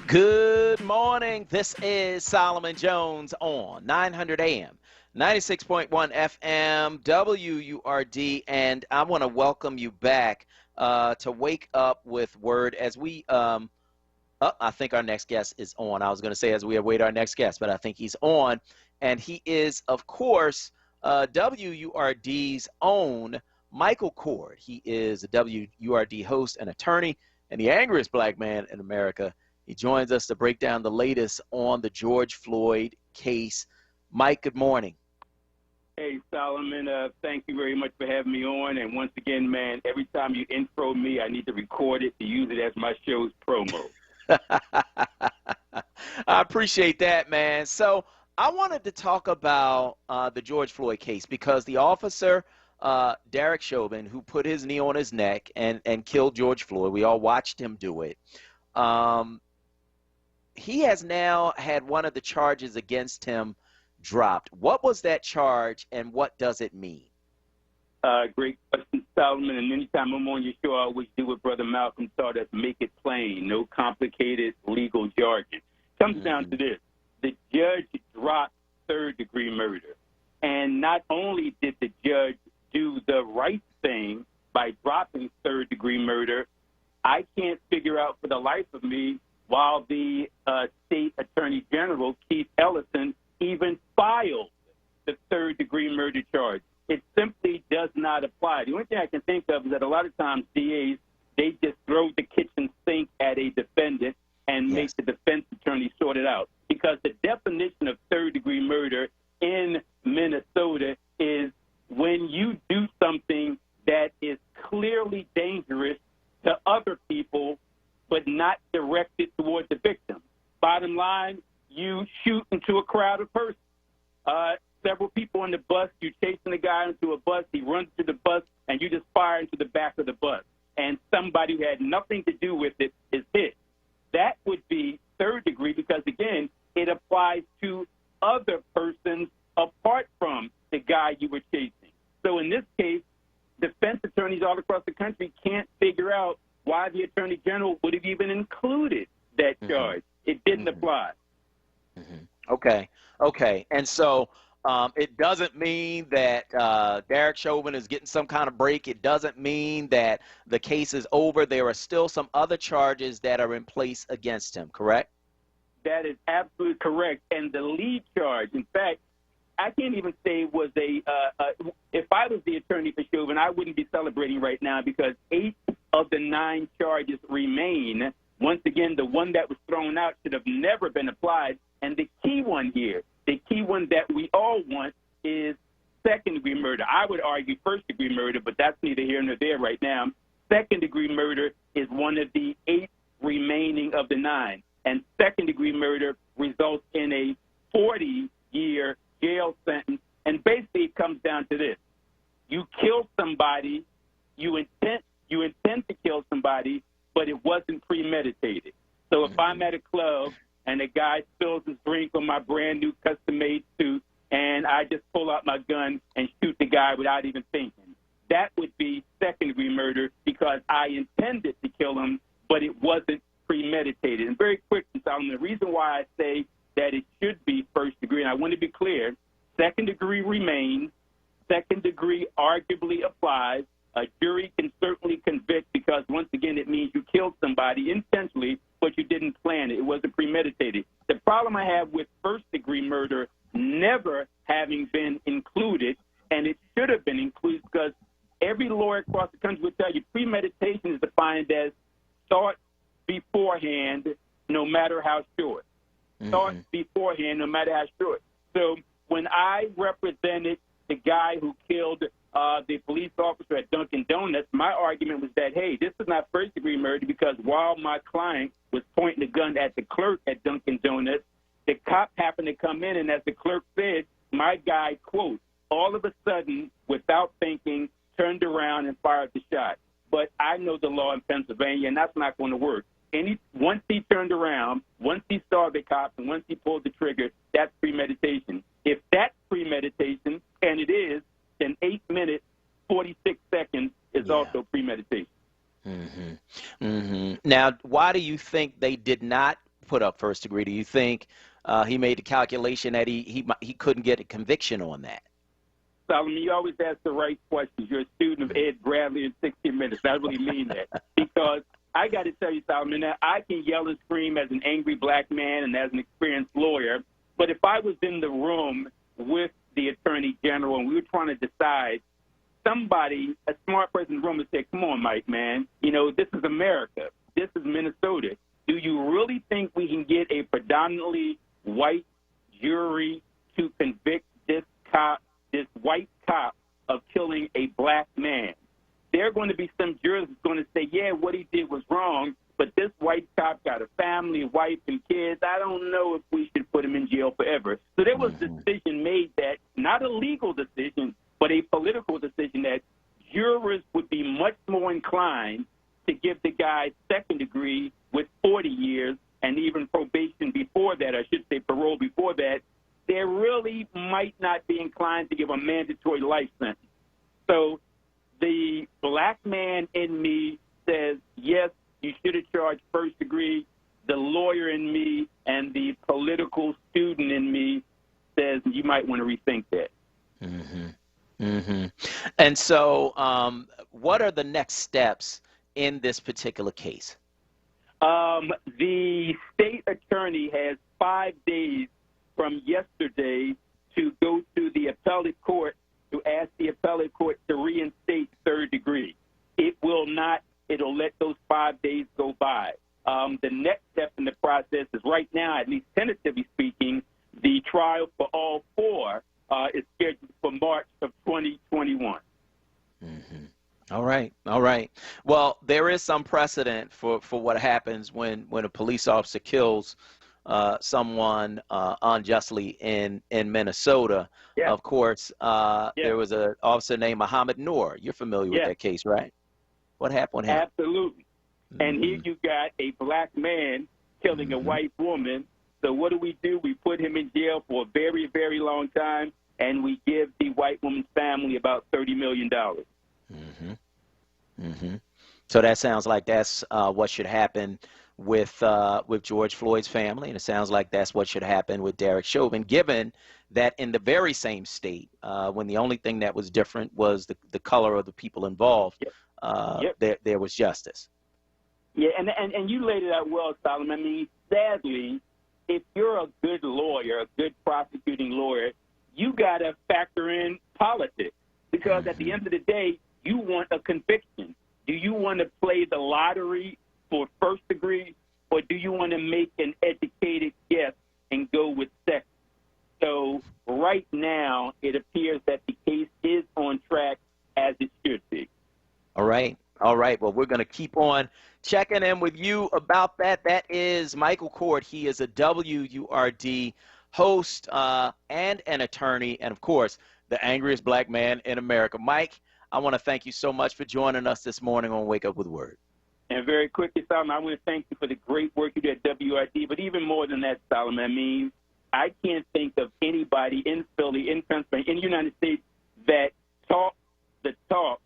Good morning. This is Solomon Jones on 900 AM, 96.1 FM, WURD, and I want to welcome you back to Wake Up with WURD as we, I think our next guest is on. I was going to say as we await our next guest, but I think he's on, and he is, of course, WURD's own Michael Cord. He is a WURD host and attorney and the angriest black man in America. He joins us to break down the latest on the George Floyd case. Mike, good morning. Hey, Solomon, thank you very much for having me on. And once again, man, every time you intro me, I need to record it to use it as my show's promo. I appreciate that, man. So I wanted to talk about the George Floyd case because the officer, Derek Chauvin, who put his knee on his neck and killed George Floyd, we all watched him do it. He has now had one of the charges against him dropped. What was that charge, and what does it mean? Great question, Solomon. And anytime I'm on your show, I always do what Brother Malcolm taught us: make it plain, no complicated legal jargon. Comes down to this: the judge dropped third-degree murder, and not only did the judge do the right thing by dropping third-degree murder, I can't figure out for the life of me while the state attorney general, Keith Ellison, even filed the third-degree murder charge. It simply does not apply. The only thing I can think of is that a lot of times DAs, they just throw the kitchen sink at a defendant and make the defense attorney sort it out. Because the definition of third-degree murder in Minnesota is when you do something that is clearly dangerous to other people but not directed toward the victim. Bottom line, you shoot into a crowd of persons. Several people on the bus, you chasing a guy into a bus, he runs to the bus, and you just fire into the back of the bus. And somebody who had nothing to do with it is hit. That would be third degree because, again, it applies to other persons apart from the guy you were chasing. So in this case, defense attorneys all across the country can't figure out why the attorney general would have even included that charge. It didn't apply. Okay. And so it doesn't mean that Derek Chauvin is getting some kind of break. It doesn't mean that the case is over. There are still some other charges that are in place against him, correct? That is absolutely correct. And the lead charge, in fact, I can't even say it was if I was the attorney for Chauvin, I wouldn't be celebrating right now because 8 of the 9 charges remain. Once again, the one that was thrown out should have never been applied. And the key one here, the key one that we all want is second-degree murder. I would argue first-degree murder, but that's neither here nor there right now. Second-degree murder is one of the 8 remaining of the 9. And second-degree murder results in a 40-year jail sentence. And basically it comes down to this. You kill somebody, you intend to kill somebody, but it wasn't premeditated. So if I'm at a club and a guy spills his drink on my brand-new custom-made suit and I just pull out my gun and shoot the guy without even thinking, that would be second-degree murder because I intended to kill him, but it wasn't premeditated. And very quickly, Solomon, the reason why I say that it should be first degree, and I want to be clear, second degree remains, second degree arguably applies. A jury can certainly convict because, once again, it means you killed somebody intentionally, but you didn't plan it. It wasn't premeditated. The problem I have with first degree murder never having been included, and it should have been included because every lawyer across the country would tell you premeditation is defined as thought beforehand, no matter how short. Thought beforehand, no matter how short. So when I represented the guy who killed the police officer at Dunkin' Donuts, my argument was that, hey, this is not first-degree murder because while my client was pointing the gun at the clerk at Dunkin' Donuts, the cop happened to come in, and as the clerk said, my guy, quote, all of a sudden, without thinking, turned around and fired the shot. But I know the law in Pennsylvania, and that's not going to work. Once he turned around, once he saw the cops, and once he pulled the trigger, that's premeditation. If that's premeditation, and it is, then 8 minutes, 46 seconds is also premeditation. Now, why do you think they did not put up first degree? Do you think he made the calculation that he couldn't get a conviction on that? Solomon, you always ask the right questions. You're a student of Ed Bradley in 60 Minutes. I really mean that because I got to tell you, Solomon, that I can yell and scream as an angry black man and as an experienced lawyer, but if I was in the room with the attorney general and we were trying to decide, somebody, a smart person in the room would say, come on, Mike, man, you know, this is America. This is Minnesota. Do you really think we can get a predominantly white jury to convict this cop, this white cop, of killing a black man? There are going to be some jurors that's going to say, yeah, what he did was wrong, but this white cop got a family, wife, and kids. I don't know if we should put him in jail forever. So there was a decision made that, not a legal decision, but a political decision that jurors would be much more inclined to give the guy second degree with 40 years and even probation before that, I should say parole before that. There really might not be inclined to give a mandatory life sentence. So the black man in me says, yes, you should have charged first degree. The lawyer in me and the political student in me says you might want to rethink that. And so what are the next steps in this particular case? The state attorney has 5 days from yesterday to go to the appellate court to ask the appellate court to reinstate third degree. It will not. It'll let those 5 days go by. The next step in the process is right now, at least tentatively speaking, the trial for all four is scheduled for March of 2021. All right. All right. Well, there is some precedent for what happens when a police officer kills someone unjustly in Minnesota. Yeah. Of course, there was an officer named Muhammad Noor. You're familiar with that case, right? What happened with him? Absolutely. And here you got a black man killing a white woman. So what do? We put him in jail for a very, very long time, and we give the white woman's family about $30 million. So that sounds like that's what should happen with George Floyd's family, and it sounds like that's what should happen with Derek Chauvin, given that in the very same state, when the only thing that was different was the color of the people involved, there was justice. Yeah, and you laid it out well, Solomon. I mean, sadly, if you're a good lawyer, a good prosecuting lawyer, you got to factor in politics, because at the end of the day, you want a conviction. Do you want to play the lottery for first degree, or do you want to make an educated guess and go with second? So right now, it appears that the case is on track as it should be. All right. All right. Well, we're going to keep on checking in with you about that. That is Michael Court. He is a WURD host and an attorney, and, of course, the angriest black man in America. Mike, I want to thank you so much for joining us this morning on Wake Up with Word. And very quickly, Solomon, I want to thank you for the great work you did at WURD. But even more than that, Solomon, I mean, I can't think of anybody in Philly, in Pennsylvania, in the United States that talk the talk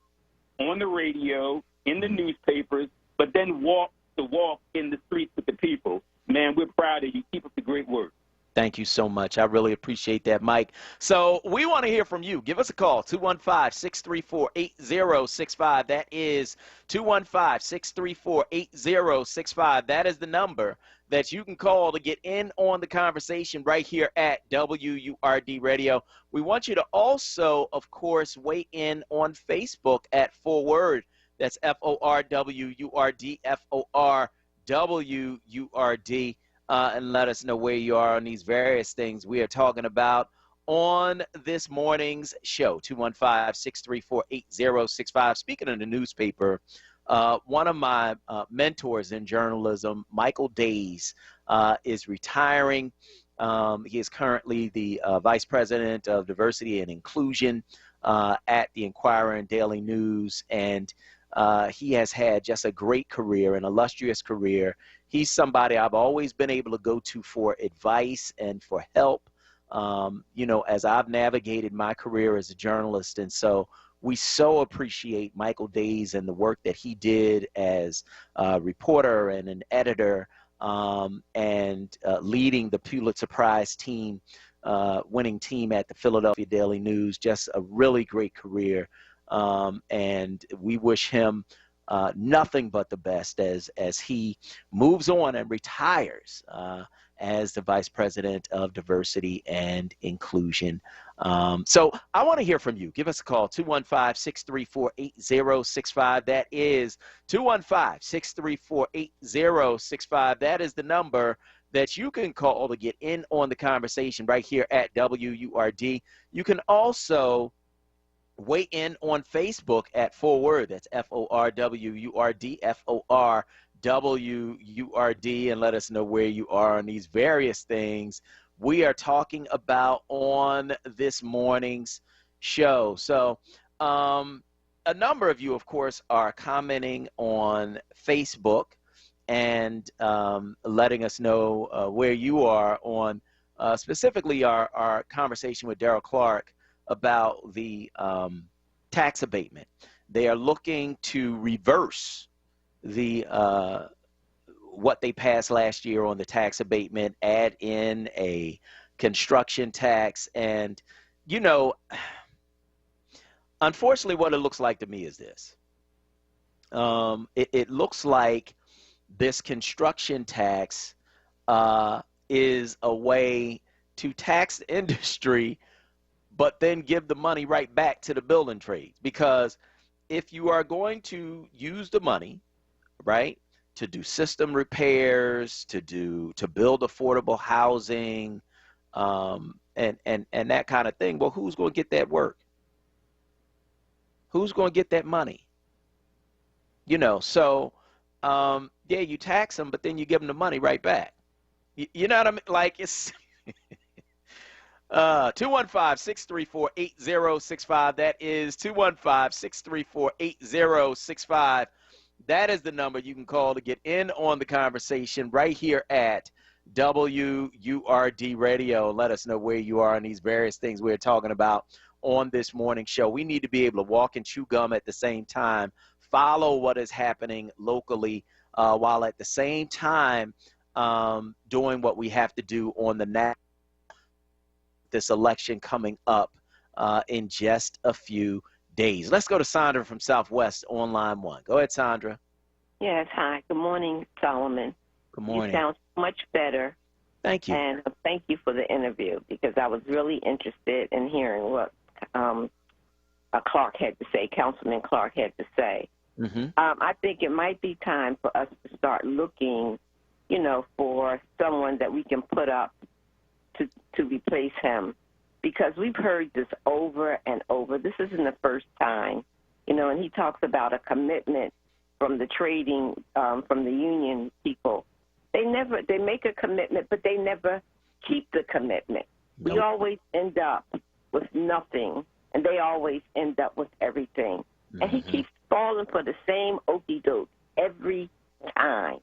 on the radio, in the newspapers, but then walk the walk in the streets with the people. Man, we're proud of you. Keep up the great work. Thank you so much. I really appreciate that, Mike. So we want to hear from you. Give us a call, 215-634-8065. That is 215-634-8065. That is the number that you can call to get in on the conversation right here at WURD Radio. We want you to also, of course, weigh in on Facebook at onWURD. That's FORWURD, FORWURD. And let us know where you are on these various things we are talking about on this morning's show, 215-634-8065. Speaking of the newspaper, one of my mentors in journalism, Michael Days, is retiring. He is currently the Vice President of Diversity and Inclusion at the Inquirer and Daily News, and he has had just a great career, an illustrious career. He's somebody I've always been able to go to for advice and for help, as I've navigated my career as a journalist. And so we so appreciate Michael Days and the work that he did as a reporter and an editor, and leading the Pulitzer Prize team, winning team at the Philadelphia Daily News. Just a really great career. And we wish him nothing but the best as he moves on and retires as the Vice President of Diversity and Inclusion. So I want to hear from you. Give us a call, 215-634-8065. That is 215-634-8065. That is the number that you can call to get in on the conversation right here at WURD. You can also weigh in on Facebook at onWURD. That's FORWURD, FORWURD, and let us know where you are on these various things we are talking about on this morning's show. So a number of you, of course, are commenting on Facebook and letting us know where you are on specifically our conversation with Darrell Clarke about the tax abatement. They are looking to reverse the what they passed last year on the tax abatement, add in a construction tax. And, you know, unfortunately, what it looks like to me is this. It looks like this construction tax is a way to tax the industry, but then give the money right back to the building trades. Because if you are going to use the money, right, to do system repairs, to build affordable housing, and that kind of thing, well, who's going to get that work? Who's going to get that money? You know, so yeah, you tax them, but then you give them the money right back. You know what I mean? Like, it's 215-634-8065. That is 215-634-8065. That is the number you can call to get in on the conversation right here at WURD Radio. Let us know where you are on these various things we're talking about on this morning show. We need to be able to walk and chew gum at the same time, follow what is happening locally, while at the same time doing what we have to do on the national. This election coming up in just a few days. Let's go to Sandra from Southwest on line 1. Go ahead, Sandra. Yes, hi. Good morning, Solomon. Good morning. You sound much better. Thank you. And thank you for the interview, because I was really interested in hearing what Clarke had to say, Councilman Clarke had to say. Mm-hmm. I think it might be time for us to start looking, you know, for someone that we can put up to replace him, because we've heard this over and over. This isn't the first time, you know, and he talks about a commitment from the trading, from the union people. They make a commitment, but they never keep the commitment. Nope. We always end up with nothing, and they always end up with everything. Mm-hmm. And he keeps falling for the same okie doke every time,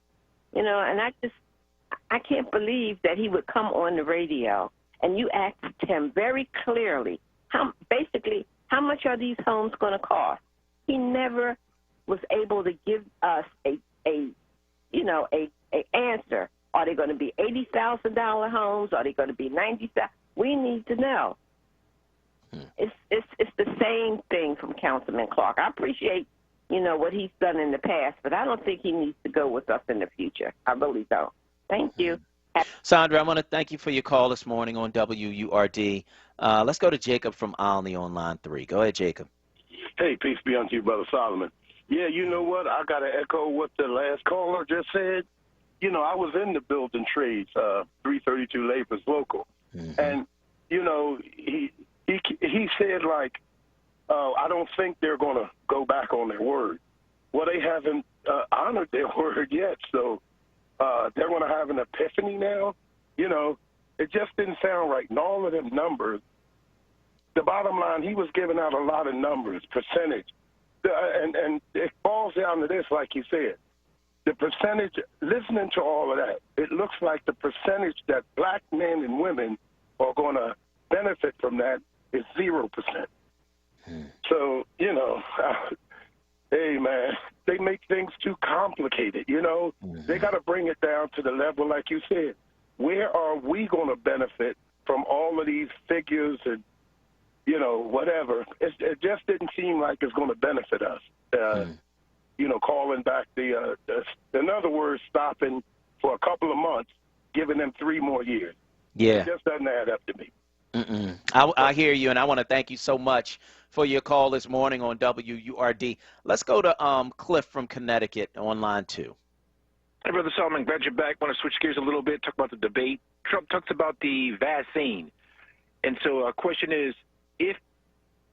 you know, and I can't believe that he would come on the radio and you asked him very clearly, how much are these homes going to cost? He never was able to give us a answer. Are they going to be $80,000 homes? Are they going to be $90,000? We need to know. It's the same thing from Councilman Clarke. I appreciate, you know, what he's done in the past, but I don't think he needs to go with us in the future. I really don't. Thank you. Sandra, I want to thank you for your call this morning on WURD. Let's go to Jacob from Olney on line 3. Go ahead, Jacob. Hey, peace be unto you, Brother Solomon. Yeah, you know what? I got to echo what the last caller just said. You know, I was in the building trades, 332 Labor's local. Mm-hmm. And, you know, he said, like, I don't think they're going to go back on their word. Well, they haven't honored their word yet, so they're going to have an epiphany now. You know, it just didn't sound right. And all of them numbers, the bottom line, he was giving out a lot of numbers, percentage. And it falls down to this, like you said. The percentage, listening to all of that, it looks like the percentage that black men and women are going to benefit from that is 0%. So, you know, hey, man, they make things too complicated, you know. They got to bring it down to the level, like you said. Where are we going to benefit from all of these figures and, you know, whatever? It just didn't seem like it's going to benefit us. You know, calling back in other words, stopping for a couple of months, giving them 3 more years. Yeah. It just doesn't add up to me. I hear you, and I want to thank you so much for your call this morning on WURD. Let's go to Cliff from Connecticut on line 2. Hey, Brother Solomon, glad you're back. Want to switch gears a little bit, talk about the debate. Trump talks about the vaccine. And so our question is, if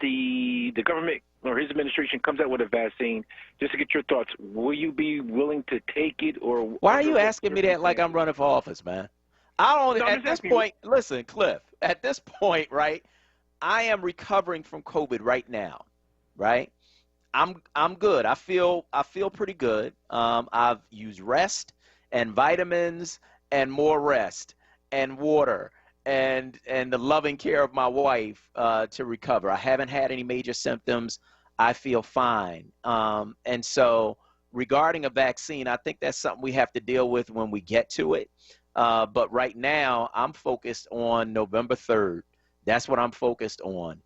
the government or his administration comes out with a vaccine, just to get your thoughts, will you be willing to take it? Or why are you asking me that like I'm running for office, man? I don't. At this point, listen, Cliff. At this point, right? I am recovering from COVID right now, right? I'm good. I feel pretty good. I've used rest and vitamins and more rest and water and the loving care of my wife to recover. I haven't had any major symptoms. I feel fine. And so regarding a vaccine, I think that's something we have to deal with when we get to it. But right now, I'm focused on November 3rd. That's what I'm focused on.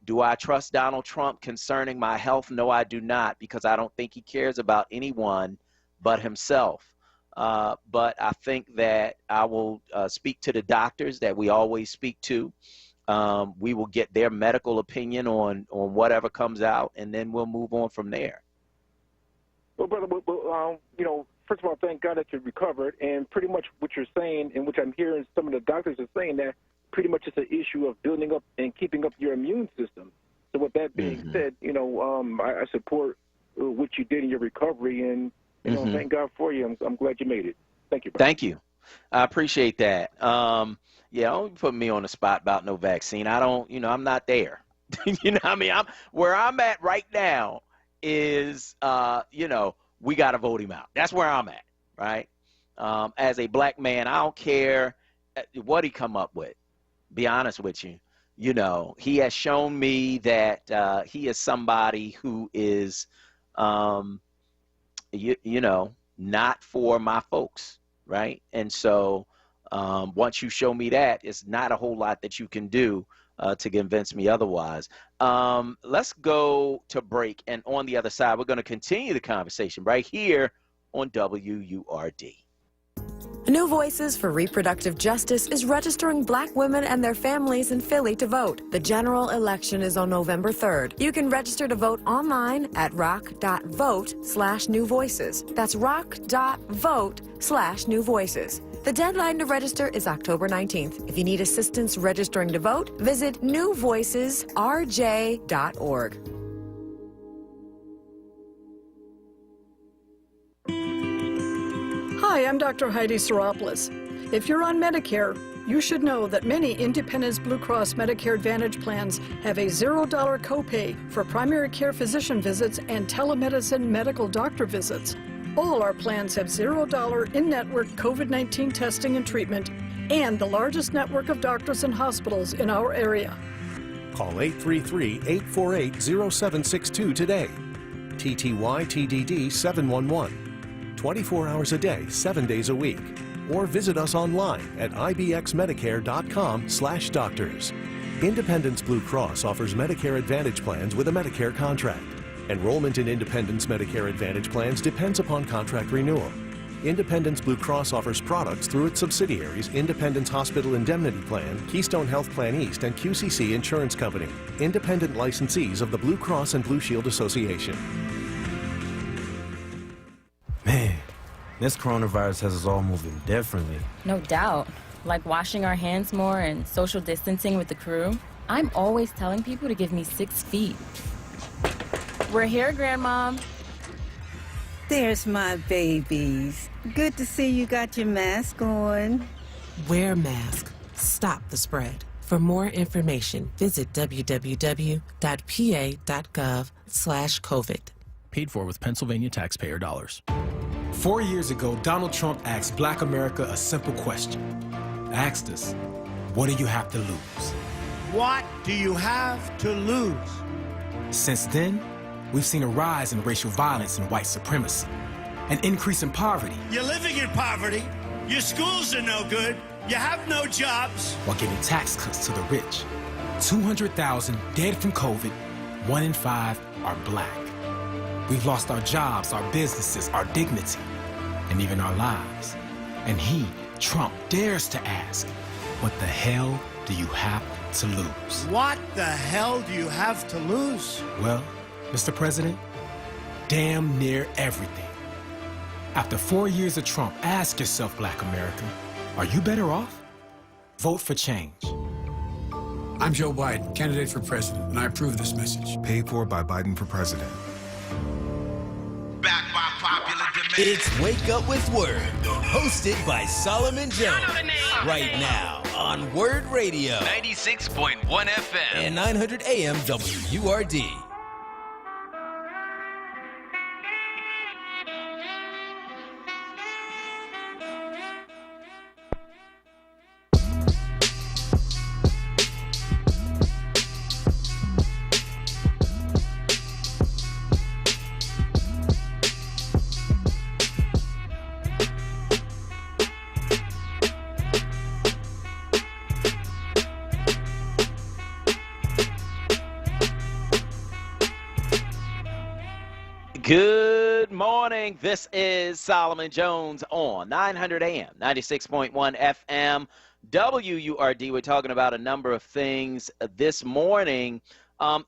Do I trust Donald Trump concerning my health? No, I do not, because I don't think he cares about anyone but himself. But I think that I will speak to the doctors that we always speak to. We will get their medical opinion on whatever comes out, and then we'll move on from there. Well, brother, first of all, thank God that you recovered, and pretty much what you're saying, and which I'm hearing some of the doctors are saying, that pretty much it's an issue of building up and keeping up your immune system. So with that being said, I support what you did in your recovery, and thank God for you. I'm glad you made it. Thank you, brother. Thank you. I appreciate that. Don't put me on the spot about no vaccine. I don't, I'm not there. Where I'm at right now is, we got to vote him out. That's where I'm at, right? As a black man, I don't care what he come up with. Be honest with you. He has shown me that he is somebody who is, not for my folks, right? And so once you show me that, it's not a whole lot that you can do to convince me otherwise. Let's go to break, and on the other side, we're going to continue the conversation right here on WURD. New Voices for Reproductive Justice is registering black women and their families in Philly to vote. The general election is on November 3rd. You can register to vote online at rock.vote/New Voices. That's rock.vote/New Voices. The deadline to register is October 19th. If you need assistance registering to vote, visit newvoicesrj.org. Hi, I'm Dr. Heidi Seropoulos. If you're on Medicare, you should know that many Independence Blue Cross Medicare Advantage plans have a $0 copay for primary care physician visits and telemedicine medical doctor visits. All our plans have $0 in-network COVID-19 testing and treatment, and the largest network of doctors and hospitals in our area. Call 833-848-0762 today. TTY-TDD 711. 24 hours a day, 7 days a week. Or visit us online at ibxmedicare.com/doctors. Independence Blue Cross offers Medicare Advantage plans with a Medicare contract. Enrollment in Independence Medicare Advantage plans depends upon contract renewal. Independence Blue Cross offers products through its subsidiaries Independence Hospital Indemnity Plan, Keystone Health Plan East, and QCC Insurance Company, independent licensees of the Blue Cross and Blue Shield Association. Man, this coronavirus has us all moving differently. No doubt. Like washing our hands more and social distancing with the crew. I'm always telling people to give me 6 feet. We're here, Grandma. There's my babies. Good to see you got your mask on. Wear mask. Stop the spread. For more information, visit www.pa.gov/COVID. Paid for with Pennsylvania taxpayer dollars. 4 years ago, Donald Trump asked Black America a simple question. Asked us, what do you have to lose? What do you have to lose? Since then, we've seen a rise in racial violence and white supremacy, an increase in poverty. You're living in poverty. Your schools are no good. You have no jobs. While giving tax cuts to the rich. 200,000 dead from COVID, 1 in 5 are Black. We've lost our jobs, our businesses, our dignity, and even our lives. And he, Trump, dares to ask, what the hell do you have to lose? What the hell do you have to lose? Well, Mr. President, damn near everything. After 4 years of Trump, ask yourself, Black America, are you better off? Vote for change. I'm Joe Biden, candidate for president, and I approve this message. Paid for by Biden for president. Back by popular demand. It's Wake Up with Word, hosted by Solomon Jones. Right now on WURD Radio. 96.1 FM. And 900 AM WURD. Good morning. This is Solomon Jones on 900 AM, 96.1 FM, WURD. We're talking about a number of things this morning,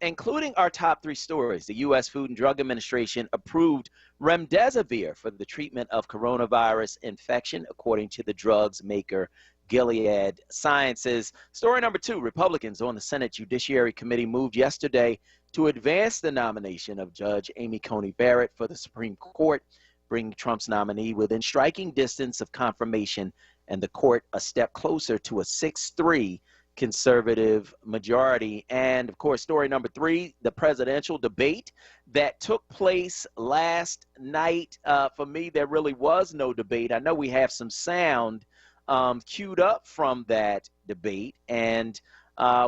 including our top 3 stories. The U.S. Food and Drug Administration approved remdesivir for the treatment of coronavirus infection, according to the drugs maker Gilead Sciences. Story number 2, Republicans on the Senate Judiciary Committee moved yesterday to advance the nomination of Judge Amy Coney Barrett for the Supreme Court, bringing Trump's nominee within striking distance of confirmation and the court a step closer to a 6-3 conservative majority. And, of course, story number 3, the presidential debate that took place last night. For me, there really was no debate. I know we have some sound queued up from that debate, and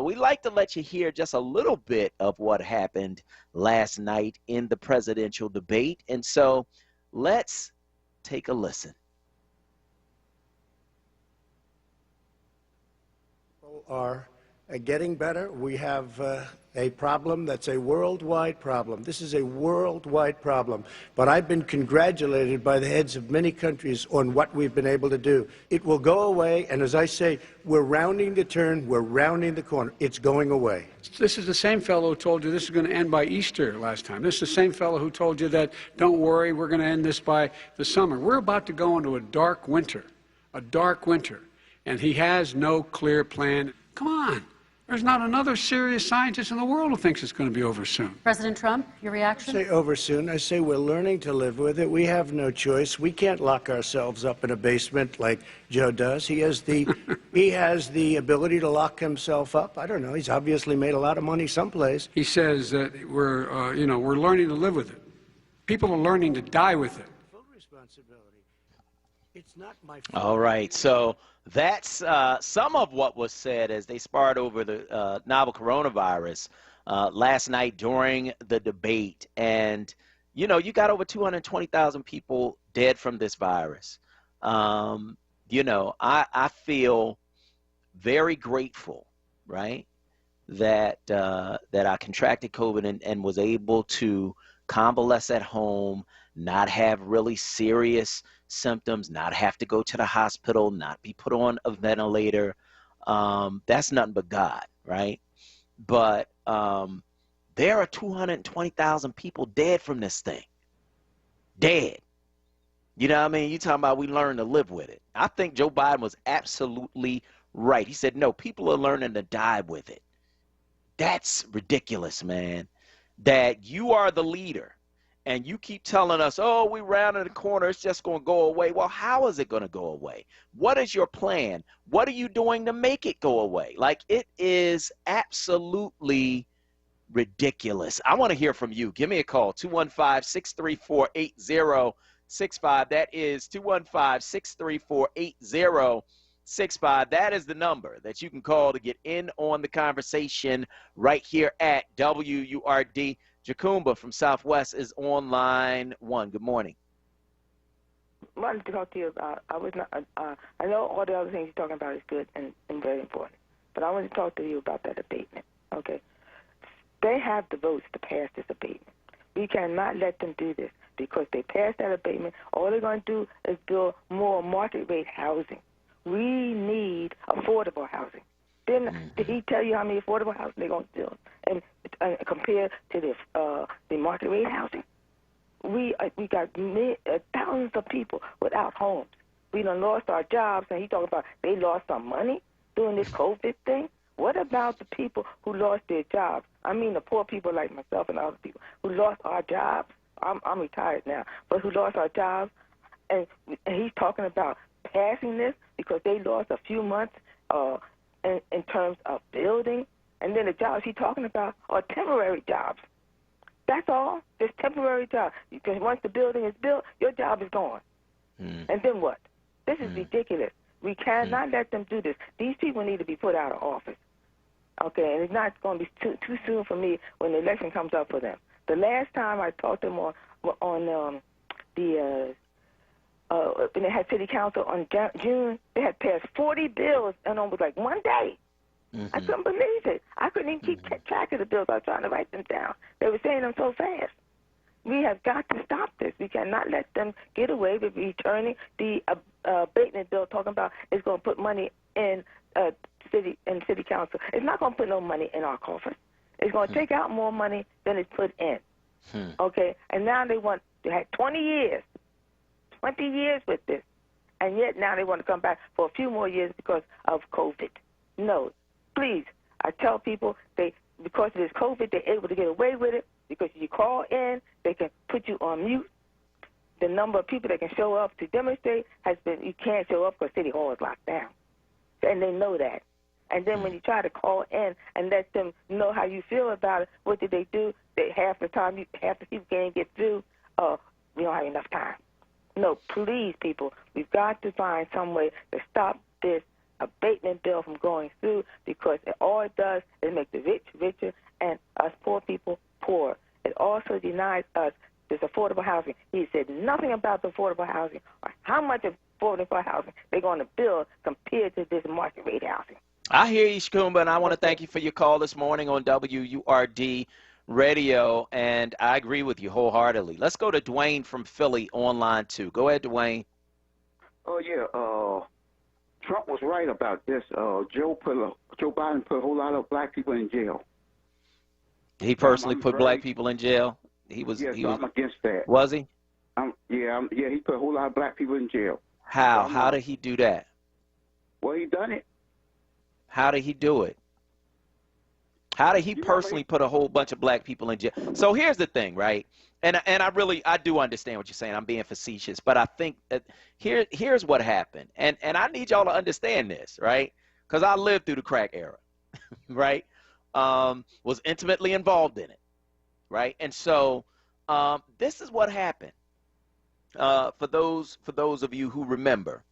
we'd like to let you hear just a little bit of what happened last night in the presidential debate. And so let's take a listen. People are getting better. We have a problem that's a worldwide problem. This is a worldwide problem. But I've been congratulated by the heads of many countries on what we've been able to do. It will go away, and as I say, we're rounding the turn, we're rounding the corner. It's going away. This is the same fellow who told you this is going to end by Easter last time. This is the same fellow who told you that, don't worry, we're going to end this by the summer. We're about to go into a dark winter, and he has no clear plan. Come on. There's not another serious scientist in the world who thinks it's going to be over soon. President Trump, your reaction? I say over soon. I say we're learning to live with it. We have no choice. We can't lock ourselves up in a basement like Joe does. He has the ability to lock himself up. I don't know. He's obviously made a lot of money someplace. He says that we're learning to live with it. People are learning to die with it. Full responsibility. It's not my fault. All right, so that's some of what was said as they sparred over the novel coronavirus last night during the debate. And, you know, you got over 220,000 people dead from this virus. You know, I feel very grateful, right, that I contracted COVID and was able to convalesce at home, not have really serious symptoms, not have to go to the hospital, not be put on a ventilator. That's nothing but God, right? But there are 220,000 people dead from this thing. Dead. You know what I mean? You talking about we learn to live with it. I think Joe Biden was absolutely right. He said, no, people are learning to die with it. That's ridiculous, man. That you are the leader and you keep telling us, oh, we rounded the corner, it's just going to go away. Well, how is it going to go away? What is your plan? What are you doing to make it go away? Like, it is absolutely ridiculous. I want to hear from you. Give me a call, 215-634-8065. That is 215-634-8065. That is the number that you can call to get in on the conversation right here at WURD. Jacumba from Southwest is on line 1. Good morning. I wanted to talk to you about, I know all the other things you're talking about is good and very important, but I wanted to talk to you about that abatement, okay? They have the votes to pass this abatement. We cannot let them do this because they pass that abatement. All they're going to do is build more market rate housing. We need affordable housing. Then did he tell you how many affordable housing they're going to build? And compared to the market rate housing, we got thousands of people without homes. We done lost our jobs, and he talking about they lost some money doing this COVID thing. What about the people who lost their jobs? I mean the poor people like myself and other people who lost our jobs. I'm retired now, but who lost our jobs, and he's talking about passing this because they lost a few months in terms of building. And then the jobs he's talking about are temporary jobs. That's all. Just temporary jobs. Because once the building is built, your job is gone. And then what? This is ridiculous. We cannot let them do this. These people need to be put out of office. Okay, and it's not going to be too soon for me when the election comes up for them. The last time I talked to them when they had city council on June, they had passed 40 bills in almost like one day. I couldn't believe it. I couldn't even keep track of the bills. I was trying to write them down. They were saying them so fast. We have got to stop this. We cannot let them get away with returning the abatement bill talking about it's going to put money in city council. It's not going to put no money in our coffers. It's going to take out more money than it's put in. Okay? And now they had 20 years with this. And yet now they want to come back for a few more years because of COVID. No. Please, I tell people because of this COVID, they're able to get away with it because you call in, they can put you on mute. The number of people that can show up to demonstrate you can't show up because City Hall is locked down. And they know that. And then when you try to call in and let them know how you feel about it, what did they do? Half the people can't get through. We don't have enough time. No, please, people, we've got to find some way to stop this abatement bill from going through because all it does is make the rich richer and us poor people poor. It also denies us this affordable housing. He said nothing about the affordable housing or how much affordable housing they're going to build compared to this market rate housing. I hear you, Shkumba, and I want to thank you for your call this morning on WURD Radio, and I agree with you wholeheartedly. Let's go to Dwayne from Philly on line 2. Go ahead, Dwayne. Oh, yeah. Trump was right about this. Joe Biden put a whole lot of black people in jail. He personally put black people in jail? I'm against that. Was he? Yeah, he put a whole lot of black people in jail. How? How did he do that? Well, he done it. How did he do it? How did he personally put a whole bunch of black people in jail? So here's the thing, right? And I do understand what you're saying. I'm being facetious, but I think that here's what happened. And I need y'all to understand this, right? Because I lived through the crack era, right? Was intimately involved in it, right? And so this is what happened. For those of you who remember,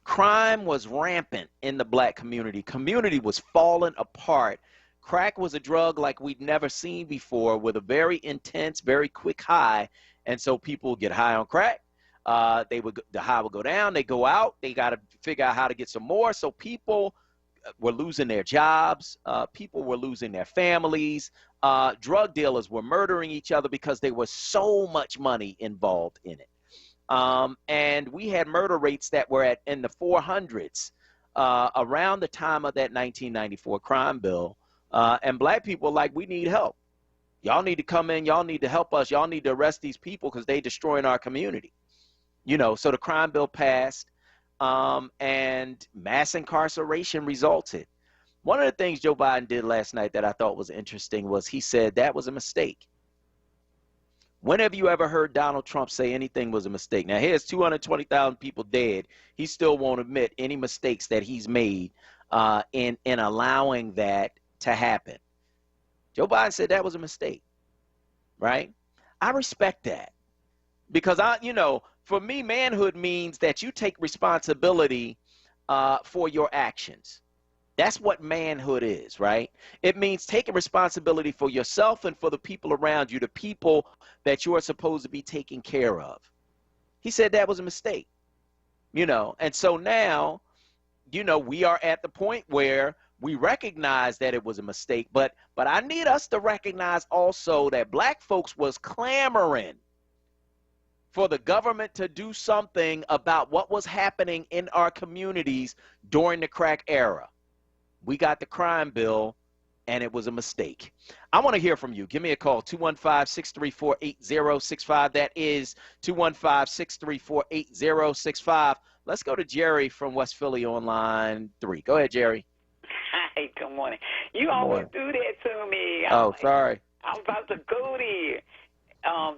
crime was rampant in the black community. Community was falling apart. Crack was a drug like we'd never seen before with a very intense, very quick high. And so people would get high on crack. The high would go down. They go out. They got to figure out how to get some more. So people were losing their jobs. People were losing their families. Drug dealers were murdering each other because there was so much money involved in it. And we had murder rates that were in the 400s around the time of that 1994 crime bill. And black people were like, we need help. Y'all need to come in. Y'all need to help us. Y'all need to arrest these people because they destroying our community. So the crime bill passed and mass incarceration resulted. One of the things Joe Biden did last night that I thought was interesting was he said that was a mistake. When have you ever heard Donald Trump say anything was a mistake? Now, here's 220,000 people dead. He still won't admit any mistakes that he's made in allowing that to happen. Joe Biden said that was a mistake, right? I respect that because for me, manhood means that you take responsibility for your actions. That's what manhood is, right? It means taking responsibility for yourself and for the people around you, the people that you are supposed to be taking care of. He said that was a mistake, and so now, we are at the point where we recognize that it was a mistake, but I need us to recognize also that black folks was clamoring for the government to do something about what was happening in our communities during the crack era. We got the crime bill, and it was a mistake. I want to hear from you. Give me a call, 215-634-8065. That is 215-634-8065. Let's go to Jerry from West Philly on line 3. Go ahead, Jerry. Hi, good morning. You always do that to me. Sorry. I'm about to go there. I'm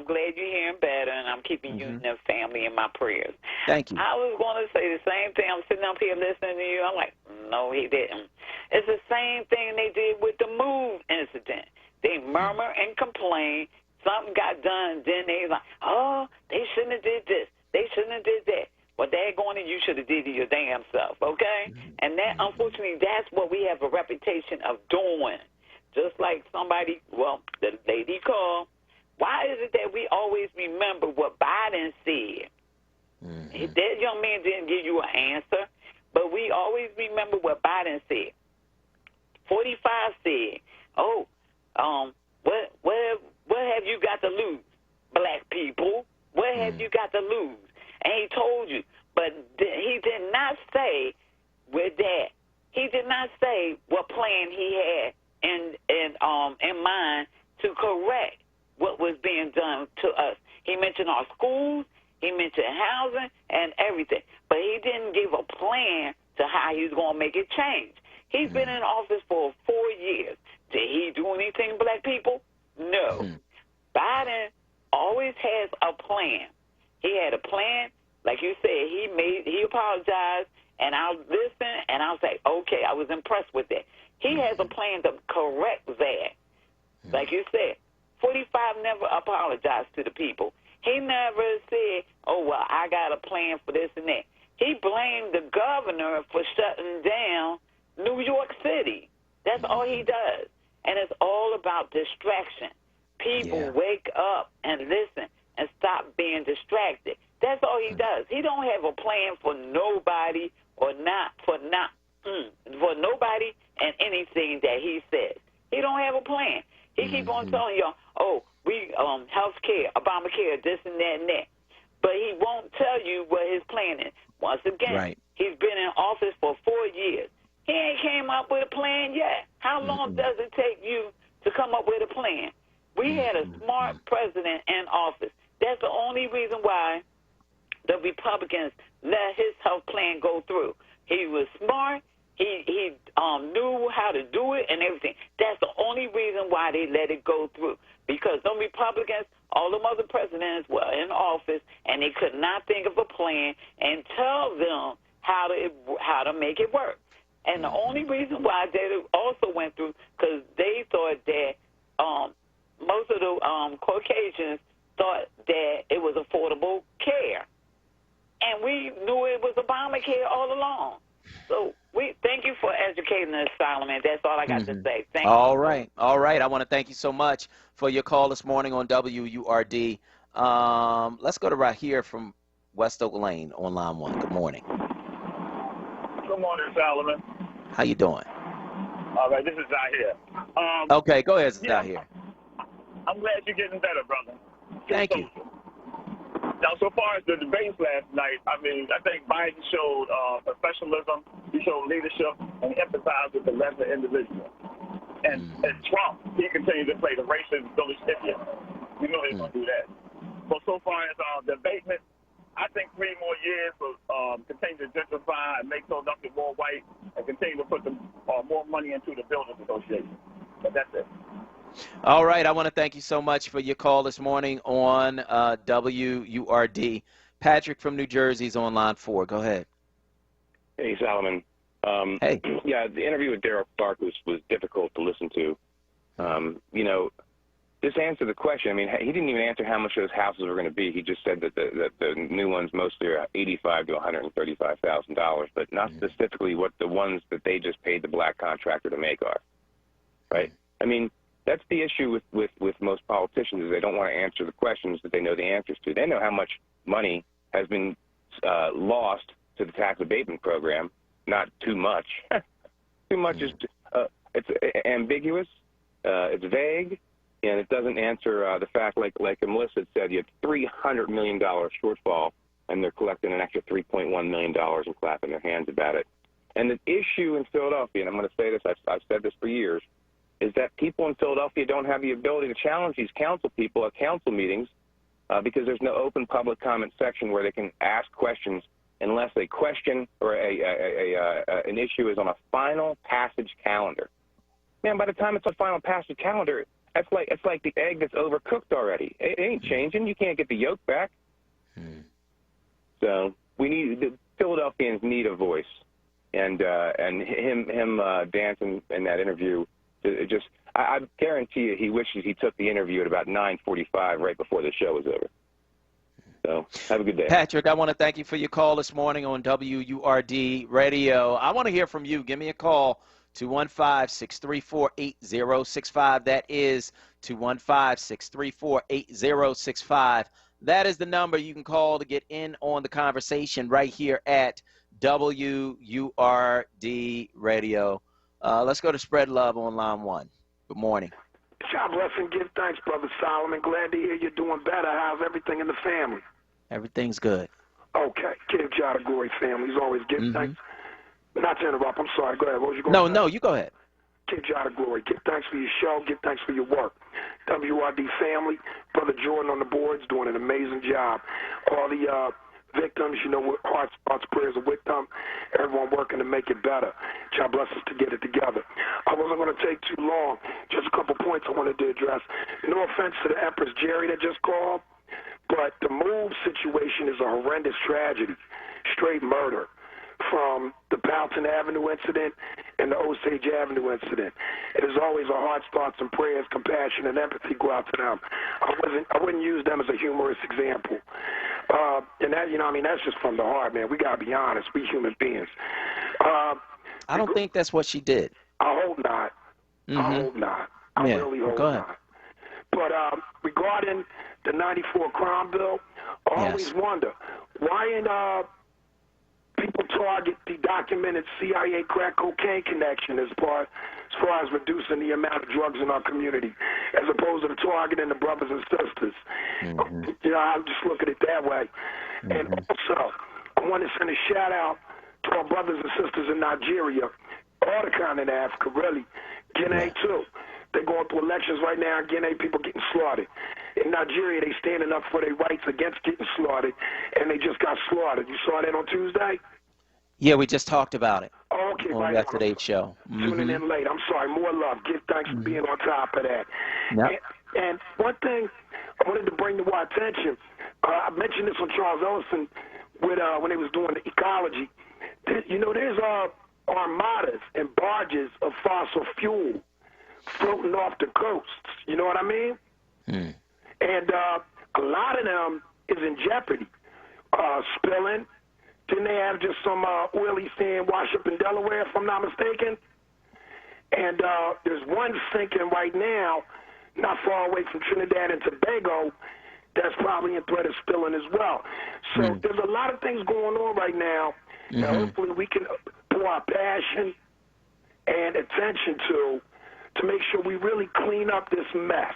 glad you're hearing better, and I'm keeping you and the family in my prayers. Thank you. I was going to say the same thing. I'm sitting up here listening to you. I'm like, no, he didn't. It's the same thing they did with the MOVE incident. They murmur and complain. Something got done, then they like, oh, they shouldn't have did this. They shouldn't have did that. Well, daggone it, you should have did it your damn self, okay? And that, unfortunately, that's what we have a reputation of doing. Just like the lady called. Why is it that we always remember what Biden said? That young man didn't give you an answer, but we always remember what Biden said. 45 said, what What have you got to lose, black people? What have you got to lose? And he told you, but he did not say with that. He did not say what plan he had in mind to correct what was being done to us. He mentioned our schools, he mentioned housing and everything, but he didn't give a plan to how he's going to make it change. He's been in office for 4 years. Did he do anything, black people? No. Biden always has a plan. He had a plan. Like you said, he apologized, and I'll listen, and I'll say, okay, I was impressed with that. He has a plan to correct that. Like you said, 45 never apologized to the people. He never said, oh, well, I got a plan for this and that. He blamed the governor for shutting down New York City. That's all he does. And it's all about distraction. People wake up and listen and stop being distracted. That's all he does. He don't have a plan for nobody for nobody and anything that he says. He don't have a plan. He keep on telling you, oh, we health care, Obamacare, this and that and that. But he won't tell you what his plan is. Once again, he's been in office for 4 years. He ain't came up with a plan yet. How long does it take you to come up with a plan? We had a smart president in office. That's the only reason why the Republicans let his health plan go through. He was smart. He knew how to do it and everything. That's the only reason why they let it go through. Because some Republicans, all them other presidents were in office, and they could not think of a plan and tell them how to make it work. And the only reason why they also went through, because they thought that most of the Caucasians thought that it was affordable care. And we knew it was Obamacare all along. So we thank you for educating us, Solomon. That's all I got to say. Thank you. All right. All right. I want to thank you so much for your call this morning on WURD. Let's go to right here from West Oak Lane on line 1. Good morning. Good morning, Solomon. How you doing? All right, this is Zahir. Okay, go ahead, Zahir. I'm glad you're getting better, brother. Thank you. Now, so far as the debates last night, I mean, I think Biden showed professionalism, he showed leadership, and he empathized with the lesser individual. And Trump, he continues to play the racist, village idiot. You know he's going to do that. But so far as the abatement, I think 3 more years will continue to gentrify and make Philadelphia more white and continue to put more money into the building negotiation. But that's it. All right. I want to thank you so much for your call this morning on WURD. Patrick from New Jersey is on line 4. Go ahead. Hey, Solomon. Hey. Yeah, the interview with Darrell Clarke was difficult to listen to. You know, just answer the question. I mean, he didn't even answer how much those houses were going to be. He just said that the new ones mostly are $85,000 to $135,000, but not specifically what the ones that they just paid the black contractor to make are. Right? I mean, that's the issue with most politicians is they don't want to answer the questions that they know the answers to. They know how much money has been lost to the tax abatement program. Not too much. Too much is it's ambiguous. It's vague. And it doesn't answer the fact, like Melissa said, you have $300 million shortfall, and they're collecting an extra $3.1 million and clapping their hands about it. And the issue in Philadelphia, and I'm going to say this, I've said this for years, is that people in Philadelphia don't have the ability to challenge these council people at council meetings because there's no open public comment section where they can ask questions unless a question or an issue is on a final passage calendar. Man, by the time it's on final passage calendar, it's like the egg that's overcooked already. It ain't changing. You can't get the yolk back. So the Philadelphians need a voice, and him dancing in that interview. I guarantee you, he wishes he took the interview at about 9:45, right before the show was over. So have a good day, Patrick. I want to thank you for your call this morning on WURD Radio. I want to hear from you. Give me a call. 215-634-8065. That is 215-634-8065. That is the number you can call to get in on the conversation right here at WURD Radio. Let's go to Spread Love on line 1. Good morning. God bless and give thanks, Brother Solomon. Glad to hear you're doing better. How's everything in the family? Everything's good. Okay. Give God the glory, family. As always, give thanks. Not to interrupt. I'm sorry. Go ahead. What was you going to say? No, you go ahead. Give God the glory. Give thanks for your show. Give thanks for your work. WURD family, Brother Jordan on the boards doing an amazing job. All the victims, you know, hearts, prayers are with them. Everyone working to make it better. God bless us to get it together. I wasn't going to take too long. Just a couple points I wanted to address. No offense to the Empress Jerry that just called, but the move situation is a horrendous tragedy. Straight murder. From the Powelton Avenue incident and the Osage Avenue incident. It is always our hearts, thoughts, and prayers, compassion, and empathy go out to them. I wouldn't use them as a humorous example. And that, you know, I mean, that's just from the heart, man. We got to be honest. We human beings. I don't think that's what she did. I hope not. I hope not. I really hope not. But regarding the 94 crime bill, I always wonder, why in people target the documented CIA crack cocaine connection as far as reducing the amount of drugs in our community, as opposed to targeting the brothers and sisters. You know, I just look at it that way. And also, I want to send a shout out to our brothers and sisters in Nigeria, all the continent of Africa, really. Guinea too. They're going through elections right now. In Guinea, people getting slaughtered. In Nigeria, they standing up for their rights against getting slaughtered, and they just got slaughtered. You saw that on Tuesday? Yeah, we just talked about it on yesterday's show. Tuning in late. I'm sorry. More love. Give thanks for being on top of that. Yep. And one thing I wanted to bring to our attention, I mentioned this on Charles Ellison with, when they was doing the ecology. You know, there's armadas and barges of fossil fuel floating off the coasts. You know what I mean? And a lot of them is in jeopardy. Spilling. Didn't they have just some oily sand wash up in Delaware, if I'm not mistaken? And there's one sinking right now, not far away from Trinidad and Tobago, that's probably in threat of spilling as well. So there's a lot of things going on right now that hopefully we can pour our passion and attention to make sure we really clean up this mess.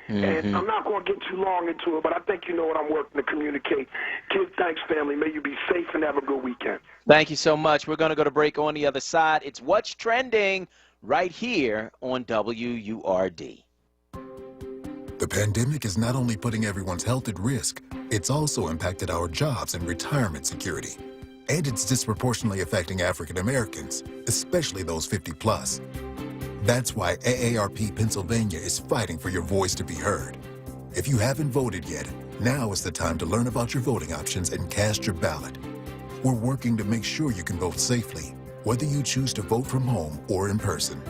And I'm not going to get too long into it, but I think you know what I'm working to communicate. Give thanks, family. May you be safe and have a good weekend. Thank you so much. We're going to go to break on the other side. It's What's Trending right here on WURD. The pandemic is not only putting everyone's health at risk, it's also impacted our jobs and retirement security. And it's disproportionately affecting African Americans, especially those 50 plus. That's why AARP Pennsylvania is fighting for your voice to be heard. If you haven't voted yet, now is the time to learn about your voting options and cast your ballot. We're working to make sure you can vote safely, whether you choose to vote from home or in person.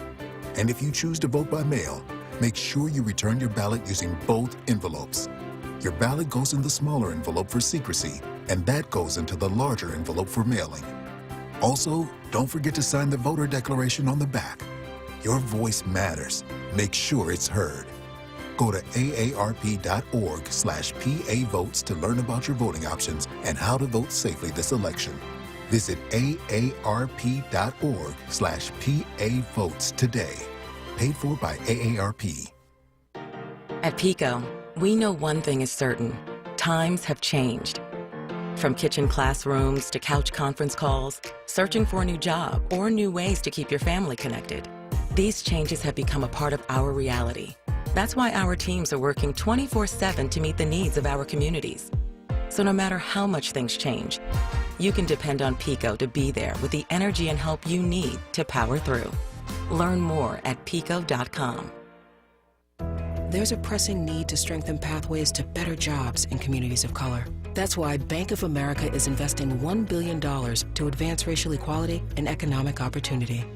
And if you choose to vote by mail, make sure you return your ballot using both envelopes. Your ballot goes in the smaller envelope for secrecy, and that goes into the larger envelope for mailing. Also, don't forget to sign the voter declaration on the back. Your voice matters. Make sure it's heard. Go to aarp.org/PA votes to learn about your voting options and how to vote safely this election. Visit aarp.org/PA votes today. Paid for by AARP. At PICO, we know one thing is certain. Times have changed. From kitchen classrooms to couch conference calls, searching for a new job, or new ways to keep your family connected. These changes have become a part of our reality. That's why our teams are working 24/7 to meet the needs of our communities. So no matter how much things change, you can depend on PICO to be there with the energy and help you need to power through. Learn more at pico.com. There's a pressing need to strengthen pathways to better jobs in communities of color. That's why Bank of America is investing $1 billion to advance racial equality and economic opportunity.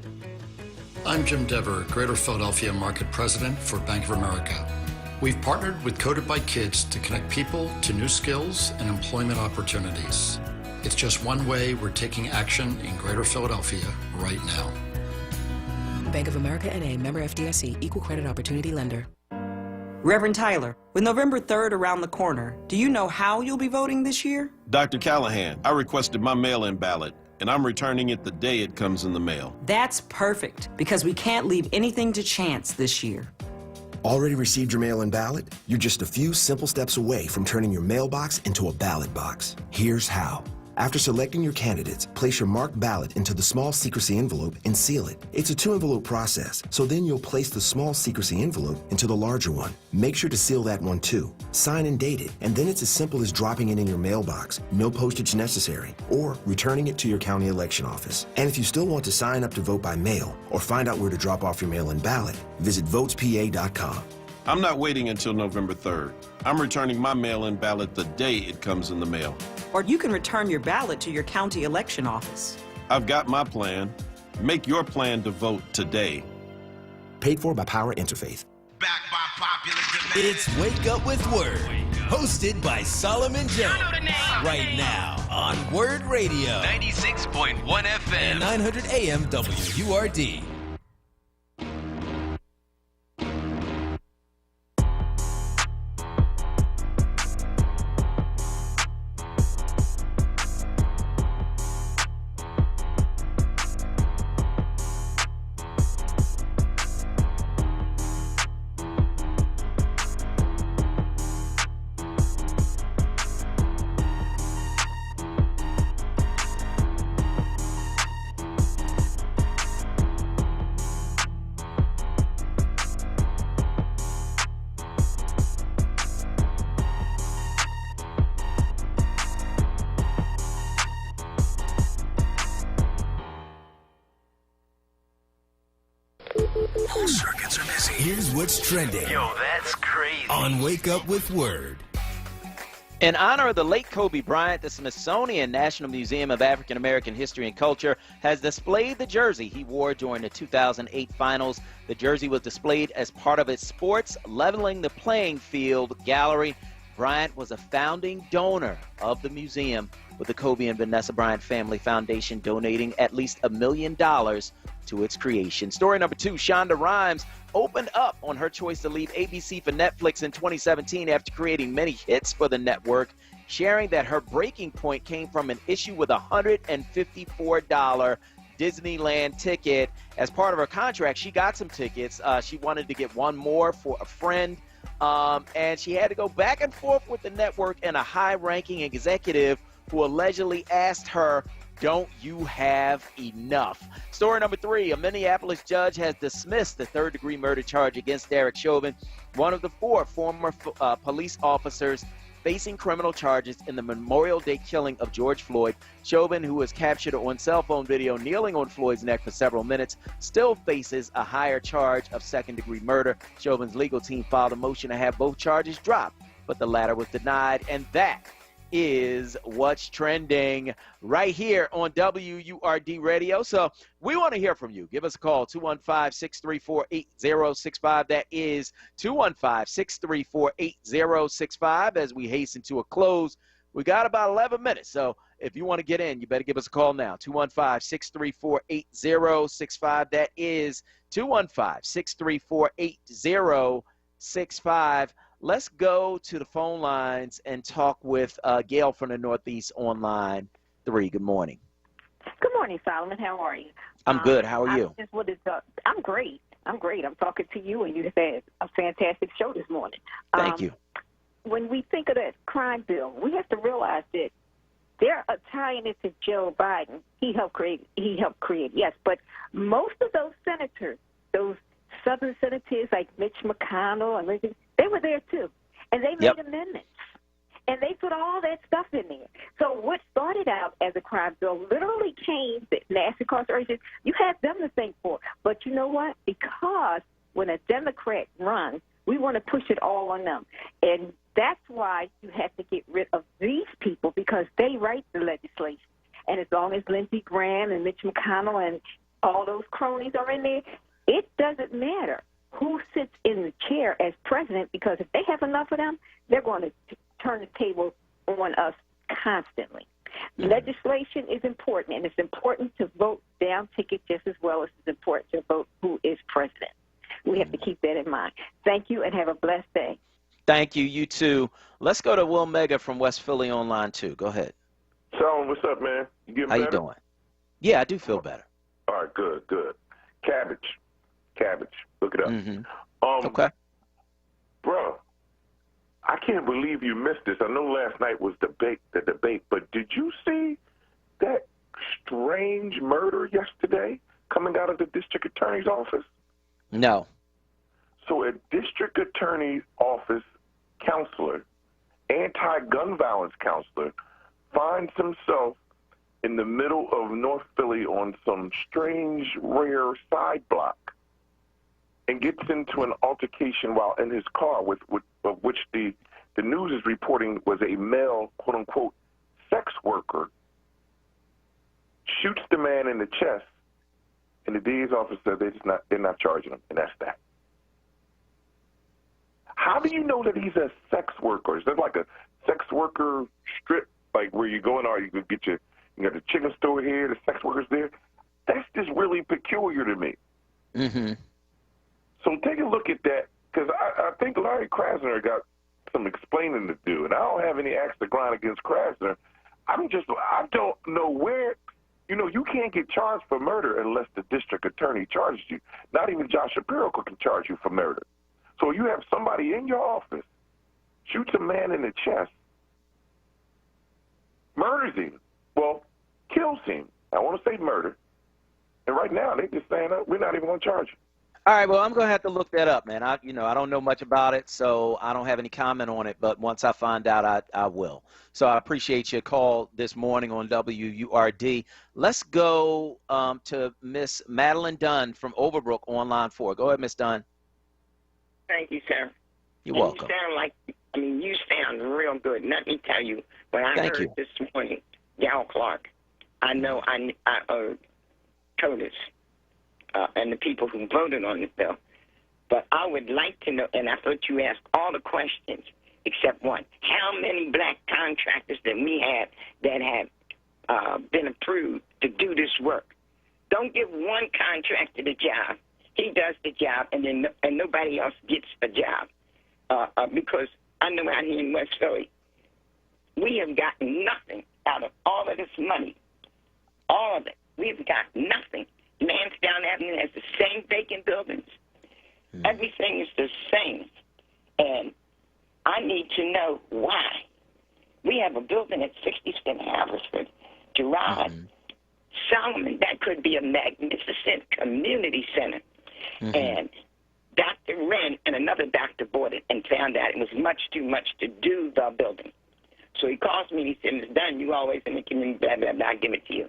I'm Jim Dever, Greater Philadelphia Market President for Bank of America. We've partnered with Coded by Kids to connect people to new skills and employment opportunities. It's just one way we're taking action in Greater Philadelphia right now. Bank of America N.A., member FDIC, equal credit opportunity lender. Reverend Tyler, with November 3rd around the corner, do you know how you'll be voting this year? Dr. Callahan, I requested my mail-in ballot, and I'm returning it the day it comes in the mail. That's perfect, because we can't leave anything to chance this year. Already received your mail-in ballot? You're just a few simple steps away from turning your mailbox into a ballot box. Here's how. After selecting your candidates, place your marked ballot into the small secrecy envelope and seal it. It's a 2-envelope process, so then you'll place the small secrecy envelope into the larger one. Make sure to seal that one too. Sign and date it, and then it's as simple as dropping it in your mailbox, no postage necessary, or returning it to your county election office. And if you still want to sign up to vote by mail or find out where to drop off your mail-in ballot, visit votespa.com. I'm not waiting until November 3rd. I'm returning my mail-in ballot the day it comes in the mail. Or you can return your ballot to your county election office. I've got my plan. Make your plan to vote today. Paid for by Power Interfaith. Backed by popular demand. It's Wake Up with Word, hosted by Solomon Jones. Right now on WURD Radio. 96.1 FM. And 900 AM WURD. All circuits are busy. Here's what's trending. Yo, that's crazy. On Wake Up with Word. In honor of the late Kobe Bryant, the Smithsonian National Museum of African American History and Culture has displayed the jersey he wore during the 2008 finals. The jersey was displayed as part of its Sports Leveling the Playing Field gallery. Bryant was a founding donor of the museum, with the Kobe and Vanessa Bryant Family Foundation donating at least $1 million to its creation. Story number 2, Shonda Rhimes opened up on her choice to leave ABC for Netflix in 2017 after creating many hits for the network, sharing that her breaking point came from an issue with a $154 Disneyland ticket. As part of her contract, she got some tickets. She wanted to get one more for a friend, and she had to go back and forth with the network and a high-ranking executive who allegedly asked her, "Don't you have enough?" Story number 3, a Minneapolis judge has dismissed the third-degree murder charge against Derek Chauvin, one of the 4 former police officers facing criminal charges in the Memorial Day killing of George Floyd. Chauvin, who was captured on cell phone video kneeling on Floyd's neck for several minutes, still faces a higher charge of second-degree murder. Chauvin's legal team filed a motion to have both charges dropped, but the latter was denied, and that is what's trending right here on WURD Radio. So we want to hear from you. Give us a call, 215-634-8065. That is 215-634-8065. As we hasten to a close, we got about 11 minutes. So if you want to get in, you better give us a call now, 215-634-8065. That is 215-634-8065. Let's go to the phone lines and talk with Gail from the Northeast on line 3. Good morning. Good morning, Solomon. How are you? I'm good. How are you? I'm great. I'm talking to you, and you just had a fantastic show this morning. Thank you. When we think of that crime bill, we have to realize that they're tying it to Joe Biden. He helped create, yes, but most of those senators, those Southern senators like Mitch McConnell and Lincoln, they were there too, and they made amendments, and they put all that stuff in there. So what started out as a crime bill literally changed the mass incarceration. You had them to thank for, but you know what? Because when a Democrat runs, we want to push it all on them, and that's why you have to get rid of these people, because they write the legislation. And as long as Lindsey Graham and Mitch McConnell and all those cronies are in there, it doesn't matter who sits in the chair as president, because if they have enough of them, they're going to turn the table on us constantly. Legislation is important, and it's important to vote down ticket just as well as it's important to vote who is president. We have to keep that in mind. Thank you, and have a blessed day. Thank you. You too. Let's go to Will Mega from West Philly on line 2. Go ahead. Sean, what's up, man? You getting How better? you doing? Yeah, I do feel better. All right, good. Cabbage. Look it up. Okay. bro, I can't believe you missed this. I know last night was the debate, but did you see that strange murder yesterday coming out of the district attorney's office? No. So a district attorney's office counselor, anti-gun violence counselor, finds himself in the middle of North Philly on some strange, rare side block and gets into an altercation while in his car, with which the news is reporting was a male, quote-unquote, sex worker, shoots the man in the chest, and the DA's office said they're not charging him, and that's that. How do you know that he's a sex worker? Is that like a sex worker strip, like where you go in, or you could get you got the chicken store here, the sex workers there? That's just really peculiar to me. Mm-hmm. So take a look at that, because I think Larry Krasner got some explaining to do, and I don't have any axe to grind against Krasner. I don't know where, you can't get charged for murder unless the district attorney charges you. Not even Josh Shapiro can charge you for murder. So you have somebody in your office, shoots a man in the chest, murders him, well, kills him. I want to say murder. And right now they're just saying, we're not even going to charge you. All right, well, I'm going to have to look that up, man. I don't know much about it, so I don't have any comment on it, but once I find out, I will. So I appreciate your call this morning on WURD. Let's go to Miss Madeline Dunn from Overbrook on line 4. Go ahead, Miss Dunn. Thank you, sir. You're welcome. You sound real good. Let me tell you, when I heard this morning, Clarke, I know I owe CODIS and the people who voted on the bill. But I would like to know, and I thought you asked all the questions except one, how many black contractors that we have that have been approved to do this work? Don't give one contractor the job. He does the job, and nobody else gets a job. Because I know out here in West Philly, we have gotten nothing out of all of this money. All of it. We've got nothing. Lansdowne Avenue has the same vacant buildings. Everything is the same. And I need to know why. We have a building at 60th and Haversford, Gerard, Solomon. That could be a magnificent community center. And Dr. Wren and another doctor bought it and found out it was much too much to do the building. So he calls me and he said, Ms. Dunn, you always in the community, blah, blah, blah, I give it to you.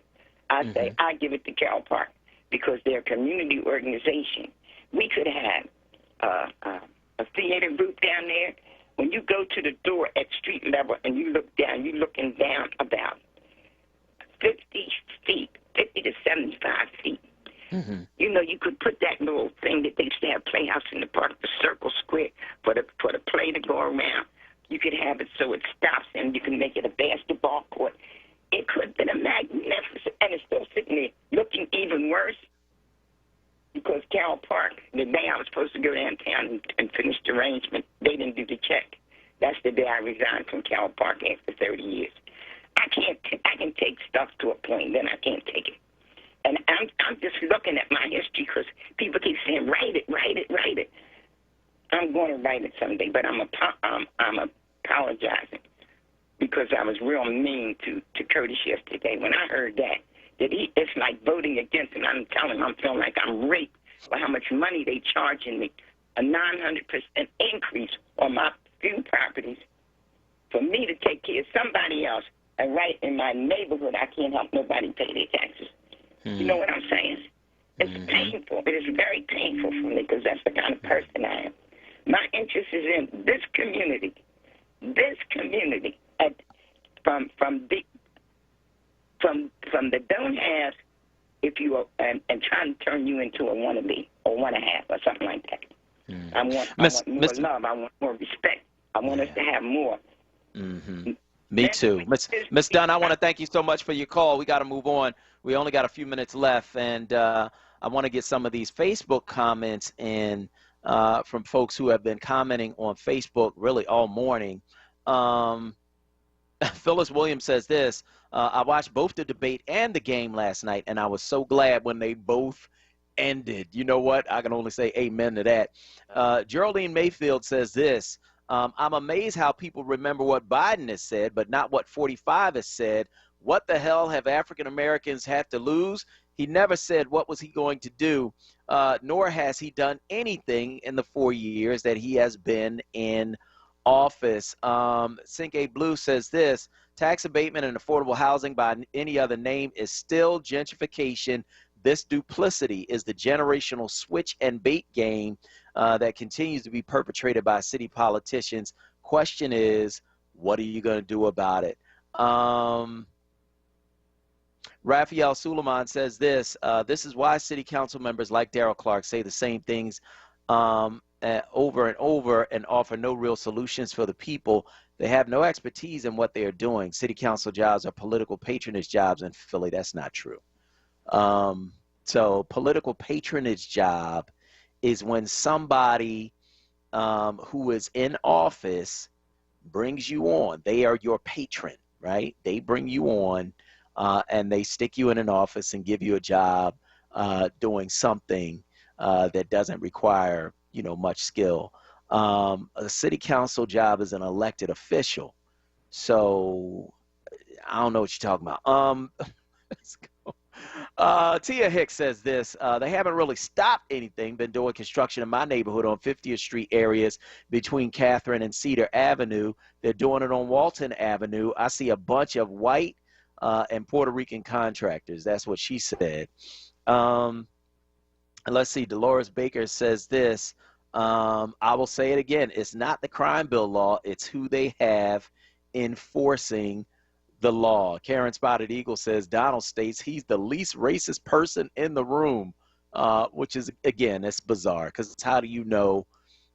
I say, I give it to Carroll Park because they're a community organization. We could have a theater group down there. When you go to the door at street level and you look down, you're looking down about 50 feet, 50 to 75 feet. You could put that little thing that they used to have playhouse in the park, the circle square, for the play to go around. You could have it so it stops and you can make it a basketball court. It could have been a magnificent, and it's still sitting there looking even worse because Carroll Park, the day I was supposed to go downtown and finish the arrangement, they didn't do the check. That's the day I resigned from Carroll Park after 30 years. I can take stuff to a point, then I can't take it. And I'm just looking at my history because people keep saying, write it. I'm going to write it someday, but I'm apologizing because I was real mean to Curtis yesterday. When I heard that it's like voting against him. I'm telling him I'm feeling like I'm raped by how much money they charging me, a 900% increase on my few properties for me to take care of somebody else. And right in my neighborhood, I can't help nobody pay their taxes. You know what I'm saying? It's painful. It is very painful for me because that's the kind of person I am. My interest is in this community, from the don't have, if you are, and trying to turn you into a wannabe or one and a half or something like that. I want more love. I want more respect. I want us to have more. Me too. Miss Dunn, I want to thank you so much for your call. We got to move on. We only got a few minutes left, and I want to get some of these Facebook comments in from folks who have been commenting on Facebook really all morning. Phyllis Williams says this, I watched both the debate and the game last night, and I was so glad when they both ended. You know what? I can only say amen to that. Geraldine Mayfield says this. I'm amazed how people remember what Biden has said, but not what 45 has said. What the hell have African Americans had to lose? He never said what was he going to do, nor has he done anything in the 4 years that he has been in office. Cinque Blue says this. Tax abatement and affordable housing by any other name is still gentrification. This duplicity is the generational switch and bait game that continues to be perpetrated by city politicians. Question is, what are you going to do about it? Raphael Suleiman says this. This is why city council members like Darrell Clarke say the same things over and over and offer no real solutions for the people. They have no expertise in what they are doing. City council jobs are political patronage jobs in Philly. That's not true. So political patronage job is when somebody who is in office brings you on. They are your patron, right? They bring you on and they stick you in an office and give you a job doing something that doesn't require, much skill. A city council job is an elected official. So I don't know what you're talking about. Let's go. Tia Hicks says this. They haven't really stopped anything, been doing construction in my neighborhood on 50th Street areas between Catherine and Cedar Avenue. They're doing it on Walton Avenue. I see a bunch of white and Puerto Rican contractors. That's what she said. Let's see. Dolores Baker says this. I will say it again. It's not the crime bill law. It's who they have enforcing the law. Karen Spotted Eagle says Donald states he's the least racist person in the room, which is, again, it's bizarre because how do you know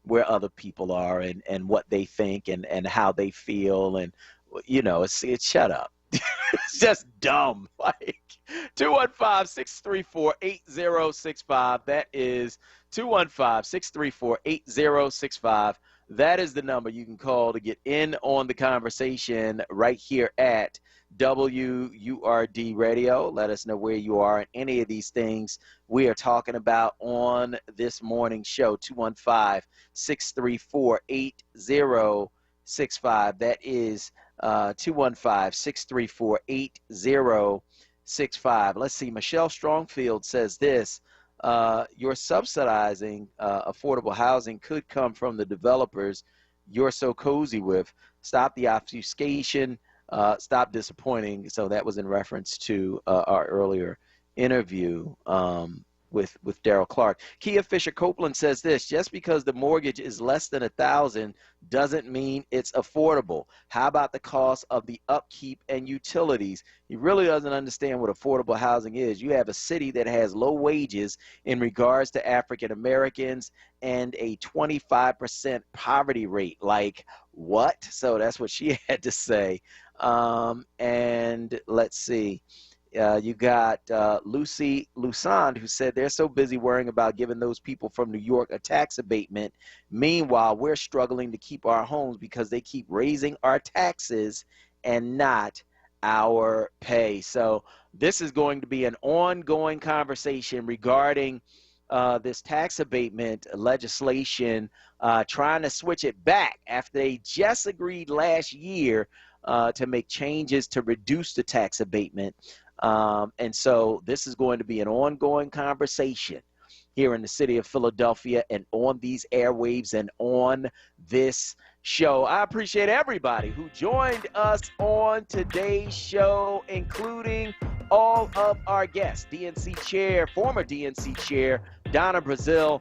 where other people are and what they think and how they feel? And, it's shut up. It's just dumb. Like 215-634-8065. That is 215-634-8065. That is the number you can call to get in on the conversation right here at WURD Radio. Let us know where you are in any of these things we are talking about on this morning's show. 215-634-8065. That is 215-634-8065. Let's see. Michelle Strongfield says this. You're subsidizing affordable housing could come from the developers you're so cozy with. Stop the obfuscation. Stop disappointing. So that was in reference to our earlier interview with Darrell Clarke. Kia Fisher Copeland says this. Just because the mortgage is less than $1,000 doesn't mean it's affordable. How about the cost of the upkeep and utilities? He really doesn't understand what affordable housing is. You have a city that has low wages in regards to African Americans and a 25% poverty rate. Like what? So that's what she had to say. And let's see. You got Lucy Lusand, who said they're so busy worrying about giving those people from New York a tax abatement. Meanwhile, we're struggling to keep our homes because they keep raising our taxes and not our pay. So this is going to be an ongoing conversation regarding this tax abatement legislation, trying to switch it back after they just agreed last year to make changes to reduce the tax abatement. And so this is going to be an ongoing conversation here in the city of Philadelphia and on these airwaves and on this show. I appreciate everybody who joined us on today's show, including all of our guests, DNC Chair, former DNC Chair, Donna Brazile,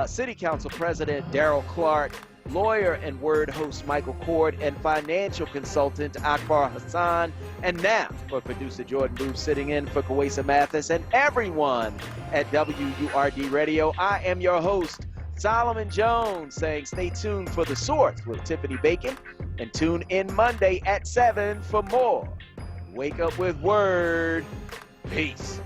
City Council President Darrell Clarke, lawyer and WURD host Michael Cord, and financial consultant Akbar Hassan. And now for producer Jordan Booth sitting in for Kawesa Mathis and everyone at WURD Radio, I am your host, Solomon Jones, saying stay tuned for The Source with Tiffany Bacon and tune in Monday at 7 for more. Wake up with WURD. Peace.